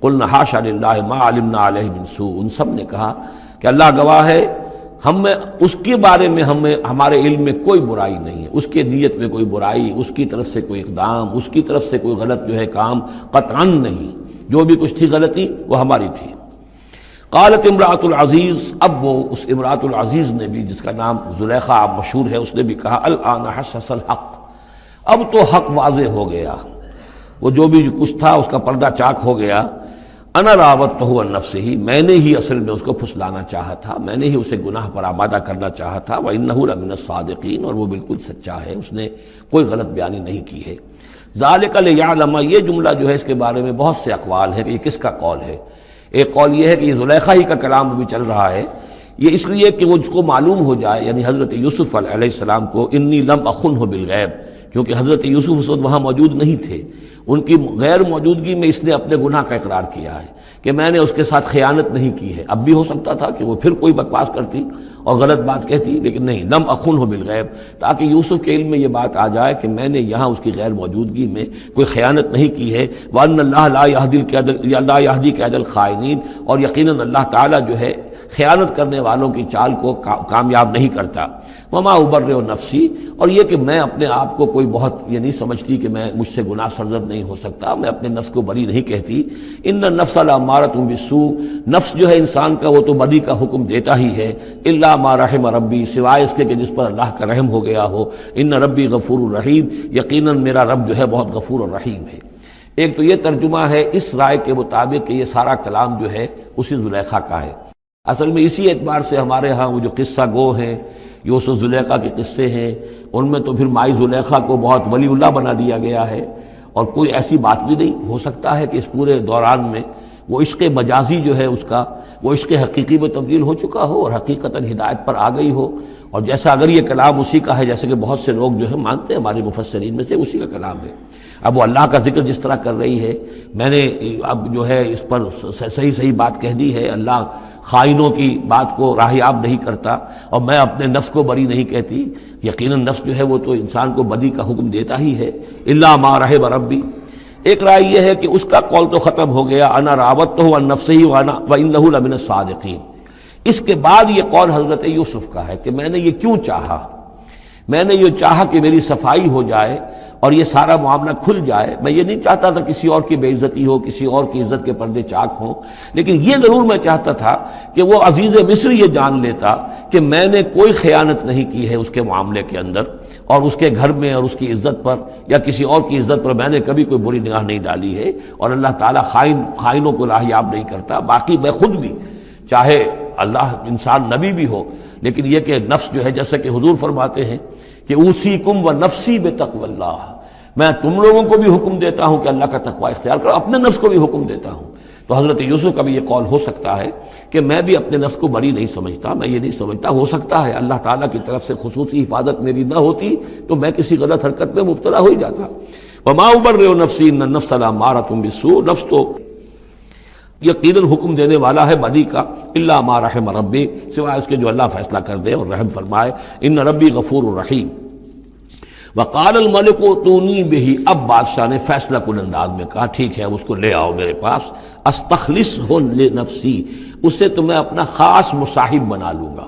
قلنا حاشا للہ ما علمنا علیہ من سوء، ان سب نے کہا کہ اللہ گواہ ہے ہمیں اس کے بارے میں ہمارے علم میں کوئی برائی نہیں ہے، اس کے نیت میں کوئی برائی، اس کی طرف سے کوئی اقدام، اس کی طرف سے کوئی غلط جو ہے کام قطعاً نہیں، جو بھی کچھ تھی غلطی وہ ہماری تھی۔ قالت امرأۃ العزیز، اب وہ اس امرأۃ العزیز نے بھی، جس کا نام زلیخا مشہور ہے، اس نے بھی کہا الآن حسس الحق، اب تو حق واضح ہو گیا، وہ جو بھی کچھ تھا اس کا پردہ چاک ہو گیا۔ انا راودتہ عن نفسہ، میں نے ہی اصل میں اس کو پھسلانا چاہا تھا، میں نے ہی اسے گناہ پر آمادہ کرنا چاہا تھا، وانہ لمن الصادقین، اور وہ بالکل سچا ہے، اس نے کوئی غلط بیانی نہیں کی ہے۔ ذالک لیعلم، یہ جملہ جو ہے اس کے بارے میں بہت سے اقوال ہیں کہ یہ کس کا قول ہے۔ ایک قول یہ ہے کہ یہ زلیخا ہی کا کلام بھی چل رہا ہے، یہ اس لیے کہ وہ اس کو معلوم ہو جائے، یعنی حضرت یوسف علیہ السلام کو، انی لم اخنہ بالغیب، کیونکہ حضرت یوسف اس وقت وہاں موجود نہیں تھے، ان کی غیر موجودگی میں اس نے اپنے گناہ کا اقرار کیا ہے کہ میں نے اس کے ساتھ خیانت نہیں کی ہے۔ اب بھی ہو سکتا تھا کہ وہ پھر کوئی بکواس کرتی اور غلط بات کہتی، لیکن نہیں، لم اخنہ بالغیب، تاکہ یوسف کے علم میں یہ بات آ جائے کہ میں نے یہاں اس کی غیر موجودگی میں کوئی خیانت نہیں کی ہے۔ وَأَنَّ اللَّهَ لَا يَهْدِي كَيْدَ الْخَائِنِينَ، اور یقیناً اللہ تعالیٰ جو ہے خیانت کرنے والوں کی چال کو کامیاب نہیں کرتا۔ وما ابرئ نفسی، اور یہ کہ میں اپنے آپ کو کوئی بہت یہ نہیں سمجھتی کہ میں مجھ سے گناہ سرزد نہیں ہو سکتا، میں اپنے نفس کو بری نہیں کہتی۔ ان النفس لامارۃ بالسوء، نفس جو ہے انسان کا وہ تو بدی کا حکم دیتا ہی ہے، الا ما رحم ربی، سوائے اس کے کہ جس پر اللہ کا رحم ہو گیا ہو۔ ان ربی غفور الرحیم، یقیناً میرا رب جو ہے بہت غفور الرحیم ہے۔ ایک تو یہ ترجمہ ہے اس رائے کے مطابق کہ یہ سارا کلام جو ہے اسی زلیخا کا ہے۔ اصل میں اسی اعتبار سے ہمارے ہاں وہ جو قصہ گو ہیں، یوسف زلیخا کے قصے ہیں، ان میں تو پھر مائی زلیخا کو بہت ولی اللہ بنا دیا گیا ہے، اور کوئی ایسی بات بھی نہیں ہو سکتا ہے کہ اس پورے دوران میں وہ عشق مجازی جو ہے اس کا وہ عشق حقیقی میں تبدیل ہو چکا ہو اور حقیقتاً ہدایت پر آ گئی ہو۔ اور جیسا اگر یہ کلام اسی کا ہے، جیسے کہ بہت سے لوگ جو ہے مانتے ہیں ہمارے مفسرین میں سے، اسی کا کلام ہے۔ اب وہ اللہ کا ذکر جس طرح کر رہی ہے، میں نے اب جو ہے اس پر صحیح بات کہہ دی ہے، اللہ خائنوں کی بات کو راہیاب نہیں کرتا، اور میں اپنے نفس کو بری نہیں کہتی۔ یقیناً نفس جو ہے وہ تو انسان کو بدی کا حکم دیتا ہی ہے، الا ما رحم ربی۔ ایک رائے یہ ہے کہ اس کا قول تو ختم ہو گیا، انا راودتہ عن نفسہ وانہ لمن الصادقین۔ اس کے بعد یہ قول حضرت یوسف کا ہے کہ میں نے یہ کیوں چاہا، میں نے یہ چاہا کہ میری صفائی ہو جائے اور یہ سارا معاملہ کھل جائے۔ میں یہ نہیں چاہتا تھا کسی اور کی بے عزتی ہو، کسی اور کی عزت کے پردے چاک ہوں، لیکن یہ ضرور میں چاہتا تھا کہ وہ عزیز مصر یہ جان لیتا کہ میں نے کوئی خیانت نہیں کی ہے اس کے معاملے کے اندر، اور اس کے گھر میں اور اس کی عزت پر یا کسی اور کی عزت پر میں نے کبھی کوئی بری نگاہ نہیں ڈالی ہے، اور اللہ تعالیٰ خائنوں کو راہیاب نہیں کرتا۔ باقی میں خود بھی، چاہے اللہ انسان نبی بھی ہو، لیکن یہ کہ نفس جو ہے، جیسا کہ حضور فرماتے ہیں کہ اوصیکم و نفسی بتقوی اللہ، میں تم لوگوں کو بھی حکم دیتا ہوں کہ اللہ کا تقوی اختیار کرو، اپنے نفس کو بھی حکم دیتا ہوں۔ تو حضرت یوسف کا بھی یہ قول ہو سکتا ہے کہ میں بھی اپنے نفس کو بری نہیں سمجھتا، میں یہ نہیں سمجھتا، ہو سکتا ہے اللہ تعالیٰ کی طرف سے خصوصی حفاظت میری نہ ہوتی تو میں کسی غلط حرکت میں مبتلا ہو ہی جاتا۔ وما ابرئ نفسی ان النفس لامارۃ بالسوء، نفس تو یقیناً حکم دینے والا ہے بدی کا، الا ما رحم ربی، سوائے اس کے جو اللہ فیصلہ کر دے اور رحم فرمائے۔ ان ربی غفور الرحیم۔ وقال الملک اتونی بہ، اب بادشاہ نے فیصلہ کن انداز میں کہا ٹھیک ہے، اس کو لے آؤ میرے پاس، استخلصہ لنفسی، اسے تو میں اپنا خاص مصاحب بنا لوں گا۔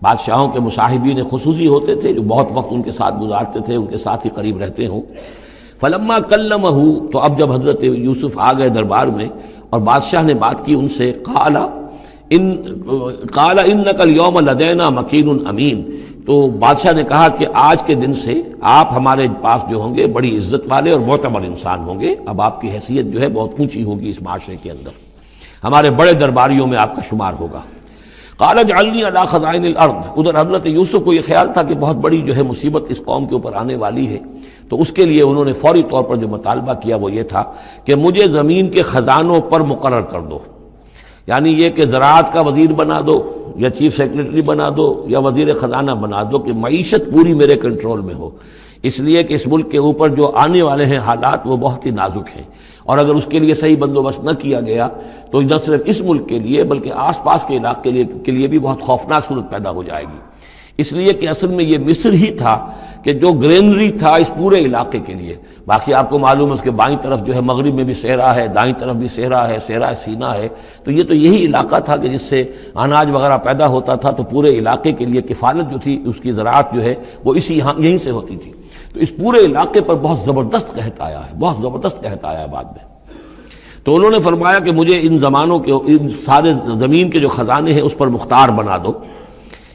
بادشاہوں کے مصاحبین خصوصی ہوتے تھے جو بہت وقت ان کے ساتھ گزارتے تھے، ان کے ساتھ ہی قریب رہتے ہوں۔ فلما کلمہ، تو اب جب حضرت یوسف آ گئے دربار میں اور بادشاہ نے بات کی ان سے، قال انک اليوم لدینا مکین امین، تو بادشاہ نے کہا کہ آج کے دن سے آپ ہمارے پاس جو ہوں گے بڑی عزت والے اور معتبر انسان ہوں گے، اب آپ کی حیثیت جو ہے بہت اونچی ہوگی اس معاشرے کے اندر، ہمارے بڑے درباریوں میں آپ کا شمار ہوگا۔ قال اجعلنی علی خزائن الارض، ادھر حضرت یوسف کو یہ خیال تھا کہ بہت بڑی جو ہے مصیبت اس قوم کے اوپر آنے والی ہے، تو اس کے لیے انہوں نے فوری طور پر جو مطالبہ کیا وہ یہ تھا کہ مجھے زمین کے خزانوں پر مقرر کر دو، یعنی یہ کہ زراعت کا وزیر بنا دو یا چیف سیکرٹری بنا دو یا وزیر خزانہ بنا دو، کہ معیشت پوری میرے کنٹرول میں ہو، اس لیے کہ اس ملک کے اوپر جو آنے والے ہیں حالات وہ بہت ہی نازک ہیں، اور اگر اس کے لیے صحیح بندوبست نہ کیا گیا تو نہ صرف اس ملک کے لیے بلکہ آس پاس کے علاقے کے لیے بھی بہت خوفناک صورت پیدا ہو جائے گی۔ اس لیے کہ اصل میں یہ مصر ہی تھا کہ جو گرینری تھا اس پورے علاقے کے لیے، باقی آپ کو معلوم ہے اس کے بائیں طرف جو ہے مغرب میں بھی صحرا ہے، دائیں طرف بھی صحرا ہے، صحرا سینا ہے، تو یہ تو یہی علاقہ تھا کہ جس سے اناج وغیرہ پیدا ہوتا تھا، تو پورے علاقے کے لیے کفالت جو تھی اس کی زراعت جو ہے وہ یہیں سے ہوتی تھی۔ تو اس پورے علاقے پر بہت زبردست قحط آیا ہے، بہت زبردست قحط آیا ہے بعد میں۔ تو انہوں نے فرمایا کہ مجھے ان زمانوں کے، ان سارے زمین کے جو خزانے ہیں اس پر مختار بنا دو۔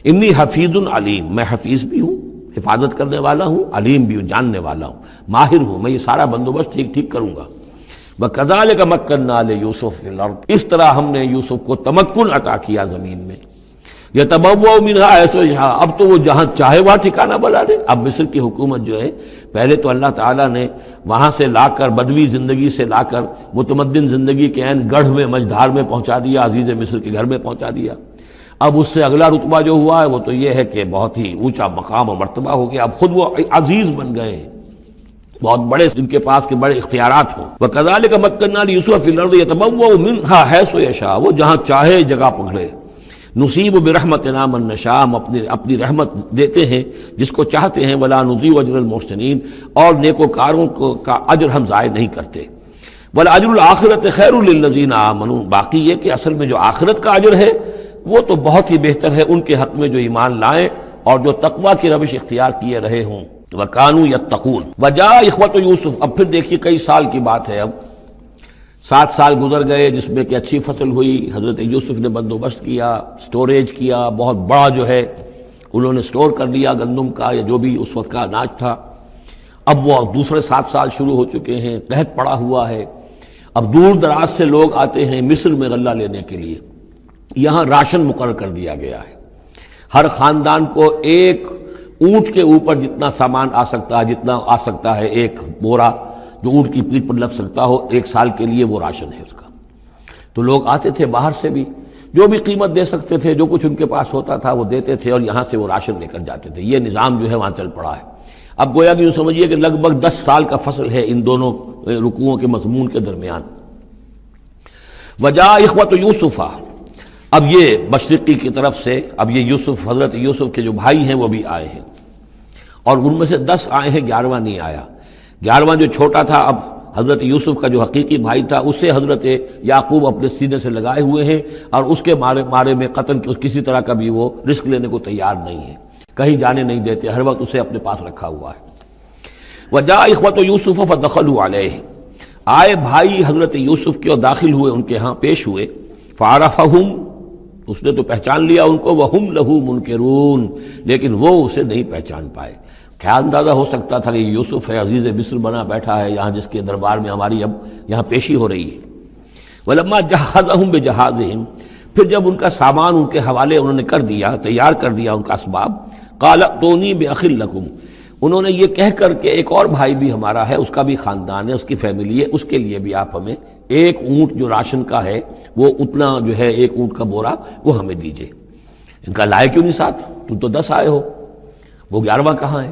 انی حفیظ علیم، میں حفیظ بھی ہوں، حفاظت کرنے والا ہوں، علیم بھی ہوں، جاننے والا ہوں، ماہر ہوں، میں یہ سارا بندوبست ٹھیک کروں گا۔ وَكَذَلِكَ مَكَّنَّا لِيُوسُفَ فِي الْأَرْضِ، اس طرح ہم نے یوسف کو تمکن عطا کیا زمین میں۔ يَتَبَوَّأُ مِنْهَا حَيْثُ يَشَاءُ، اب تو وہ جہاں چاہے وہاں ٹھکانہ بنا دے۔ اب مصر کی حکومت جو ہے، پہلے تو اللہ تعالیٰ نے وہاں سے لا کر، بدوی زندگی سے لا کر متمدن زندگی کے عین گڑھ میں، مجدھار میں پہنچا دیا، عزیز مصر کے گھر میں پہنچا دیا۔ اب اس سے اگلا رتبہ جو ہوا ہے وہ تو یہ ہے کہ بہت ہی اونچا مقام اور مرتبہ ہو گیا، اب خود وہ عزیز بن گئے ہیں، بہت بڑے ان کے پاس کے بڑے اختیارات ہوں۔ وَكَذَلِكَ مَكَّنَّا لِيُوسُفَ فِي الْأَرْضِ يَتَبَوَّأُ مِنْهَا حَيْثُ يَشَاءُ، وہ جہاں چاہے جگہ پکڑے۔ نصیب برحمتنا من نشاء، ہم اپنی رحمت دیتے ہیں جس کو چاہتے ہیں، ولا نضيع اجر المحسنین، اور نیکوکاروں کا اجر ہم ضائع نہیں کرتے۔ والاجر الآخرۃ خیر للذین آمنوا، باقی یہ کہ اصل میں جو آخرت کا اجر ہے وہ تو بہت ہی بہتر ہے ان کے حق میں جو ایمان لائیں اور جو تقوی کی روش اختیار کیے رہے ہوں۔ وَكَانُوا يَتَّقُونَ۔ وَجَاءَ إِخْوَةُ يُوسُف، اب پھر دیکھیے کئی سال کی بات ہے، اب 7 سال گزر گئے جس میں کہ اچھی فصل ہوئی، حضرت یوسف نے بندوبست کیا، سٹوریج کیا، بہت بڑا جو ہے انہوں نے سٹور کر لیا گندم کا یا جو بھی اس وقت کا اناج تھا۔ اب وہ دوسرے 7 سال شروع ہو چکے ہیں، قحط پڑا ہوا ہے، اب دور دراز سے لوگ آتے ہیں مصر میں غلہ لینے کے لیے۔ یہاں راشن مقرر کر دیا گیا ہے، ہر خاندان کو ایک اونٹ کے اوپر جتنا سامان آ سکتا ہے، جتنا آ سکتا ہے ایک بورا جو اونٹ کی پیٹھ پر لگ سکتا ہو، 1 سال کے لیے وہ راشن ہے اس کا۔ تو لوگ آتے تھے باہر سے بھی، جو بھی قیمت دے سکتے تھے، جو کچھ ان کے پاس ہوتا تھا وہ دیتے تھے اور یہاں سے وہ راشن لے کر جاتے تھے۔ یہ نظام جو ہے وہاں چل پڑا ہے۔ اب گویا کہ یوں سمجھیے کہ لگ بھگ 10 سال کا فصل ہے ان دونوں رکوعوں کے مضمون کے درمیان۔ وجاء اخوۃ یوسف، اب یہ مشرقی کی طرف سے، اب یہ یوسف، حضرت یوسف کے جو بھائی ہیں وہ بھی آئے ہیں، اور ان میں سے 10 آئے ہیں، 11واں نہیں آیا۔ 11واں جو چھوٹا تھا، اب حضرت یوسف کا جو حقیقی بھائی تھا اسے حضرت یعقوب اپنے سینے سے لگائے ہوئے ہیں، اور اس کے مارے میں قطن کسی طرح کا بھی وہ رسک لینے کو تیار نہیں ہے، کہیں جانے نہیں دیتے، ہر وقت اسے اپنے پاس رکھا ہوا ہے۔ وجاء اخوۃ یوسف فدخلوا علیہ، آئے بھائی حضرت یوسف کے اور داخل ہوئے ان کے ہاں، پیش ہوئے۔ فعرفہم، اس نے تو پہچان لیا ان کو، وہم لہ منکرون، لیکن وہ اسے نہیں پہچان پائے۔ کیا اندازہ ہو سکتا تھا کہ یہ یوسف ہے، عزیز مصر بنا بیٹھا ہے یہاں، جس کے دربار میں ہماری اب یہاں پیشی ہو رہی ہے۔ ولما جہزہم بجہازہم، پھر جب ان کا سامان ان کے حوالے انہوں نے کر دیا، تیار کر دیا ان کا اسباب، قال ائتونی باخ لکم، انہوں نے یہ کہہ کر کہ ایک اور بھائی بھی ہمارا ہے، اس کا بھی خاندان ہے، اس کی فیملی ہے، اس کے لیے بھی آپ ہمیں ایک اونٹ جو راشن کا ہے وہ اتنا جو ہے، ایک اونٹ کا بورا وہ ہمیں دیجئے۔ ان کا لائے کیوں نہیں ساتھ؟ تم تو 10 آئے ہو، وہ 11واں کہاں ہے؟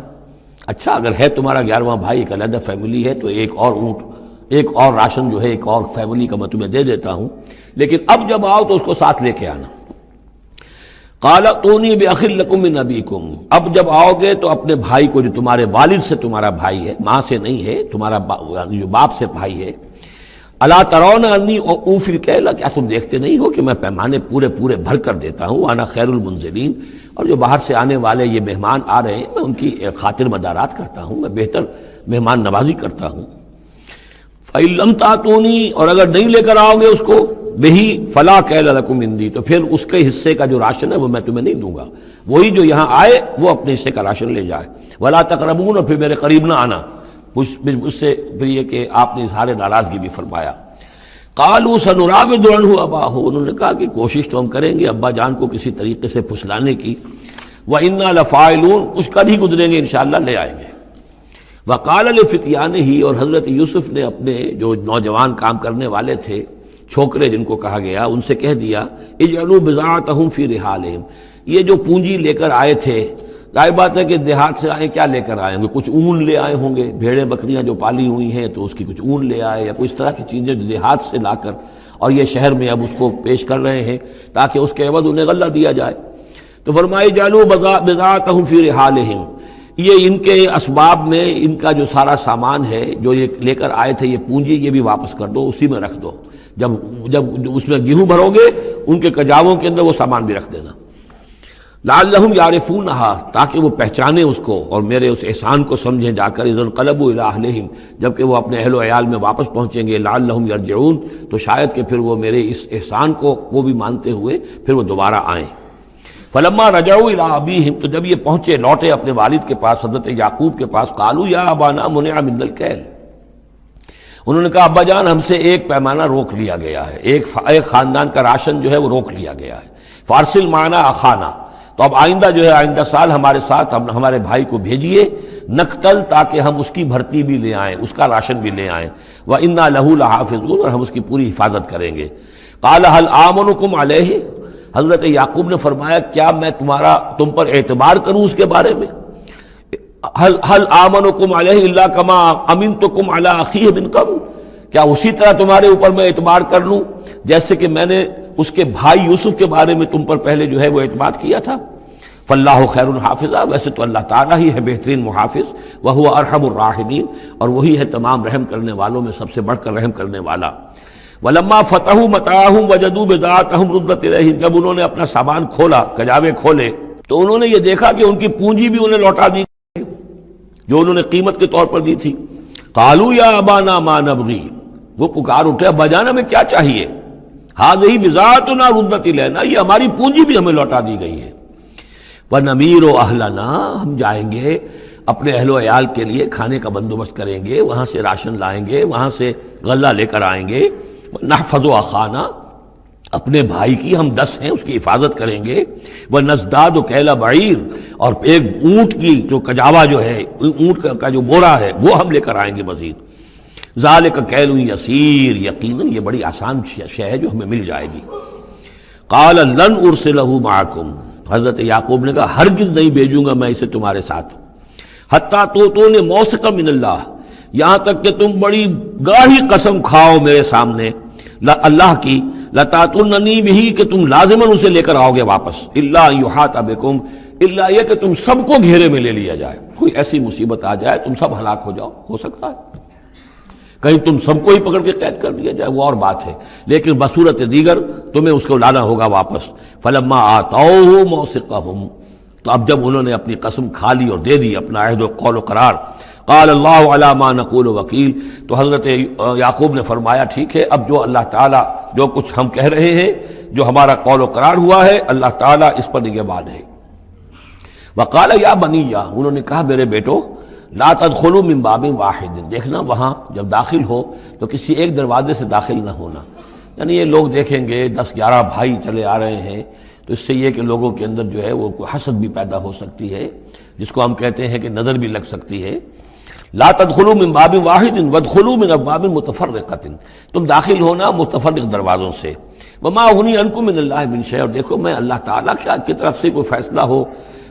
اچھا اگر ہے تمہارا 11واں بھائی، ایک علیحدہ فیملی ہے، تو ایک اور اونٹ، ایک اور راشن جو ہے ایک اور فیملی کا میں تمہیں دے دیتا ہوں، لیکن اب جب آؤ تو اس کو ساتھ لے کے آنا۔ قال ائتونی باخ لکم من ابیکم، اب جب آؤ گے تو اپنے بھائی کو، جو تمہارے والد سے تمہارا بھائی ہے، ماں سے نہیں ہے، تمہارا جو باپ سے بھائی ہے، الا ترون انی اوفی الکیل، کیا تم دیکھتے نہیں ہو کہ میں پیمانے پورے بھر کر دیتا ہوں، وانا خیر المنزلین، اور جو باہر سے آنے والے یہ مہمان آ رہے ہیں میں ان کی خاطر مدارات کرتا ہوں، میں بہتر مہمان نوازی کرتا ہوں۔ فَإِن لَمْ تَأْتُونِي، اور اگر نہیں لے کر آؤ گے اس کو، بہی فلا کیل لکم عندی، تو پھر اس کے حصے کا جو راشن ہے وہ میں تمہیں نہیں دوں گا، وہی جو یہاں آئے وہ اپنے حصے کا راشن لے جائے۔ ولا تقربون، اور پھر میرے قریب نہ آنا، اس سے پھر یہ کہ آپ نے اظہار ناراضگی بھی فرمایا۔ قالوا سنراود عنہ اباہ، انہوں نے کہا کہ کوشش تو ہم کریں گے ابا جان کو کسی طریقے سے پھسلانے کی، وَإِنَّا لَفَاعِلُونَ، کچھ کر ہی گزریں گے انشاءاللہ، لے آئیں گے۔ وَقَالَ لِفِتْيَانِهِ، اور حضرت یوسف نے اپنے جو نوجوان کام کرنے والے تھے، چھوکرے جن کو کہا گیا، ان سے کہہ دیا، اجعلوا بضاعتهم فی رحالہم، یہ جو پونجی لے کر آئے تھے، ظاہر بات ہے کہ دیہات سے آئے، کیا لے کر آئے ہوں گے؟ کچھ اون لے آئے ہوں گے، بھیڑیں بکریاں جو پالی ہوئی ہیں تو اس کی کچھ اون لے آئے، یا کوئی اس طرح کی چیزیں جو دیہات سے لا کر، اور یہ شہر میں اب اس کو پیش کر رہے ہیں تاکہ اس کے عوض انہیں غلہ دیا جائے۔ تو فرمائی جعلوا بضاعتهم فی رحالہم، یہ ان کے اسباب میں ان کا جو سارا سامان ہے جو یہ لے کر آئے تھے، یہ پونجی، یہ بھی واپس کر دو، اسی میں رکھ دو، جب اس میں گیہوں بھرو گے ان کے کجاووں کے اندر وہ سامان بھی رکھ دینا۔ لعلہم یعرفونہا، تاکہ وہ پہچانے اس کو اور میرے اس احسان کو سمجھیں جا کر، اذ انقلبوا الی اہلہم، جبکہ وہ اپنے اہل و عیال میں واپس پہنچیں گے، لعلہم یرجعون، تو شاید کہ پھر وہ میرے اس احسان کو بھی مانتے ہوئے پھر وہ دوبارہ آئیں۔ فلما رجعوا الی ابیہم، تو جب یہ پہنچے لوٹے اپنے والد کے پاس، حضرت یعقوب کے پاس، قالوا یا ابانا منع منا الکیل، انہوں نے کہا ابا جان ہم سے ایک پیمانہ روک لیا گیا ہے، ایک خاندان کا راشن جو ہے وہ روک لیا گیا ہے، فارسل معنا اخانا، تو اب آئندہ جو ہے آئندہ سال ہمارے ساتھ ہمارے بھائی کو بھیجیے، نقتل، تاکہ ہم اس کی بھرتی بھی لے آئیں، اس کا راشن بھی لے آئیں، وَإِنَّا لَهُ لَحَافِظُونَ، اور ہم اس کی پوری حفاظت کریں گے۔ قَالَ هَلْ آمَنُكُمْ عَلَيْهِ، حضرت یعقوب نے فرمایا کیا میں تم پر اعتبار کروں اس کے بارے میں؟ هَلْ آمَنُكُمْ عَلَيْهِ إِلَّا كَمَا أَمِنْتُكُمْ عَلَىٰ أَخِيهِ مِنْ قَبْلُ، کیا اسی طرح تمہارے اوپر میں اعتبار کر لوں جیسے کہ میں نے اس کے بھائی یوسف کے بارے میں تم پر پہلے جو ہے وہ اعتماد کیا تھا؟ فاللہ خیر حافظہ، ویسے تو اللہ تعالیٰ ہی ہے بہترین محافظ، وہو ارحم الراحمین، اور وہی ہے تمام رحم کرنے والوں میں سب سے بڑھ کر رحم کرنے والا۔ ولما فتحوا متاعهم وجدوا بضاعتهم ردت الیہم، جب انہوں نے اپنا سامان کھولا، کجاوے کھولے، تو انہوں نے یہ دیکھا کہ ان کی پونجی بھی انہیں لوٹا دی جو انہوں نے قیمت کے طور پر دی تھی۔ قالوا یا ابانا ما نبغی، وہ پکار اٹھے ابا جان ہمیں کیا چاہیے؟ ہذہ بضاعتنا ردت الینا، یہ ہماری پونجی بھی ہمیں لوٹا دی گئی ہے۔ وَنَمِيرُ أَهْلَنَا، ہم جائیں گے اپنے اہل و عیال کے لیے کھانے کا بندوبست کریں گے، وہاں سے راشن لائیں گے، وہاں سے غلہ لے کر آئیں گے۔ نحفظ أَخَانَا، اپنے بھائی کی ہم 10 ہیں اس کی حفاظت کریں گے۔ وَنَزْدَادُ كَيْلَ بَعِيرٍ، اور ایک اونٹ کی جو کجاوا جو ہے، اونٹ کا جو بورا ہے وہ ہم لے کر آئیں گے مزید۔ ذَلِكَ كَيْلٌ يَسِيرٌ، یقیناً یہ بڑی آسان شے ہے جو ہمیں مل جائے گی۔ قَالَ لَنْ أُرْسِلَهُ مَعَكُمْ، حضرت یعقوب نے کہا ہرگز نہیں بھیجوں گا میں اسے تمہارے ساتھ، حتیٰ تو نے موثقا من اللہ، یہاں تک کہ تم بڑی گاڑی قسم کھاؤ میرے سامنے اللہ کی، لتاتوننی بہ، کہ تم لازماً اسے لے کر آؤ گے واپس، الا ان یحاط بکم، الا یہ کہ تم سب کو گھیرے میں لے لیا جائے، کوئی ایسی مصیبت آ جائے تم سب ہلاک ہو جاؤ، ہو سکتا ہے کہیں تم سب کو ہی پکڑ کے قید کر دیا جائے، وہ اور بات ہے، لیکن بصورت دیگر تمہیں اس کو لانا ہوگا واپس۔ فلما آتوہ موثقہم، تو اب جب انہوں نے اپنی قسم کھا لی اور دے دی اپنا عہد و قول و قرار، قال اللہ علی ما نقول وکیل، تو حضرت یعقوب نے فرمایا ٹھیک ہے، اب جو اللہ تعالیٰ جو کچھ ہم کہہ رہے ہیں، جو ہمارا قول و قرار ہوا ہے، اللہ تعالیٰ اس پر نگہبان ہے۔ وقال یا بنیہ، انہوں نے کہا میرے بیٹو، لا تدخلوا من باب واحد، دیکھنا وہاں جب داخل ہو تو کسی ایک دروازے سے داخل نہ ہونا، یعنی یہ لوگ دیکھیں گے 10-11 بھائی چلے آ رہے ہیں، تو اس سے یہ کہ لوگوں کے اندر جو ہے وہ کوئی حسد بھی پیدا ہو سکتی ہے، جس کو ہم کہتے ہیں کہ نظر بھی لگ سکتی ہے۔ لا تدخلوا من باب واحد وادخلوا من ابواب متفرقۃ، تم داخل ہونا متفرق دروازوں سے۔ وما اغنی عنکم من اللہ من شیء، اور دیکھو میں اللہ تعالیٰ کی طرف سے کوئی فیصلہ ہو،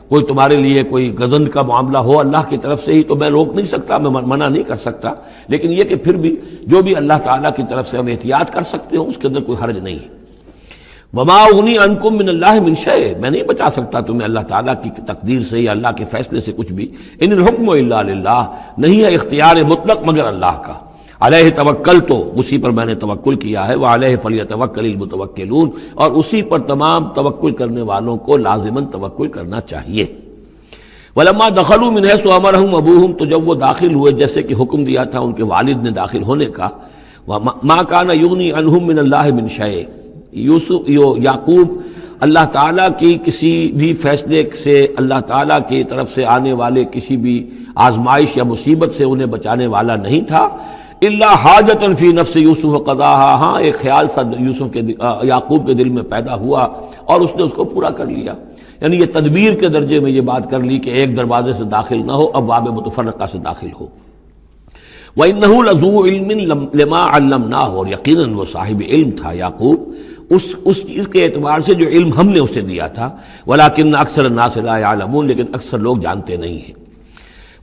کوئی تمہارے لیے کوئی غضب کا معاملہ ہو اللہ کی طرف سے ہی، تو میں روک نہیں سکتا، میں منع نہیں کر سکتا، لیکن یہ کہ پھر بھی جو بھی اللہ تعالیٰ کی طرف سے ہم احتیاط کر سکتے ہوں اس کے اندر کوئی حرج نہیں ہے۔ وما اغنی عنکم من اللہ من شیء، میں نہیں بچا سکتا تمہیں اللہ تعالیٰ کی تقدیر سے یا اللہ کے فیصلے سے کچھ بھی۔ ان الحکم الا للہ، نہیں ہے اختیار مطلق مگر اللہ کا۔ علیہ توکلت، اسی پر میں نے توکل کیا ہے، وعلیہ فلیتوکل المتوکلون، اور اسی پر تمام توکل کرنے والوں کو لازماً توکل کرنا چاہیے۔ ولما دخلوا من حيث امرهم ابوهم، تو جب وہ داخل ہوئے جیسے کہ حکم دیا تھا ان کے والد نے داخل ہونے کا، ما كان يغني عنهم من الله من شيء، یعقوب اللہ تعالیٰ کی کسی بھی فیصلے سے، اللہ تعالیٰ کی طرف سے آنے والے کسی بھی آزمائش یا مصیبت سے انہیں بچانے والا نہیں تھا، الا حاجۃ فی نفس یوسف قضاها، ہاں ایک خیال سا یوسف کے یعقوب کے دل میں پیدا ہوا اور اس نے اس کو پورا کر لیا، یعنی یہ تدبیر کے درجے میں یہ بات کر لی کہ ایک دروازے سے داخل نہ ہو، ابواب متفرقہ سے داخل ہو۔ وَإِنَّهُ لَذُو عِلْمٍ لِمَا عَلَّمْنَاهُ، اور یقیناً وہ صاحب علم تھا یعقوب اس چیز کے اعتبار سے جو علم ہم نے اسے دیا تھا، وَلَكِنَّ أَكْثَرَ النَّاسِ لَا يَعْلَمُونَ، لیکن اکثر لوگ جانتے نہیں ہیں۔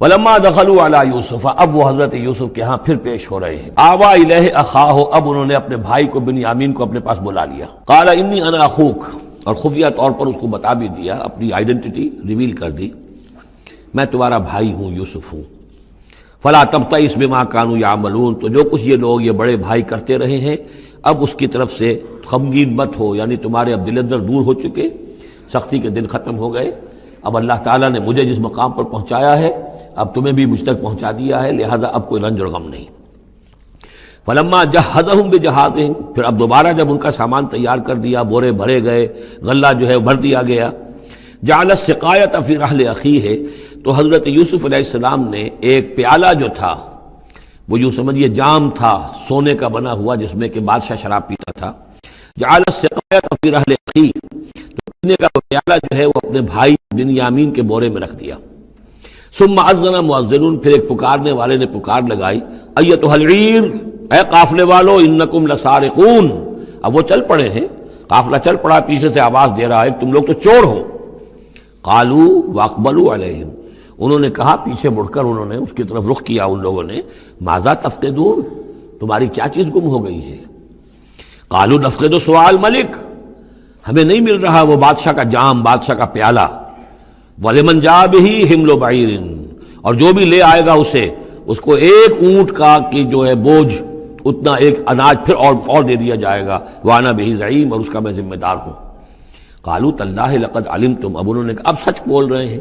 وَلَمَّا دَخَلُوا عَلَى يُوسُفَ، اب وہ حضرت یوسف کے ہاں پھر پیش ہو رہے ہیں۔ آوَىٰ إِلَيْهِ أَخَاهُ، اب انہوں نے اپنے بھائی کو بنیامین کو اپنے پاس بلا لیا۔ قَالَ إِنِّي أَنَا أَخُوكَ، اور خفیہ طور پر اس کو بتا بھی دیا، اپنی آئیڈینٹی ریویل کر دی۔ میں تمہارا بھائی ہوں، یوسف ہوں۔ فلا تبتئس بما كانوا يعملون، تو جو کچھ یہ لوگ یہ بڑے بھائی کرتے رہے ہیں اب اس کی طرف سے غمگین مت ہو، یعنی تمہارے اب دل اندر دور ہو چکے، سختی کے دن ختم ہو گئے، اب اللہ تعالیٰ نے مجھے جس مقام پر پہنچایا ہے اب تمہیں بھی مجھ تک پہنچا دیا ہے، لہذا اب کوئی رنج اور غم نہیں۔ فلما جہزہم بجہازہم، پھر اب دوبارہ جب ان کا سامان تیار کر دیا، بورے بھرے گئے، غلہ جو ہے بھر دیا گیا، جعل السقایۃ فی رحل اخیہ، تو حضرت یوسف علیہ السلام نے ایک پیالہ جو تھا، وہ یوں سمجھیے جام تھا سونے کا بنا ہوا جس میں کہ بادشاہ شراب پیتا تھا، جعل السقایۃ فی رحل اخیہ، تو پینے کا پیالہ جو ہے وہ اپنے بھائی بنیامین کے بورے میں رکھ دیا۔ ثم اذن مؤذن، پھر ایک پکارنے والے نے پکار لگائی، ایتھا العیر، اے قافلے والو، انکم لسارقون، اب وہ چل پڑے ہیں، قافلہ چل پڑا، پیچھے سے آواز دے رہا ہے تم لوگ تو چور ہو۔ قالوا واقبلوا علیہم، انہوں نے کہا، پیچھے مڑ کر انہوں نے اس کی طرف رخ کیا ان لوگوں نے، ماذا تفقدون، تمہاری کیا چیز گم ہو گئی ہے؟ قالوا نفقد سواء الملک، ہمیں نہیں مل رہا وہ بادشاہ کا جام، بادشاہ کا پیالہ، وَلِمَنْ جَاءَ بِهِ حِمْلُ بَعِيرٍ، اور جو بھی لے آئے گا اسے، اس کو ایک اونٹ کا کی جو ہے بوجھ، اتنا ایک اناج پھر اور دے دیا جائے گا، وَأَنَا بِهِ زَعِيمٌ، اور اس کا میں ذمہ دار ہوں۔ قَالُوا تَاللَّهِ لَقَدْ عَلِمْتُمْ، اب انہوں نے کہا اب سچ بول رہے ہیں،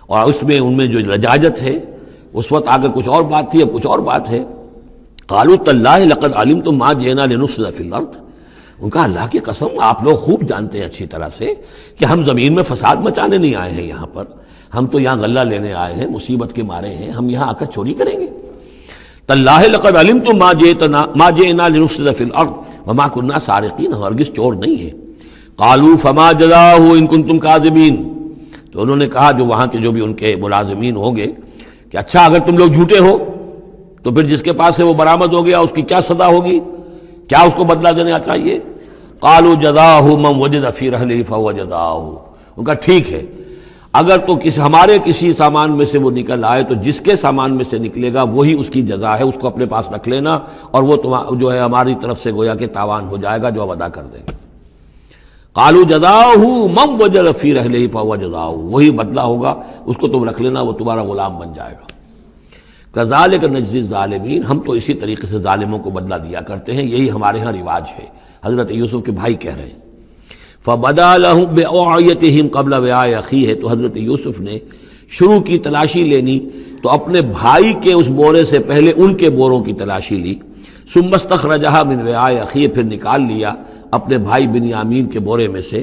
اور اس میں ان میں جو لجاجت ہے، اس وقت آگے کچھ اور بات تھی اب کچھ اور بات ہے۔ قَالُوا تَاللَّهِ لَقَدْ عَلِمْتُمْ مَا جِئْنَا لِنُفْسِدَ فِي الْأَرْضِ، ان کا اللہ کی قسم آپ لوگ خوب جانتے ہیں اچھی طرح سے کہ ہم زمین میں فساد مچانے نہیں آئے ہیں، یہاں پر ہم تو یہاں غلہ لینے آئے ہیں، مصیبت کے مارے ہیں، ہم یہاں آ کر چوری کریں گے؟ تاللہ لقد علمتم ما جئنا لنفسد فی الارض وما كنا سارقین، ہرگز چور نہیں ہے۔ قالوا فما جزاؤہ ان کنتم کاذبین، تو انہوں نے کہا جو وہاں کے جو بھی ان کے ملازمین ہوں گے کہ اچھا اگر تم لوگ جھوٹے ہو تو پھر جس کے پاس سے وہ برآمد ہو گیا اس کی کیا سزا ہوگی، کیا اس کو بدلہ دینا چاہیے؟ قالوا جزاؤہ من وجد فی رحلہ فہو جزاؤہ، ان کا ٹھیک ہے اگر تو ہمارے کسی سامان میں سے وہ نکل آئے تو جس کے سامان میں سے نکلے گا وہی اس کی جزا ہے، اس کو اپنے پاس رکھ لینا، اور وہ جو ہے ہماری طرف سے گویا کہ تاوان ہو جائے گا جو اب ادا کر دیں گے۔ قالوا جزاؤہ من وجد فی رحلہ فہو جزاؤہ، وہی بدلہ ہوگا، اس کو تم رکھ لینا، وہ تمہارا غلام بن جائے گا۔ کذالک نجزی الظالمین، ہم تو اسی طریقے سے ظالموں کو بدلہ دیا کرتے ہیں، یہی ہمارے ہاں رواج ہے۔ حضرت یوسف کے بھائی کہہ رہے ہیں فبدا لهم بأوعیتهم قبل وعاء اخیہ، تو حضرت یوسف نے شروع کی تلاشی لینی تو اپنے بھائی کے اس بورے سے پہلے ان کے بوروں کی تلاشی لی، ثم استخرجها من وعاء اخیہ، پھر نکال لیا اپنے بھائی بنیامین کے بورے میں سے۔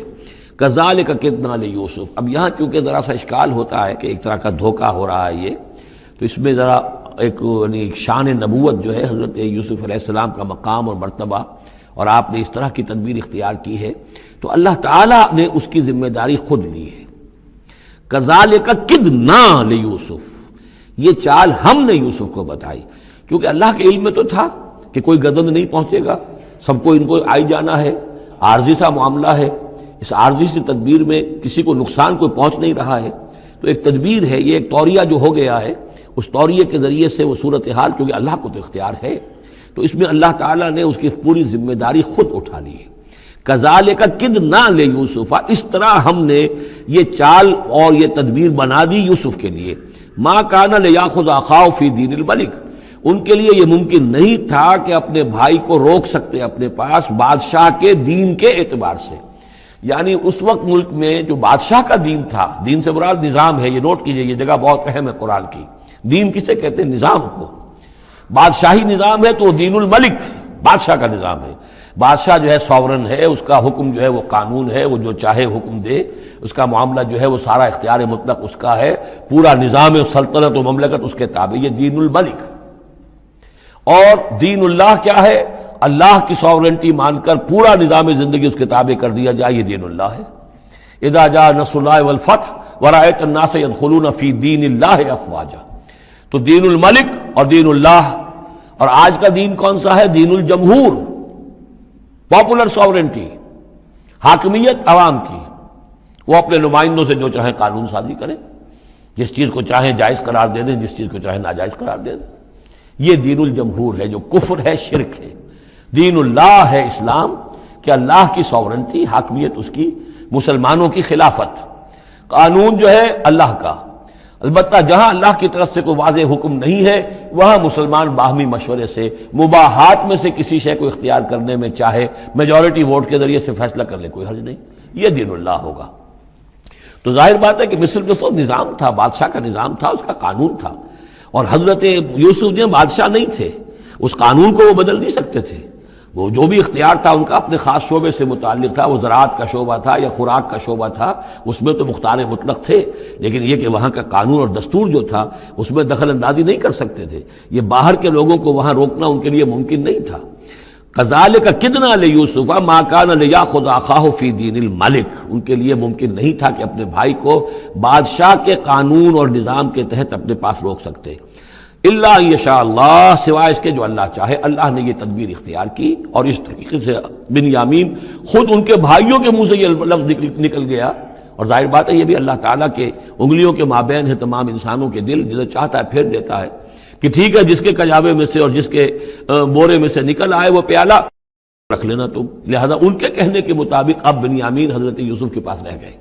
کذالک کدنا لیوسف، اب یہاں چونکہ ذرا سا اشکال ہوتا ہے کہ ایک طرح کا دھوکہ ہو رہا ہے یہ، تو اس میں ذرا ایک یعنی شان نبوت جو ہے حضرت یوسف علیہ السلام کا مقام اور مرتبہ، اور آپ نے اس طرح کی تدبیر اختیار کی ہے تو اللہ تعالیٰ نے اس کی ذمہ داری خود لی ہے۔ کذالک کدنا لیوسف، یہ چال ہم نے یوسف کو بتائی، کیونکہ اللہ کے علم میں تو تھا کہ کوئی گزند نہیں پہنچے گا، سب کو ان کو آئی جانا ہے، عارضی سا معاملہ ہے، اس عارضی سی تدبیر میں کسی کو نقصان کوئی پہنچ نہیں رہا ہے، تو ایک تدبیر ہے، یہ ایک توریہ جو ہو گیا ہے، اس توریہ کے ذریعے سے وہ صورتحال، کیونکہ اللہ کو تو اختیار ہے، تو اس میں اللہ تعالیٰ نے اس کی پوری ذمہ داری خود اٹھا لی ہے۔ کذالک کدنا لیوسف، اس طرح ہم نے یہ چال اور یہ تدبیر بنا دی یوسف کے لیے۔ ما کان لیاخذ اخاہ فی دین الملک، ان کے لیے یہ ممکن نہیں تھا کہ اپنے بھائی کو روک سکتے اپنے پاس بادشاہ کے دین کے اعتبار سے، یعنی اس وقت ملک میں جو بادشاہ کا دین تھا، دین سے مراد نظام ہے، یہ نوٹ کیجئے، یہ جگہ بہت اہم ہے قرآن کی۔ دین کسے کہتے ہیں؟ نظام کو۔ بادشاہی نظام ہے تو وہ دین الملک، بادشاہ کا نظام ہے، بادشاہ جو ہے ساورن ہے، اس کا حکم جو ہے وہ قانون ہے، وہ جو چاہے حکم دے، اس کا معاملہ جو ہے وہ سارا اختیار مطلق اس کا ہے، پورا نظام سلطنت و مملکت اس کے تابع، یہ دین الملک۔ اور دین اللہ کیا ہے؟ اللہ کی ساورنٹی مان کر پورا نظام زندگی اس کے تابع کر دیا جائے، یہ دین اللہ ہے۔ اذا جاء نصر اللہ والفتح ورأیت الناس يدخلون فی دین اللہ افواجا، تو دین الملک اور دین اللہ، اور آج کا دین کون سا ہے؟ دین الجمہور، پاپولر ساورنٹی، حاکمیت عوام کی، وہ اپنے نمائندوں سے جو چاہیں قانون سازی کریں، جس چیز کو چاہیں جائز قرار دے دیں، جس چیز کو چاہیں ناجائز قرار دے دیں، یہ دین الجمہور ہے، جو کفر ہے، شرک ہے۔ دین اللہ ہے اسلام، کہ اللہ کی ساورنٹی، حاکمیت اس کی، مسلمانوں کی خلافت، قانون جو ہے اللہ کا، البتہ جہاں اللہ کی طرف سے کوئی واضح حکم نہیں ہے وہاں مسلمان باہمی مشورے سے مباحات میں سے کسی شے کو اختیار کرنے میں چاہے میجورٹی ووٹ کے ذریعے سے فیصلہ کر لے، کوئی حرج نہیں، یہ دین اللہ ہوگا۔ تو ظاہر بات ہے کہ مصر میں سو نظام تھا، بادشاہ کا نظام تھا، اس کا قانون تھا، اور حضرت یوسف جو بادشاہ نہیں تھے، اس قانون کو وہ بدل نہیں سکتے تھے۔ وہ جو بھی اختیار تھا ان کا اپنے خاص شعبے سے متعلق تھا، وہ زراعت کا شعبہ تھا یا خوراک کا شعبہ تھا، اس میں تو مختار مطلق تھے، لیکن یہ کہ وہاں کا قانون اور دستور جو تھا اس میں دخل اندازی نہیں کر سکتے تھے، یہ باہر کے لوگوں کو وہاں روکنا ان کے لیے ممکن نہیں تھا۔ کذالک کدنا لیوسف ما کان لیاخذ اخاہ فی دین الملک، ان کے لیے ممکن نہیں تھا کہ اپنے بھائی کو بادشاہ کے قانون اور نظام کے تحت اپنے پاس روک سکتے، الا یشاء اللہ، سوائے اس کے جو اللہ چاہے۔ اللہ نے یہ تدبیر اختیار کی، اور اس طریقے سے بنیامین خود ان کے بھائیوں کے منہ سے یہ لفظ نکل گیا، اور ظاہر بات ہے یہ بھی اللہ تعالیٰ کے انگلیوں کے مابین ہے تمام انسانوں کے دل، جسے چاہتا ہے پھیر دیتا ہے کہ ٹھیک ہے جس کے کجاوے میں سے اور جس کے بورے میں سے نکل آئے وہ پیالہ رکھ لینا تم۔ لہذا ان کے کہنے کے مطابق اب بنیامین حضرت یوسف کے پاس رہ گئے۔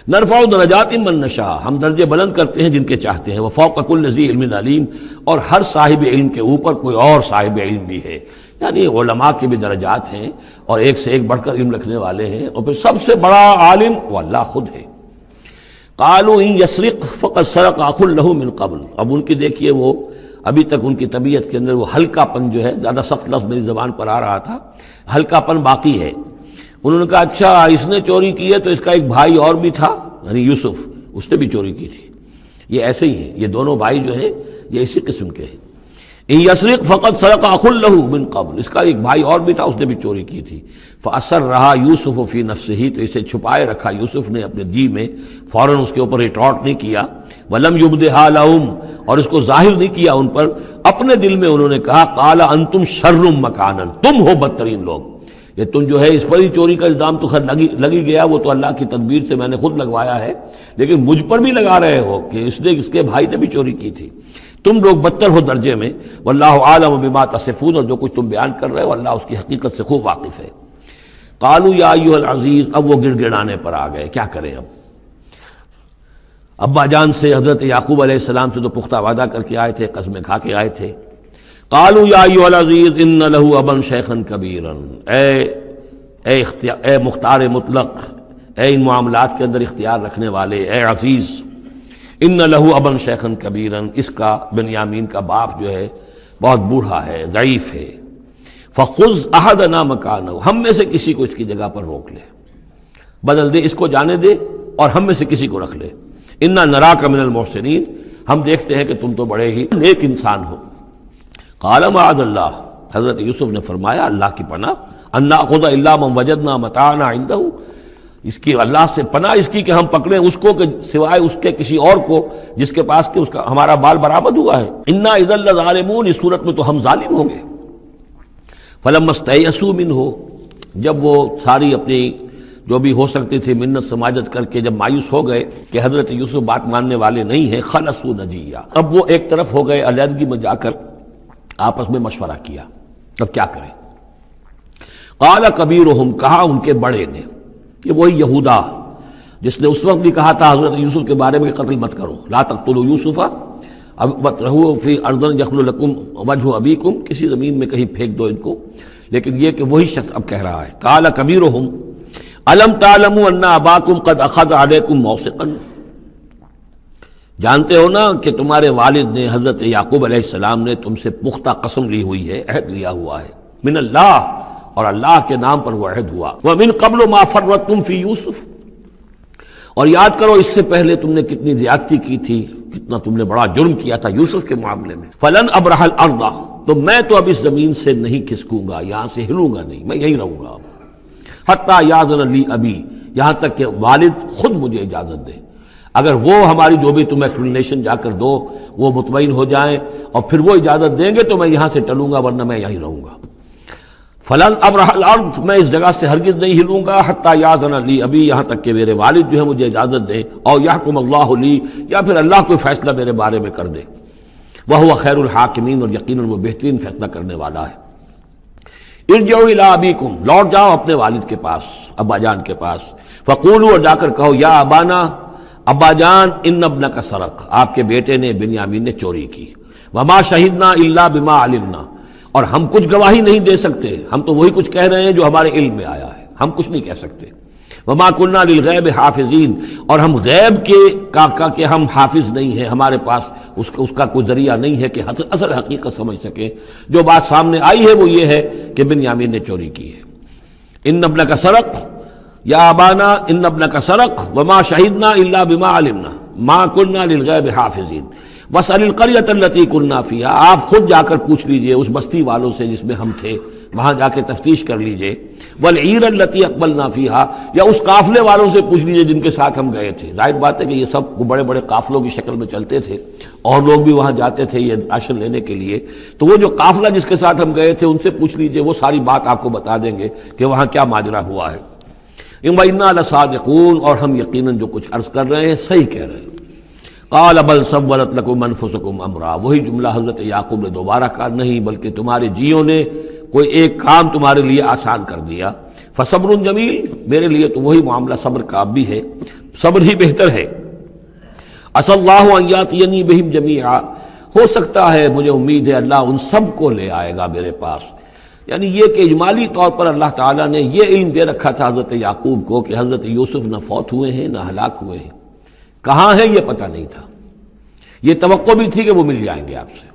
نرفع درجات من نشاء، ہم درجے بلند کرتے ہیں جن کے چاہتے ہیں، وفوق کل ذی علم علیم، اور ہر صاحب علم کے اوپر کوئی اور صاحب علم بھی ہے، یعنی علماء کے بھی درجات ہیں اور ایک سے ایک بڑھ کر علم رکھنے والے ہیں، اور پھر سب سے بڑا عالم وہ اللہ خود ہے۔ قالوا ان یسرق فقد سرق اخ له من قبل، اب ان کی دیکھیے وہ ابھی تک ان کی طبیعت کے اندر وہ ہلکا پن جو ہے، زیادہ سخت لفظ میری زبان پر آ رہا تھا، ہلکا پن باقی ہے۔ انہوں نے کہا اچھا اس نے چوری کی ہے تو اس کا ایک بھائی اور بھی تھا، یعنی یوسف، اس نے بھی چوری کی تھی۔ یہ ایسے ہی ہیں، یہ دونوں بھائی جو ہیں یہ اسی قسم کے ہیں۔ ان یسرق فقد سرق اخ له من قبل، اس کا ایک بھائی اور بھی تھا، اس نے بھی چوری کی تھی۔ فاسرها یوسف فی نفسہ، تو اسے چھپائے رکھا یوسف نے اپنے جی میں، فوراً اس کے اوپر ریٹارٹ نہیں کیا۔ ولم یبدھا لهم، اور اس کو ظاہر نہیں کیا ان پر، اپنے دل میں انہوں نے کہا قال انتم شر مکانا، تم ہو بدترین لوگ، یہ تم جو ہے اس پر ہی چوری کا الزام تو خیر لگی گیا، وہ تو اللہ کی تدبیر سے میں نے خود لگوایا ہے، لیکن مجھ پر بھی لگا رہے ہو کہ اس کے بھائی نے بھی چوری کی تھی، تم لوگ بدتر ہو درجے میں۔ واللہ عالم بما تصفون، اور جو کچھ تم بیان کر رہے ہو اللہ اس کی حقیقت سے خوب واقف ہے۔ قالوا یا ایھا العزیز، اب وہ گڑ گڑانے پر آ گئے، کیا کریں اب؟ ابا جان سے حضرت یعقوب علیہ السلام سے تو پختہ وعدہ کر کے آئے تھے، قسمیں کھا کے آئے تھے۔ قالوا یا ایھا العزیز ان له ابا شیخا کبیرا، اے مختار مطلق، اے ان معاملات کے اندر اختیار رکھنے والے، اے عزیز، ان له ابا شیخا کبیرا، اس کا بنیامین کا باپ جو ہے بہت بوڑھا ہے، ضعیف ہے۔ فخذ احدنا مکانہ، ہم میں سے کسی کو اس کی جگہ پر روک لے، بدل دے، اس کو جانے دے اور ہم میں سے کسی کو رکھ لے۔ انا نراک من المحسنین، ہم دیکھتے ہیں کہ تم تو بڑے ہی نیک انسان ہو۔ قال معاذ اللہ، حضرت یوسف نے فرمایا اللہ کی پناہ، ان ناخذ الا من وجدنا متاعنا عنده، اس کی اللہ سے پناہ اس کی کہ ہم پکڑیں اس کو کہ سوائے اس کے کسی اور کو جس کے پاس کہ اس کا ہمارا بال برآمد ہوا ہے۔ انا اذا لظالمون، اس صورت میں تو ہم ظالم ہوں گے۔ فلما استيئسوا منه، جب وہ ساری اپنی جو بھی ہو سکتی تھی منت سماجت کر کے جب مایوس ہو گئے کہ حضرت یوسف بات ماننے والے نہیں ہیں، خلصوا نجیا، اب وہ ایک طرف ہو گئے، علیحدگی میں جا کر آپس میں مشورہ کیا، اب کیا کریں؟ قال کبیرہم، کہا ان کے بڑے نے، یہ وہی یہودا جس نے اس وقت بھی کہا تھا حضرت یوسف کے بارے میں کہ قتل مت کرو، لا تقتلوا یوسف وَاطْرَحُوهُ فِي أَرْضٍ يَخْلُ لَكُمْ وَجْهُ أَبِيكُمْ، کسی زمین میں کہیں پھینک دو ان کو، لیکن یہ کہ وہی شخص اب کہہ رہا ہے قال کبیرہم أَلَمْ تَعْلَمُوا أَنَّ أَبَاكُمْ قَدْ أَخَذَ عَلَيْكُمْ مَوْثِقًا، جانتے ہو نا کہ تمہارے والد نے حضرت یعقوب علیہ السلام نے تم سے پختہ قسم لی ہوئی ہے، عہد لیا ہوا ہے، من اللہ، اور اللہ کے نام پر وہ عہد ہوا، وَمِن قَبْلُ مَا فَرَّطْتُمْ فِي يُوسُف، اور یاد کرو اس سے پہلے تم نے کتنی زیادتی کی تھی، کتنا تم نے بڑا جرم کیا تھا یوسف کے معاملے میں۔ فَلَنْ أَبْرَحَ الْأَرْضَ، تو میں تو اب اس زمین سے نہیں کھسکوں گا، یہاں سے ہلوں گا نہیں، میں یہیں رہوں گا حَتَّى يَأْذَنَ لِي أَبِي، یہاں تک کہ والد خود مجھے اجازت دے، اگر وہ ہماری جو بھی تم ایکسپلینیشن جا کر دو وہ مطمئن ہو جائیں اور پھر وہ اجازت دیں گے تو میں یہاں سے ٹلوں گا، ورنہ میں یہیں رہوں گا۔ فلن ابرح الارض، میں اس جگہ سے ہرگز نہیں ہلوں گا، حتی یاذن لی ابی، یہاں تک کہ میرے والد جو ہے مجھے اجازت دیں، اور یحکم اللہ لی، یا پھر اللہ کوئی فیصلہ میرے بارے میں کر دے، وہو خیر الحاکمین، اور یقیناً وہ بہترین فیصلہ کرنے والا ہے۔ ارجعوا الی ابیکم، لوٹ جاؤ اپنے والد کے پاس، ابا جان کے پاس، فقولوا، اور جا کر کہو، یا ابانا، ابا جان ان ابنک سرق، آپ کے بیٹے نے بنیامین نے چوری کی، وما شہدنا الا بما علمنا، اور ہم کچھ گواہی نہیں دے سکتے، ہم تو وہی کچھ کہہ رہے ہیں جو ہمارے علم میں آیا ہے، ہم کچھ نہیں کہہ سکتے، وما كنا للغیب حافظین، اور ہم غیب کے ہم حافظ نہیں ہیں، ہمارے پاس اس کا کوئی ذریعہ نہیں ہے کہ اصل حقیقت سمجھ سکیں۔ جو بات سامنے آئی ہے وہ یہ ہے کہ بنیامین نے چوری کی ہے۔ ان ابنک سرق یا ابانا ان ابنک سرق وما شہدنا الا بما علمنا ما كنا للغیب حافظین واسأل القریۃ التی كنا فیہا، آپ خود جا کر پوچھ لیجئے اس بستی والوں سے جس میں ہم تھے، وہاں جا کے تفتیش کر لیجئے، والعیر التی اقبلنا فیہا، یا اس قافلے والوں سے پوچھ لیجئے جن کے ساتھ ہم گئے تھے۔ ظاہر بات ہے کہ یہ سب بڑے بڑے قافلوں کی شکل میں چلتے تھے اور لوگ بھی وہاں جاتے تھے یہ راشن لینے کے لیے، تو وہ جو قافلہ جس کے ساتھ ہم گئے تھے ان سے پوچھ لیجئے، وہ ساری بات آپ کو بتا دیں گے کہ وہاں کیا ماجرا ہوا ہے۔ وَإِنَّا لَصَادِقُونَ، اور ہم یقیناً جو کچھ عرض کر رہے ہیں صحیح کہہ رہے ہیں۔ قال بل سولت لكم انفسكم امرا، وہی جملہ حضرت یعقوب نے دوبارہ کہا، نہیں بلکہ تمہارے جیوں نے کوئی ایک کام تمہارے لیے آسان کر دیا، فصبر جمیل، میرے لیے تو وہی معاملہ صبر کا بھی ہے، صبر ہی بہتر ہے۔ عسى الله ان ياتيني بهم جميعا، ہو سکتا ہے، مجھے امید ہے اللہ ان سب کو لے آئے گا میرے پاس۔ یعنی یہ کہ اجمالی طور پر اللہ تعالیٰ نے یہ علم دے رکھا تھا حضرت یعقوب کو کہ حضرت یوسف نہ فوت ہوئے ہیں نہ ہلاک ہوئے ہیں، کہاں ہے یہ پتہ نہیں تھا، یہ توقع بھی تھی کہ وہ مل جائیں گے آپ سے،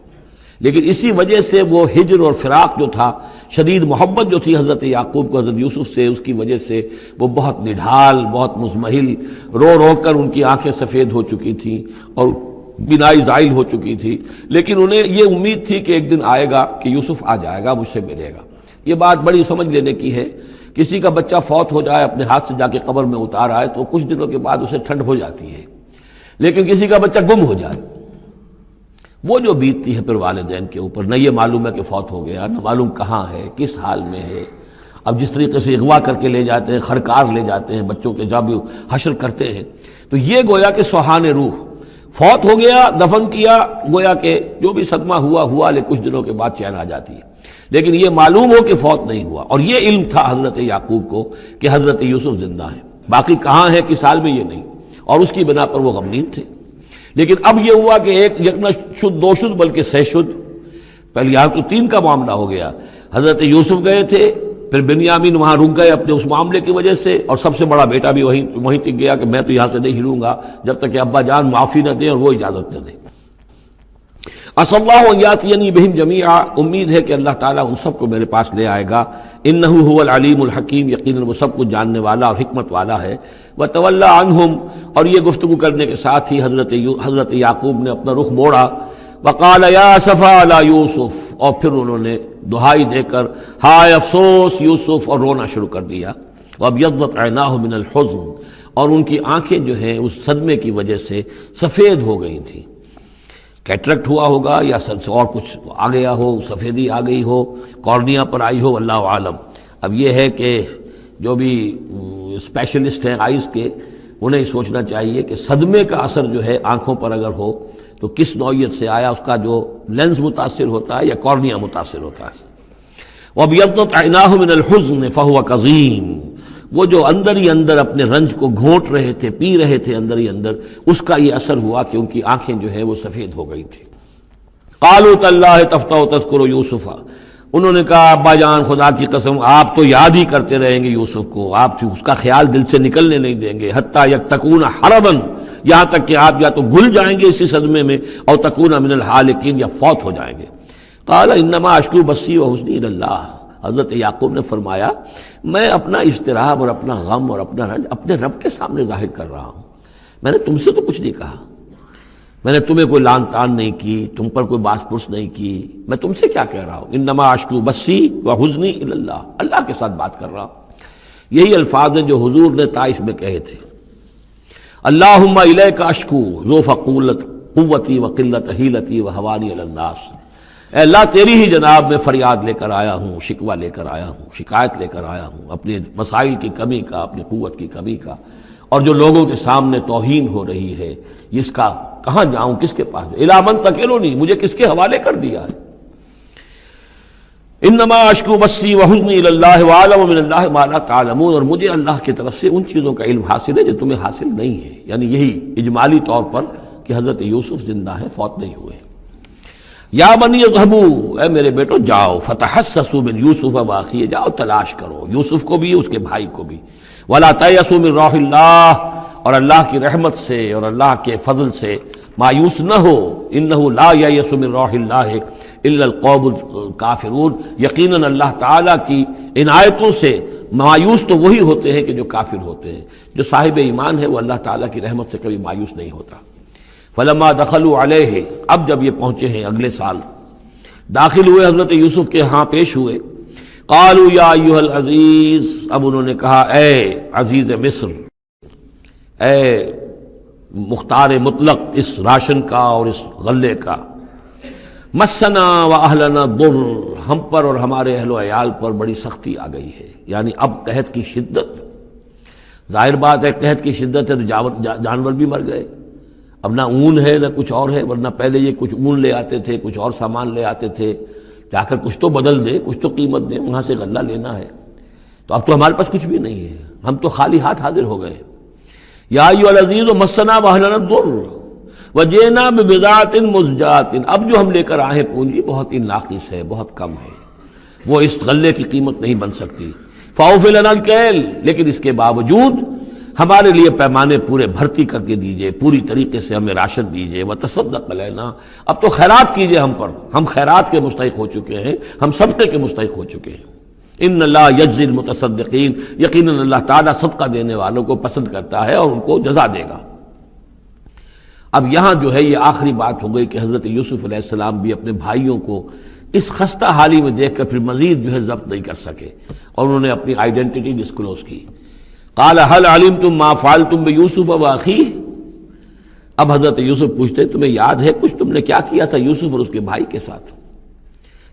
لیکن اسی وجہ سے وہ ہجر اور فراق جو تھا، شدید محبت جو تھی حضرت یعقوب کو حضرت یوسف سے، اس کی وجہ سے وہ بہت نڈھال، بہت مزمحل، رو رو کر ان کی آنکھیں سفید ہو چکی تھیں اور بینائی زائل ہو چکی تھی، لیکن انہیں یہ امید تھی کہ ایک دن آئے گا کہ یوسف آ جائے گا، مجھ سے ملے گا۔ یہ بات بڑی سمجھ لینے کی ہے، کسی کا بچہ فوت ہو جائے، اپنے ہاتھ سے جا کے قبر میں اتار آئے تو کچھ دنوں کے بعد اسے ٹھنڈ ہو جاتی ہے، لیکن کسی کا بچہ گم ہو جائے، وہ جو بیتتی ہے پھر والدین کے اوپر، نہ یہ معلوم ہے کہ فوت ہو گیا، نہ معلوم کہاں ہے، کس حال میں ہے۔ اب جس طریقے سے اغوا کر کے لے جاتے ہیں، خرکار لے جاتے ہیں بچوں کے، جب حشر کرتے ہیں، تو یہ گویا کہ سوہان روح، فوت ہو گیا، دفن کیا، گویا کہ جو بھی صدمہ ہوا لیکن کچھ دنوں کے بعد چین آ جاتی ہے، لیکن یہ معلوم ہو کہ فوت نہیں ہوا، اور یہ علم تھا حضرت یعقوب کو کہ حضرت یوسف زندہ ہیں، باقی کہاں ہے کس حال میں یہ نہیں، اور اس کی بنا پر وہ غمگین تھے۔ لیکن اب یہ ہوا کہ ایک نہ شد دو شد بلکہ سہ شد، پہلے یہاں تو 3 کا معاملہ ہو گیا، حضرت یوسف گئے تھے، پھر بنیامین وہاں رک گئے اپنے اس معاملے کی وجہ سے، اور سب سے بڑا بیٹا بھی وہیں تک گیا کہ میں تو یہاں سے نہیں ہلوں گا جب تک کہ ابا جان معافی نہ دیں اور وہ اجازت نہ دیں۔ عسى الله ان ياتيني بهم جميعا، امید ہے کہ اللہ تعالیٰ ان سب کو میرے پاس لے آئے گا، انه هو العلیم الحکیم، یقیناً وہ سب کچھ جاننے والا اور حکمت والا ہے۔ وتولى عنهم، اور یہ گفتگو کرنے کے ساتھ ہی حضرت یعقوب نے اپنا رخ موڑا، وقال یا اسفا علی یوسف، اور پھر انہوں نے دہائی دے کر ہائے افسوس یوسف، اور رونا شروع کر دیا۔ وابیضت عیناہ من الحزن، اور ان کی آنکھیں جو ہیں اس صدمے کی وجہ سے سفید ہو گئی تھیں، کیٹریکٹ ہوا ہوگا یا اور کچھ آ گیا ہو، سفیدی آ گئی ہو، کارنیا پر آئی ہو، اللہ عالم۔ اب یہ ہے کہ جو بھی اسپیشلسٹ ہیں آئیز کے، انہیں سوچنا چاہیے کہ صدمے کا اثر جو ہے آنکھوں پر اگر ہو تو کس نوعیت سے آیا، اس کا جو لینز متاثر ہوتا ہے یا کارنیا متاثر ہوتا ہے۔ وَابْيَضَّتْ عَيْنَاهُ مِنَ الْحُزْنِ فَهُوَ كَظِيمٌ، وہ جو اندر ہی اندر اپنے رنج کو گھونٹ رہے تھے، پی رہے تھے اندر ہی اندر، اس کا یہ اثر ہوا کہ ان کی آنکھیں جو ہے وہ سفید ہو گئی تھی۔ قَالُوا تَاللَّهِ تَفْتَحُ تَذْكُرُ يُوسُفَ، انہوں نے کہا ابا جان خدا کی قسم آپ تو یاد ہی کرتے رہیں گے یوسف کو، آپ اس کا خیال دل سے نکلنے نہیں دیں گے، حتیٰ یکتکون حرباً، یہاں تک کہ آپ یا تو گھل جائیں گے اسی صدمے میں، اور تکون من الحالکین، یا فوت ہو جائیں گے۔ قال انما اشکو بثی وحزنی الی اللہ، حضرت یعقوب نے فرمایا میں اپنا اضطراب اور اپنا غم اور اپنا رنج اپنے رب کے سامنے ظاہر کر رہا ہوں، میں نے تم سے تو کچھ نہیں کہا، میں نے تمہیں کوئی لان تان نہیں کی، تم پر کوئی باس پرس نہیں کی، میں تم سے کیا کہہ رہا ہوں، انما اشکو بثی وحزنی الی اللہ، اللہ کے ساتھ بات کر رہا ہوں۔ یہی الفاظ ہیں جو حضور نے طائف میں کہے تھے، اللہم الیک اشکو ضعف قوتی وقلت حیلتی وہوانی علی الناس، اے اللہ تیری ہی جناب میں فریاد لے کر آیا ہوں، شکوہ لے کر آیا ہوں، شکایت لے کر آیا ہوں اپنے مسائل کی کمی کا، اپنی قوت کی کمی کا، اور جو لوگوں کے سامنے توہین ہو رہی ہے اس کا کہاں جاؤں، کس کے پاس، الی من تکلنی، مجھے کس کے حوالے کر دیا ہے۔ انما اشکو بثی وحزنی الی اللہ واعلم من اللہ ما لا تعلمون، اور مجھے اللہ کی طرف سے ان چیزوں کا علم حاصل ہے جو تمہیں حاصل نہیں ہے، یعنی یہی اجمالی طور پر کہ حضرت یوسف زندہ ہے، فوت نہیں ہوئے۔ یا بنی اذهبوا، اے میرے بیٹو جاؤ، فتحسسوا من یوسف واخیہ، جاؤ تلاش کرو یوسف کو بھی اس کے بھائی کو بھی، ولا تیأسوا من روح اللہ، اور اللہ کی رحمت سے اور اللہ کے فضل سے مایوس نہ ہو، انہ لا ییأس من روح اللہ الا القوم الکافرون، یقیناً اللہ تعالیٰ کی عنایتوں سے مایوس تو وہی ہوتے ہیں کہ جو کافر ہوتے ہیں، جو صاحب ایمان ہے وہ اللہ تعالیٰ کی رحمت سے کبھی مایوس نہیں ہوتا۔ فلما دخلوا علیہ، اب جب یہ پہنچے ہیں اگلے سال، داخل ہوئے حضرت یوسف کے ہاں پیش ہوئے، قالوا یا ایھا العزیز، اب انہوں نے کہا اے عزیز مصر، اے مختار مطلق اس راشن کا اور اس غلے کا، مسنا و اہلنا الضر، ہم پر اور ہمارے اہل و عیال پر بڑی سختی آ گئی ہے، یعنی اب قحط کی شدت، ظاہر بات ہے قحط کی شدت ہے تو جانور بھی مر گئے، اب نہ اون ہے نہ کچھ اور ہے، ورنہ پہلے یہ کچھ اون لے آتے تھے، کچھ اور سامان لے آتے تھے، جا کر کچھ تو بدل دیں، کچھ تو قیمت دیں، وہاں سے غلہ لینا ہے، تو اب تو ہمارے پاس کچھ بھی نہیں ہے، ہم تو خالی ہاتھ حاضر ہو گئے۔ یا ایھا العزیز مسنا و اہلنا الضر وجئنا ببضاعۃ مزجاۃ، اب جو ہم لے کر آئے پونجی بہت ہی ناقص ہے، بہت کم ہے، وہ اس غلے کی قیمت نہیں بن سکتی، فاوف لنا الکیل، لیکن اس کے باوجود ہمارے لیے پیمانے پورے بھرتی کر کے دیجئے، پوری طریقے سے ہمیں راشن دیجئے، وتصدق علینا، اب تو خیرات کیجئے ہم پر، ہم خیرات کے مستحق ہو چکے ہیں، ہم صدقے کے مستحق ہو چکے ہیں۔ ان اللہ یجزی المتصدقین، یقیناً اللہ تعالیٰ صدقہ دینے والوں کو پسند کرتا ہے اور ان کو جزا دے گا۔ اب یہاں جو ہے یہ آخری بات ہو گئی کہ حضرت یوسف علیہ السلام بھی اپنے بھائیوں کو اس خستہ حالی میں دیکھ کر پھر مزید جو ہے ضبط نہیں کر سکے، اور انہوں نے اپنی آئیڈینٹی ڈسکلوز کی۔ قال هل علمتم ما فعلتم بيوسف واخيه، اب حضرت یوسف پوچھتے ہیں تمہیں یاد ہے کچھ تم نے کیا کیا تھا یوسف اور اس کے بھائی کے ساتھ؟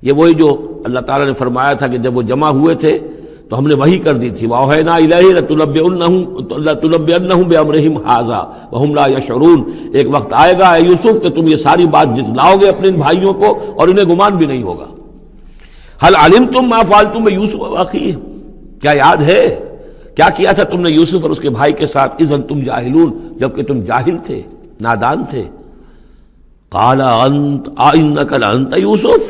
یہ وہی جو اللہ تعالیٰ نے فرمایا تھا کہ جب وہ جمع ہوئے تھے تو ہم نے وحی کر دی تھی، وَأَوْحَيْنَا إِلَيْهِ لَتُنَبِّئَنَّهُم بِأَمْرِهِمْ هَٰذَا وَهُمْ لَا يَشْعُرُونَ، ایک وقت آئے گا اے یوسف کہ تم یہ ساری بات جتلاؤ گے اپنے بھائیوں کو اور انہیں گمان بھی نہیں ہوگا۔ هل علمتم ما فعلتم بيوسف واخيه، کیا یاد ہے کیا کیا تھا تم نے یوسف اور اس کے بھائی کے ساتھ؟ اذن تم جاہلون، جبکہ تم جاہل تھے، نادان تھے۔ قال انت انک لانت یوسف،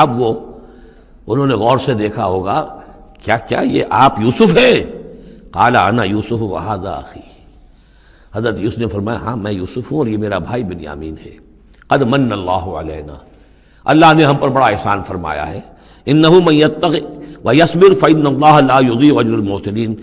اب وہ انہوں نے غور سے دیکھا ہوگا کیا کیا یہ آپ یوسف ہیں؟ قال انا یوسف وہذا اخی، حضرت یوسف نے فرمایا ہاں میں یوسف ہوں اور یہ میرا بھائی بنیامین ہے۔ قد من اللہ علینا، اللہ نے ہم پر بڑا احسان فرمایا ہے۔ انہ من یتق ویصبر فإن اللہ لا یضیع اجر المحسنین،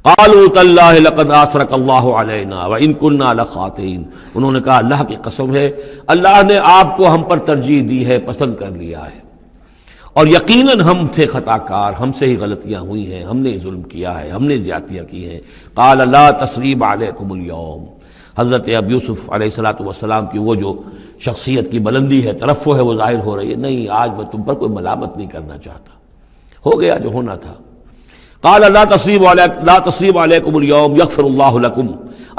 قالوا تاللہ لقد آثرک اللہ علینا وإن كنا لخاطئین، انہوں نے کہا اللہ کی قسم ہے اللہ نے آپ کو ہم پر ترجیح دی ہے، پسند کر لیا ہے، اور یقیناً ہم تھے خطا کار، ہم سے ہی غلطیاں ہوئی ہیں، ہم نے ظلم کیا ہے، ہم نے زیادتیاں کی ہیں۔ قال لا تثریب علیکم اليوم، حضرت اب یوسف علیہ السلام کی وہ جو شخصیت کی بلندی ہے، ترفع ہے، وہ ظاہر ہو رہی ہے، نہیں آج میں تم پر کوئی ملامت نہیں کرنا چاہتا، ہو گیا جو ہونا تھا۔ قال لا تصریب علیکم اليوم یغفر اللہ لکم،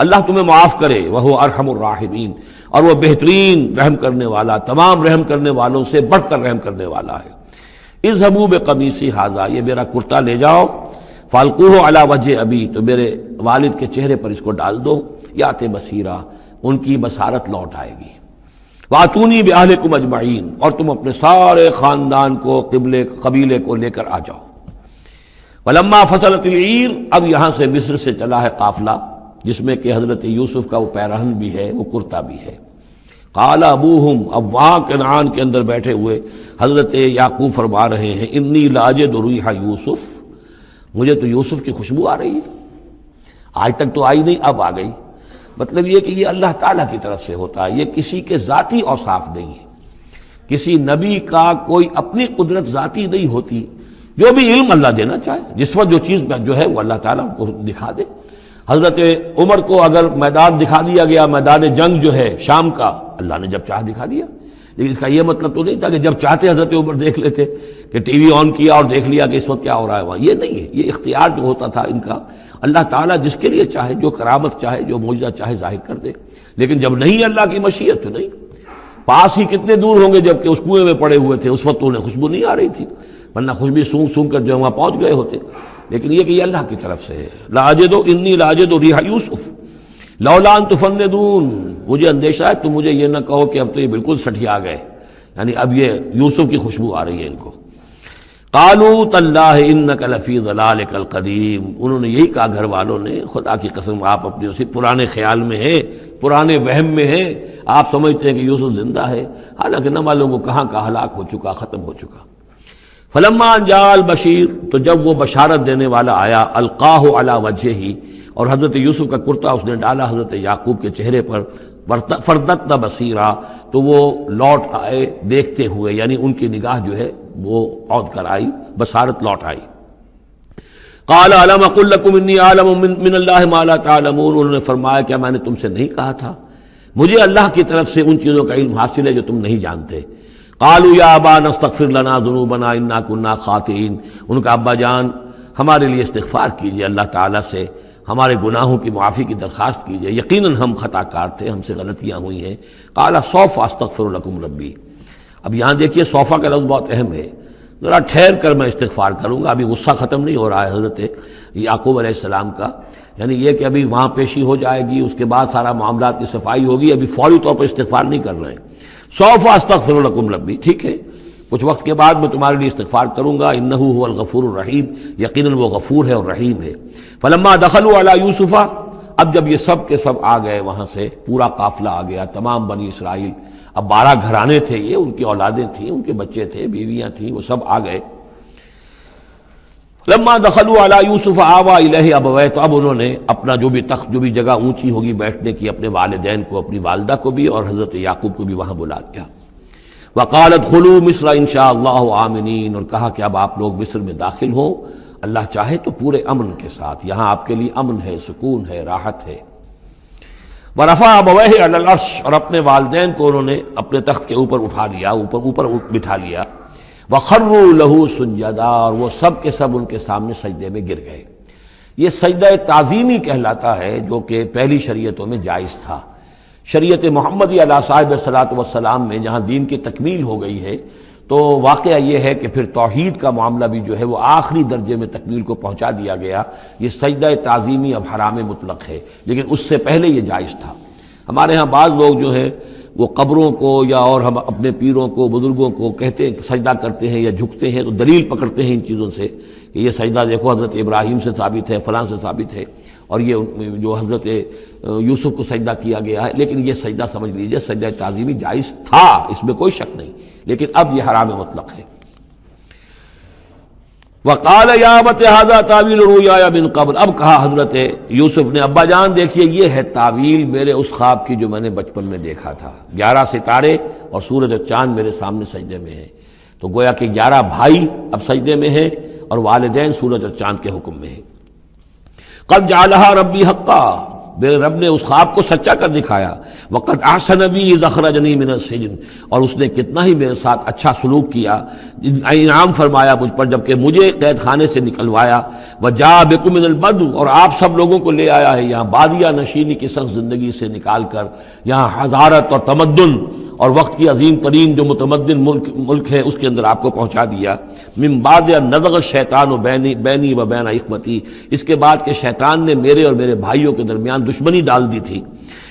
اللہ تمہیں معاف کرے، وہو ارحم الراحمین، اور وہ بہترین رحم کرنے والا، تمام رحم کرنے والوں سے بڑھ کر رحم کرنے والا ہے۔ اذهبوا بقمیصی ھذا، یہ میرا کرتا لے جاؤ، فالقوہ علی وجہ ابی، تو میرے والد کے چہرے پر اس کو ڈال دو، یات بصیرہ، ان کی بصارت لوٹ آئے گی۔ واتونی باہلکم اجمعین، اور تم اپنے سارے خاندان کو، قبیلے کو لے کر آ جاؤ۔ ولما فصلت العیر، اب یہاں سے مصر سے چلا ہے قافلہ جس میں کہ حضرت یوسف کا وہ پیرہن بھی ہے، وہ کرتا بھی ہے۔ قال ابوہم، اب وہاں کنعان کے اندر بیٹھے ہوئے حضرت یعقوب فرما رہے ہیں انی لاجد ریح یوسف، مجھے تو یوسف کی خوشبو آ رہی ہے، آج تک تو آئی نہیں اب آ گئی۔ مطلب یہ کہ یہ اللہ تعالیٰ کی طرف سے ہوتا ہے، یہ کسی کے ذاتی اوصاف نہیں ہے، کسی نبی کا کوئی اپنی قدرت ذاتی نہیں ہوتی، جو بھی علم اللہ دینا چاہے، جس وقت جو چیز جو ہے وہ اللہ تعالیٰ کو دکھا دے۔ حضرت عمر کو اگر میدان دکھا دیا گیا، میدان جنگ جو ہے شام کا، اللہ نے جب چاہ دکھا دیا، لیکن اس کا یہ مطلب تو نہیں تھا کہ جب چاہتے حضرت عمر دیکھ لیتے کہ ٹی وی آن کیا اور دیکھ لیا کہ اس وقت کیا ہو رہا ہے وہاں. یہ نہیں ہے. یہ اختیار جو ہوتا تھا ان کا، اللہ تعالیٰ جس کے لیے چاہے، جو کرامت چاہے، جو معجزہ چاہے ظاہر کر دے. لیکن جب نہیں اللہ کی مشیت تو نہیں. پاس ہی کتنے دور ہوں گے جب کہ اس کنویں میں پڑے ہوئے تھے، اس وقت انہیں خوشبو نہیں آ رہی تھی، ورنہ خوشبو سونگ سونگ کر جو ہے وہاں پہنچ گئے ہوتے. لیکن یہ کہ یہ اللہ کی طرف سے ہے. لاجد انی لاجد ریح یوسف لولا ان تفندون، مجھے اندیشہ ہے تم مجھے یہ نہ کہو کہ اب تو یہ بالکل سٹھیا گئے، یعنی اب یہ یوسف کی خوشبو آ رہی ہے ان کو. قالوا تاللہ انک لفی ضلالک القدیم، انہوں نے یہی کہا گھر والوں نے، خدا کی قسم آپ اپنے اسی پرانے خیال میں ہیں، پرانے وہم میں ہیں. آپ سمجھتے ہیں کہ یوسف زندہ ہے، حالانکہ نہ معلوم وہ کہاں کا ہلاک ہو چکا، ختم ہو چکا. فلما جاء البشیر، تو جب وہ بشارت دینے والا آیا، القاہ علی وجہہ، اور حضرت یوسف کا کرتا اس نے ڈالا حضرت یعقوب کے چہرے پر، فردت بصیرا، تو وہ لوٹ آئے دیکھتے ہوئے، یعنی ان کی نگاہ جو ہے وہ عود کر آئی، بصارت لوٹ آئی. قال الم اقل لکم انی اعلم من اللہ ما لا تعلمون، انہوں نے فرمایا کیا میں نے تم سے نہیں کہا تھا مجھے اللہ کی طرف سے ان چیزوں کا علم حاصل ہے جو تم نہیں جانتے. قالوا یا ابانا استغفر لنا ذنوبنا انا كنا خاطئین، ان کا ابا جان ہمارے لیے استغفار کیجئے اللہ تعالیٰ سے، ہمارے گناہوں کی معافی کی درخواست کیجئے، یقیناً ہم خطا کار تھے، ہم سے غلطیاں ہوئی ہیں. قال سوف استغفر لکم ربی، اب یہاں دیکھیے صوفہ کا لفظ بہت اہم ہے، ذرا ٹھہر کر میں استغفار کروں گا. ابھی غصہ ختم نہیں ہو رہا ہے حضرت یعقوب علیہ السلام کا، یعنی یہ کہ ابھی وہاں پیشی ہو جائے گی، اس کے بعد سارا معاملات کی صفائی ہوگی، ابھی فوری طور پر استغفار نہیں کر رہے ہیں. سوف استغفر لکم ربی، ٹھیک ہے کچھ وقت کے بعد میں تمہارے لیے استغفار کروں گا. انہ هو الغفور الرحیم، یقیناً وہ غفور ہے اور رحیم ہے. فلما دخلوا علی یوسف، اب جب یہ سب کے سب آ گئے وہاں سے، پورا قافلہ آ گیا، تمام بنی اسرائیل، اب 12 گھرانے تھے یہ، ان کی اولادیں تھیں، ان کے بچے تھے، بیویاں تھیں، وہ سب آ گئے. لما دخلوا علی یوسف آوی الیہ ابویہ، تو اب انہوں نے اپنا جو بھی تخت، جو بھی جگہ اونچی ہوگی بیٹھنے کی، اپنے والدین کو، اپنی والدہ کو بھی اور حضرت یعقوب کو بھی وہاں بلا لیا. وقال ادخلوا مصر ان شاء اللہ آمنین، اور کہا کہ اب آپ لوگ مصر میں داخل ہوں اللہ چاہے تو پورے امن کے ساتھ، یہاں آپ کے لیے امن ہے، سکون ہے، راحت ہے. ورفع ابویہ علی العرش، اور اپنے والدین کو انہوں نے اپنے تخت کے اوپر اٹھا لیا، اوپر بٹھا لیا. وخروا لہ سجدا، اور وہ سب کے سب ان کے سامنے سجدے میں گر گئے. یہ سجدہ تعظیمی کہلاتا ہے، جو کہ پہلی شریعتوں میں جائز تھا. شریعت محمدی علیہ صاحب صلاۃ والسلام میں جہاں دین کی تکمیل ہو گئی ہے، تو واقعہ یہ ہے کہ پھر توحید کا معاملہ بھی جو ہے وہ آخری درجے میں تکمیل کو پہنچا دیا گیا. یہ سجدہ تعظیمی اب حرام مطلق ہے، لیکن اس سے پہلے یہ جائز تھا. ہمارے ہاں بعض لوگ جو ہے وہ قبروں کو یا اور ہم اپنے پیروں کو، بزرگوں کو کہتے ہیں سجدہ کرتے ہیں یا جھکتے ہیں، تو دلیل پکڑتے ہیں ان چیزوں سے کہ یہ سجدہ دیکھو حضرت ابراہیم سے ثابت ہے، فلاں سے ثابت ہے، اور یہ جو حضرت یوسف کو سجدہ کیا گیا ہے. لیکن یہ سجدہ سمجھ لیجئے سجدہ تعظیمی جائز تھا، اس میں کوئی شک نہیں، لیکن اب یہ حرام مطلق ہے. وقال یا ابت ھذا تاویل رؤیایا من قبل، اب کہا حضرت یوسف نے ابا جان دیکھیے یہ ہے تعویل میرے اس خواب کی جو میں نے بچپن میں دیکھا تھا. 11 ستارے اور سورج اور چاند میرے سامنے سجدے میں ہیں، تو گویا کہ 11 بھائی اب سجدے میں ہیں اور والدین سورج اور چاند کے حکم میں ہیں. قد جعلها ربی حقا، میرے رب نے اس خواب کو سچا کر دکھایا. وقد احسن بی اذ اخرجنی من السجن، اور اس نے کتنا ہی میرے ساتھ اچھا سلوک کیا، انعام فرمایا مجھ پر جب کہ مجھے قید خانے سے نکلوایا. وجاء بکم من البدو، اور آپ سب لوگوں کو لے آیا ہے یہاں بادیہ نشینی کی سخت زندگی سے نکال کر یہاں حضارت اور تمدن اور وقت کی عظیم ترین جو متمدن ملک ہے اس کے اندر آپ کو پہنچا دیا. من بعد ان نزغ الشیطان بینی و بین اخوتی، اس کے بعد کہ شیطان نے میرے اور میرے بھائیوں کے درمیان دشمنی ڈال دی تھی.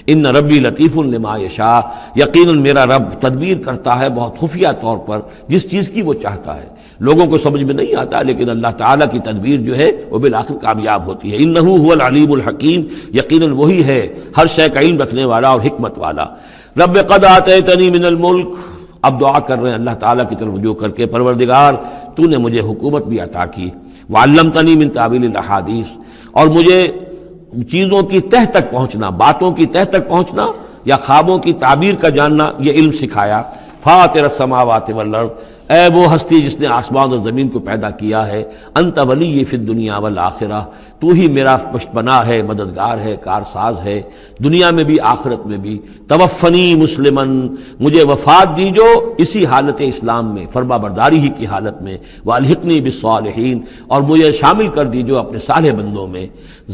ان ربی لطیف لما یشاء، یقیناً میرا رب تدبیر کرتا ہے بہت خفیہ طور پر جس چیز کی وہ چاہتا ہے. لوگوں کو سمجھ میں نہیں آتا، لیکن اللہ تعالیٰ کی تدبیر جو ہے وہ بالآخر کامیاب ہوتی ہے. انہ هو العلیم الحکیم، یقیناً وہی ہے ہر شے کا علم رکھنے والا اور حکمت والا. رب قد آتیتنی من الملک، اب دعا کر رہے ہیں اللہ تعالیٰ کی طرف رجوع کر کے، پروردگار تو نے مجھے حکومت بھی عطا کی. وعلمتنی من تعویل الاحادیث، اور مجھے چیزوں کی تہ تک پہنچنا، باتوں کی تہ تک پہنچنا یا خوابوں کی تعبیر کا جاننا، یہ علم سکھایا. فاطر السماوات والارض، اے وہ ہستی جس نے آسمان اور زمین کو پیدا کیا ہے، انت ولی فی الدنیا والآخرہ، تو ہی میرا پشت پناہ ہے، مددگار ہے، کارساز ہے، دنیا میں بھی آخرت میں بھی۔ توفنی مسلمن، مجھے وفات دیجو اسی حالت اسلام میں، فرما برداری ہی کی حالت میں، والحقنی بالصالحین، اور مجھے شامل کر دیجو اپنے صالح بندوں میں۔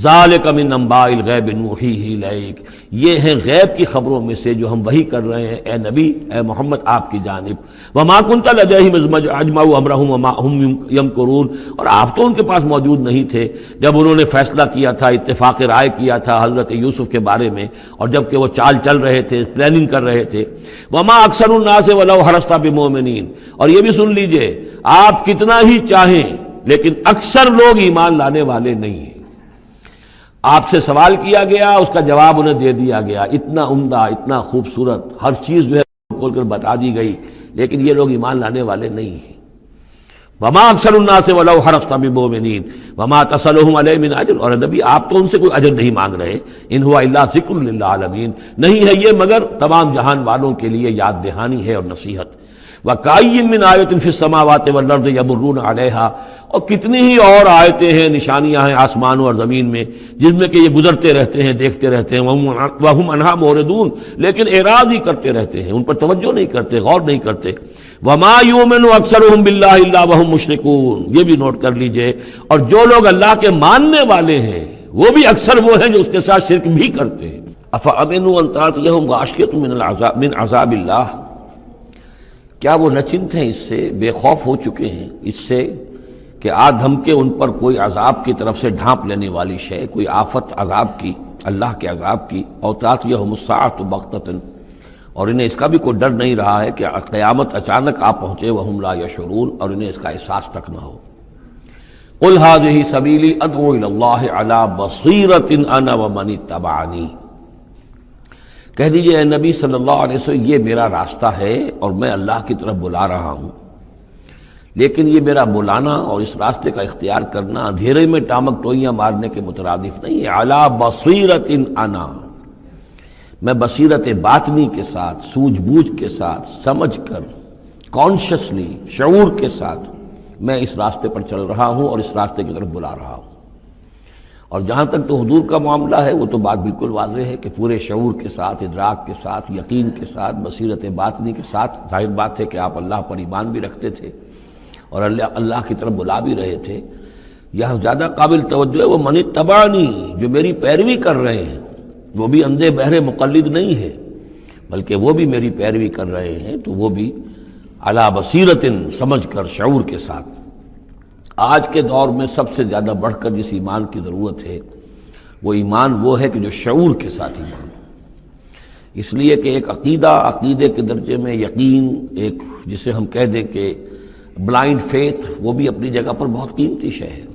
ذالک من انباء الغیب نوحیہ الیک، یہ ہیں غیب کی خبروں میں سے جو ہم وحی کر رہے ہیں اے نبی، اے محمد آپ کی جانب۔ وما کنت لدیہم اذ اجمعوا امرہم وما ہم یمکرون، اور آپ تو ان کے پاس موجود نہیں تھے جب انہوں نے فیصلہ کیا تھا، اتفاق رائے کیا تھا حضرت یوسف کے بارے میں، اور جب کہ وہ چال چل رہے تھے، پلاننگ کر رہے تھے۔ وما اکثر الناس ولو حرصت بمؤمنین، اور یہ بھی سن لیجئے، آپ کتنا ہی چاہیں لیکن اکثر لوگ ایمان لانے والے نہیں ہیں۔ آپ سے سوال کیا گیا، اس کا جواب انہیں دے دیا گیا، اتنا عمدہ، اتنا خوبصورت، ہر چیز جو ہے کھول کر بتا دی گئی، لیکن یہ لوگ ایمان لانے والے نہیں ہیں۔ وما اکثر الناس ولو حرصت بمؤمنین وما تصلهم علیہ من اجر، اور نبی آپ تو ان سے کوئی اجر نہیں مانگ رہے، ان هو الا ذکر للعالمین، نہیں ہے یہ مگر تمام جہان والوں کے لیے یاد دہانی ہے اور نصیحت۔ وَكَأَيٍّ مِّنْ آیَةٍ فِي السَّمَاوَاتِ وَالْأَرْضِ يَمُرُّونَ عَلَيْهَا، اور کتنی ہی اور آیتیں ہیں، نشانیاں ہیں آسمانوں اور زمین میں، جن میں کہ یہ گزرتے رہتے ہیں، دیکھتے رہتے ہیں، وَهُمْ عَنْهَا مُعْرِضُونَ، لیکن اعراض ہی کرتے رہتے ہیں، ان پر توجہ نہیں کرتے، غور نہیں کرتے۔ وَمَا يُؤْمِنُ أَكْثَرُهُم بِاللَّهِ إِلَّا وَهُمْ مُشْرِكُونَ، یہ بھی نوٹ کر لیجئے، اور جو لوگ اللہ کے ماننے والے ہیں وہ بھی اکثر وہ ہیں جو اس کے ساتھ شرک بھی کرتے ہیں۔ أَفَأَمِنُوا أَن تَأْتِيَهُمْ غَاشِيَةٌ مِّنَ عَذَابِ اللَّهِ، کیا وہ نچنت ہیں، اس سے بے خوف ہو چکے ہیں، اس سے کہ دھمکے ان پر کوئی عذاب کی طرف سے ڈھانپ لینے والی شے، کوئی آفت عذاب کی، اللہ کے عذاب کی۔ اور تأتیہم الساعۃ بغتۃ، اور انہیں اس کا بھی کوئی ڈر نہیں رہا ہے کہ قیامت اچانک آ پہنچے، وہم لا یشعرون، اور انہیں اس کا احساس تک نہ ہو۔ قل ھذہ سبیلی ادعو الی اللہ علی بصیرۃ انا ومن اتبعنی، کہہ دیجئے اے نبی صلی اللہ علیہ وسلم، یہ میرا راستہ ہے اور میں اللہ کی طرف بلا رہا ہوں، لیکن یہ میرا بلانا اور اس راستے کا اختیار کرنا اندھیرے میں ٹامک ٹوئیاں مارنے کے مترادف نہیں ہے۔ علی بصیرۃ انا، میں بصیرت باطنی کے ساتھ، سوجھ بوجھ کے ساتھ، سمجھ کر، کانشسلی، شعور کے ساتھ میں اس راستے پر چل رہا ہوں اور اس راستے کی طرف بلا رہا ہوں۔ اور جہاں تک تو حضور کا معاملہ ہے، وہ تو بات بالکل واضح ہے کہ پورے شعور کے ساتھ، ادراک کے ساتھ، یقین کے ساتھ، بصیرت باطنی کے ساتھ، ظاہر بات ہے کہ آپ اللہ پر ایمان بھی رکھتے تھے اور اللہ کی طرف بلا بھی رہے تھے۔ یہاں زیادہ قابل توجہ ہے وہ من اتبعنی، جو میری پیروی کر رہے ہیں، وہ بھی اندھے بہرے مقلد نہیں ہے، بلکہ وہ بھی میری پیروی کر رہے ہیں، تو وہ بھی علی بصیرت، سمجھ کر، شعور کے ساتھ۔ آج کے دور میں سب سے زیادہ بڑھ کر جس ایمان کی ضرورت ہے وہ ایمان وہ ہے کہ جو شعور کے ساتھ ایمان ہو۔ اس لیے کہ ایک عقیدے کے درجے میں یقین، ایک جسے ہم کہہ دیں کہ بلائنڈ فیتھ، وہ بھی اپنی جگہ پر بہت قیمتی شے ہے۔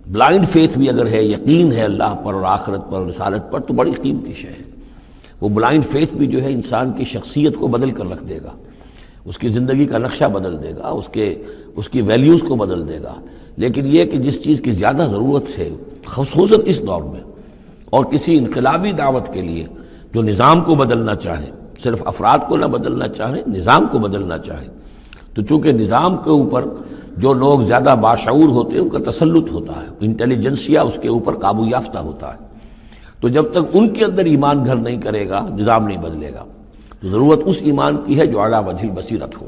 بلائنڈ فیتھ بھی اگر ہے، یقین ہے اللہ پر اور آخرت پر اور رسالت پر، تو بڑی قیمتی شے ہے۔ وہ بلائنڈ فیتھ بھی جو ہے انسان کی شخصیت کو بدل کر رکھ دے گا، اس کی زندگی کا نقشہ بدل دے گا، اس کی ویلیوز کو بدل دے گا۔ لیکن یہ کہ جس چیز کی زیادہ ضرورت ہے خصوصاً اس دور میں، اور کسی انقلابی دعوت کے لیے جو نظام کو بدلنا چاہے، صرف افراد کو نہ بدلنا چاہیں، نظام کو بدلنا چاہیں، تو چونکہ نظام کے اوپر جو لوگ زیادہ باشعور ہوتے ہیں ان کا تسلط ہوتا ہے، انٹیلیجنسیا اس کے اوپر قابو یافتہ ہوتا ہے، تو جب تک ان کے اندر ایمان گھر نہیں کرے گا، نظام نہیں بدلے گا۔ تو ضرورت اس ایمان کی ہے جو اعلیٰ وجہ البصیرت ہو۔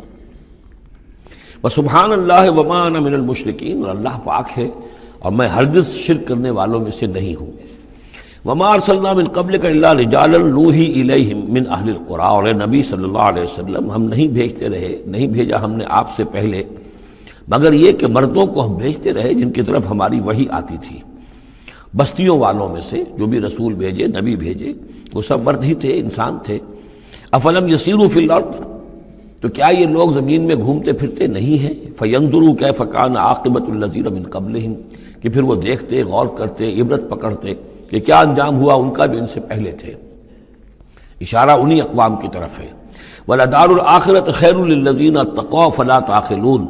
وسبحان اللہ وما انا من المشرکین، اور اللہ پاک ہے اور میں ہرگز شرک کرنے والوں میں سے نہیں ہوں۔ وما ارسلنا من قبلک الا رجالا نوحی الیہم من اہل القری، اور اے نبی صلی اللہ علیہ وسلم، ہم نہیں بھیجتے رہے، نہیں بھیجا ہم نے آپ سے پہلے مگر یہ کہ مردوں کو ہم بھیجتے رہے جن کی طرف ہماری وحی آتی تھی۔ بستیوں والوں میں سے جو بھی رسول بھیجے، نبی بھیجے، وہ سب مرد ہی تھے، انسان تھے۔ افلم یسیروا فی الارض، تو کیا یہ لوگ زمین میں گھومتے پھرتے نہیں ہیں؟ فینظروا کیف کان عاقبۃ الذین من قبلہم، کہ پھر وہ دیکھتے، غور کرتے، عبرت پکڑتے کہ کیا انجام ہوا ان کا جو ان سے پہلے تھے۔ اشارہ انہی اقوام کی طرف ہے۔ وَلَدَارُ الْآخِرَةِ خَيْرٌ لِلَّذِينَ اتَّقَوْا فَلَا تَعْقِلُونَ،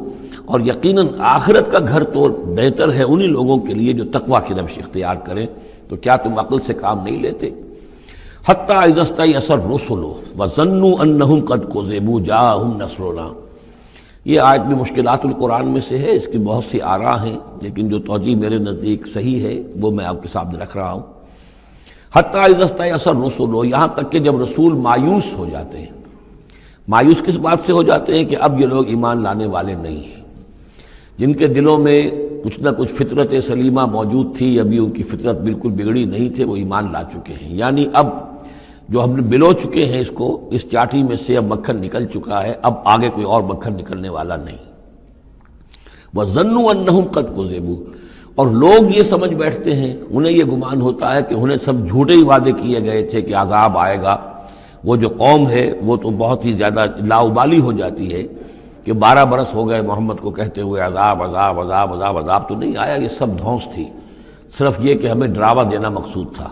اور یقیناً آخرت کا گھر تو بہتر ہے انہی لوگوں کے لیے جو تقویٰ کی روش اختیار کریں، تو کیا تم عقل سے کام نہیں لیتے؟ حَتَّىٰ اِذَا اسْتَيْأَسَ الرُّسُلُ وَظَنُّوا أَنَّهُمْ قَدْ كُذِبُوا جَاءَهُمْ نَصْرُنَا، یہ آیت بھی مشکلات القرآن میں سے ہے، اس کی بہت سی آراء ہیں، لیکن جو توجیہ میرے نزدیک صحیح ہے وہ میں آپ کے سامنے رکھ رہا ہوں۔ حتیٰ اذا استیأس الرسل، یہاں تک کہ جب رسول مایوس ہو جاتے ہیں۔ مایوس کس بات سے ہو جاتے ہیں؟ کہ اب یہ لوگ ایمان لانے والے نہیں ہیں، جن کے دلوں میں کچھ نہ کچھ فطرت سلیمہ موجود تھی، ابھی ان کی فطرت بالکل بگڑی نہیں تھے، وہ ایمان لا چکے ہیں۔ یعنی اب جو ہم نے بلو چکے ہیں اس کو، اس چاٹی میں سے اب مکھن نکل چکا ہے، اب آگے کوئی اور مکھن نکلنے والا نہیں۔ وَظَنُّوا أَنَّهُمْ قَدْ كُذِبُوا، اور لوگ یہ سمجھ بیٹھتے ہیں، انہیں یہ گمان ہوتا ہے کہ انہیں سب جھوٹے ہی وعدے کیے گئے تھے کہ عذاب آئے گا۔ وہ جو قوم ہے وہ تو بہت ہی زیادہ لاؤبالی ہو جاتی ہے کہ 12 برس ہو گئے محمد کو کہتے ہوئے عذاب عذاب عذاب عذاب، عذاب تو نہیں آیا، یہ سب دھونس تھی، صرف یہ کہ ہمیں ڈراوا دینا مقصود تھا۔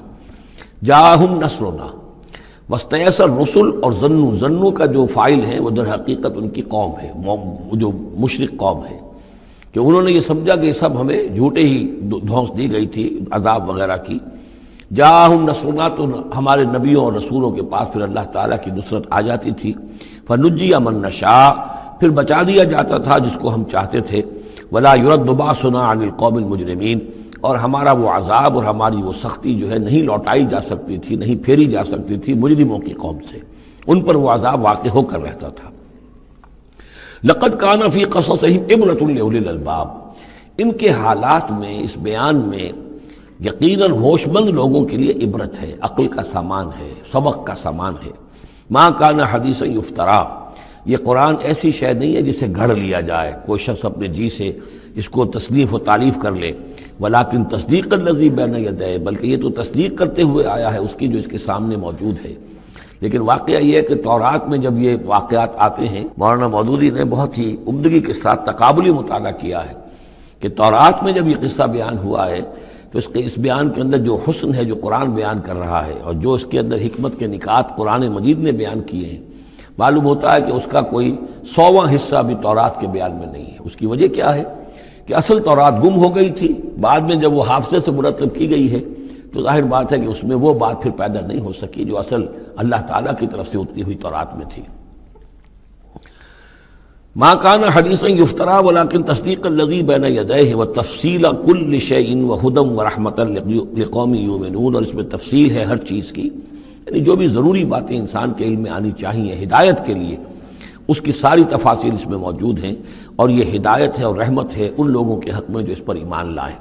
جاءہم نصرنا واستیأس الرسل، اور ظنو کا جو فاعل ہے وہ در حقیقت ان کی قوم ہے، جو مشرک قوم ہے، کہ انہوں نے یہ سمجھا کہ یہ سب ہمیں جھوٹے ہی دھونس دی گئی تھی عذاب وغیرہ کی۔ جاءہم نصرنا، تو ہمارے نبیوں اور رسولوں کے پاس پھر اللہ تعالیٰ کی نصرت آ جاتی تھی۔ فنجی من نشاء، پھر بچا دیا جاتا تھا جس کو ہم چاہتے تھے۔ ولا يرد باسنا عن القوم المجرمین، اور ہمارا وہ عذاب اور ہماری وہ سختی جو ہے نہیں لوٹائی جا سکتی تھی، نہیں پھیری جا سکتی تھی مجرموں کی قوم سے، ان پر وہ عذاب واقع ہو کر رہتا تھا۔ لقد کان فی قصصہم عبرۃ لأولی الالباب، ان کے حالات میں، اس بیان میں یقیناً ہوش مند لوگوں کے لیے عبرت ہے، عقل کا سامان ہے، سبق کا سامان ہے۔ ما کان حدیثا یفترا، یہ قرآن ایسی شے نہیں ہے جسے گھڑ لیا جائے، کوئی شخص اپنے جی سے اس کو تصنیف و تعریف کر لے۔ ولیکن تصدیق الذی بین یدیہ، بلکہ یہ تو تصدیق کرتے ہوئے آیا ہے اس کی جو اس کے سامنے موجود ہے۔ لیکن واقعہ یہ ہے کہ تورات میں جب یہ واقعات آتے ہیں، مولانا مودودی نے بہت ہی عمدگی کے ساتھ تقابلی مطالعہ کیا ہے کہ تورات میں جب یہ قصہ بیان ہوا ہے تو اس بیان کے اندر جو حسن ہے جو قرآن بیان کر رہا ہے، اور جو اس کے اندر حکمت کے نکات قرآن مجید نے بیان کیے ہیں، معلوم ہوتا ہے کہ اس کا کوئی 100واں حصہ بھی تورات کے بیان میں نہیں ہے۔ اس کی وجہ کیا ہے کہ اصل تورات گم ہو گئی تھی، بعد میں جب وہ حافظے سے مرتب کی گئی ہے تو ظاہر بات ہے کہ اس میں وہ بات پھر پیدا نہیں ہو سکی جو اصل اللہ تعالیٰ کی طرف سے اتری ہوئی تورات میں تھی۔ ما کان حدیثا یفترا ولکن تصدیق الذی بین یدیہ وتفصیل کل شیء وہدی ورحمۃ لقوم یؤمنون، اور اس میں تفصیل ہے ہر چیز کی، یعنی جو بھی ضروری باتیں انسان کے علم میں آنی چاہیے ہدایت کے لیے، اس کی ساری تفاصیل اس میں موجود ہیں، اور یہ ہدایت ہے اور رحمت ہے ان لوگوں کے حق میں جو اس پر ایمان لائیں۔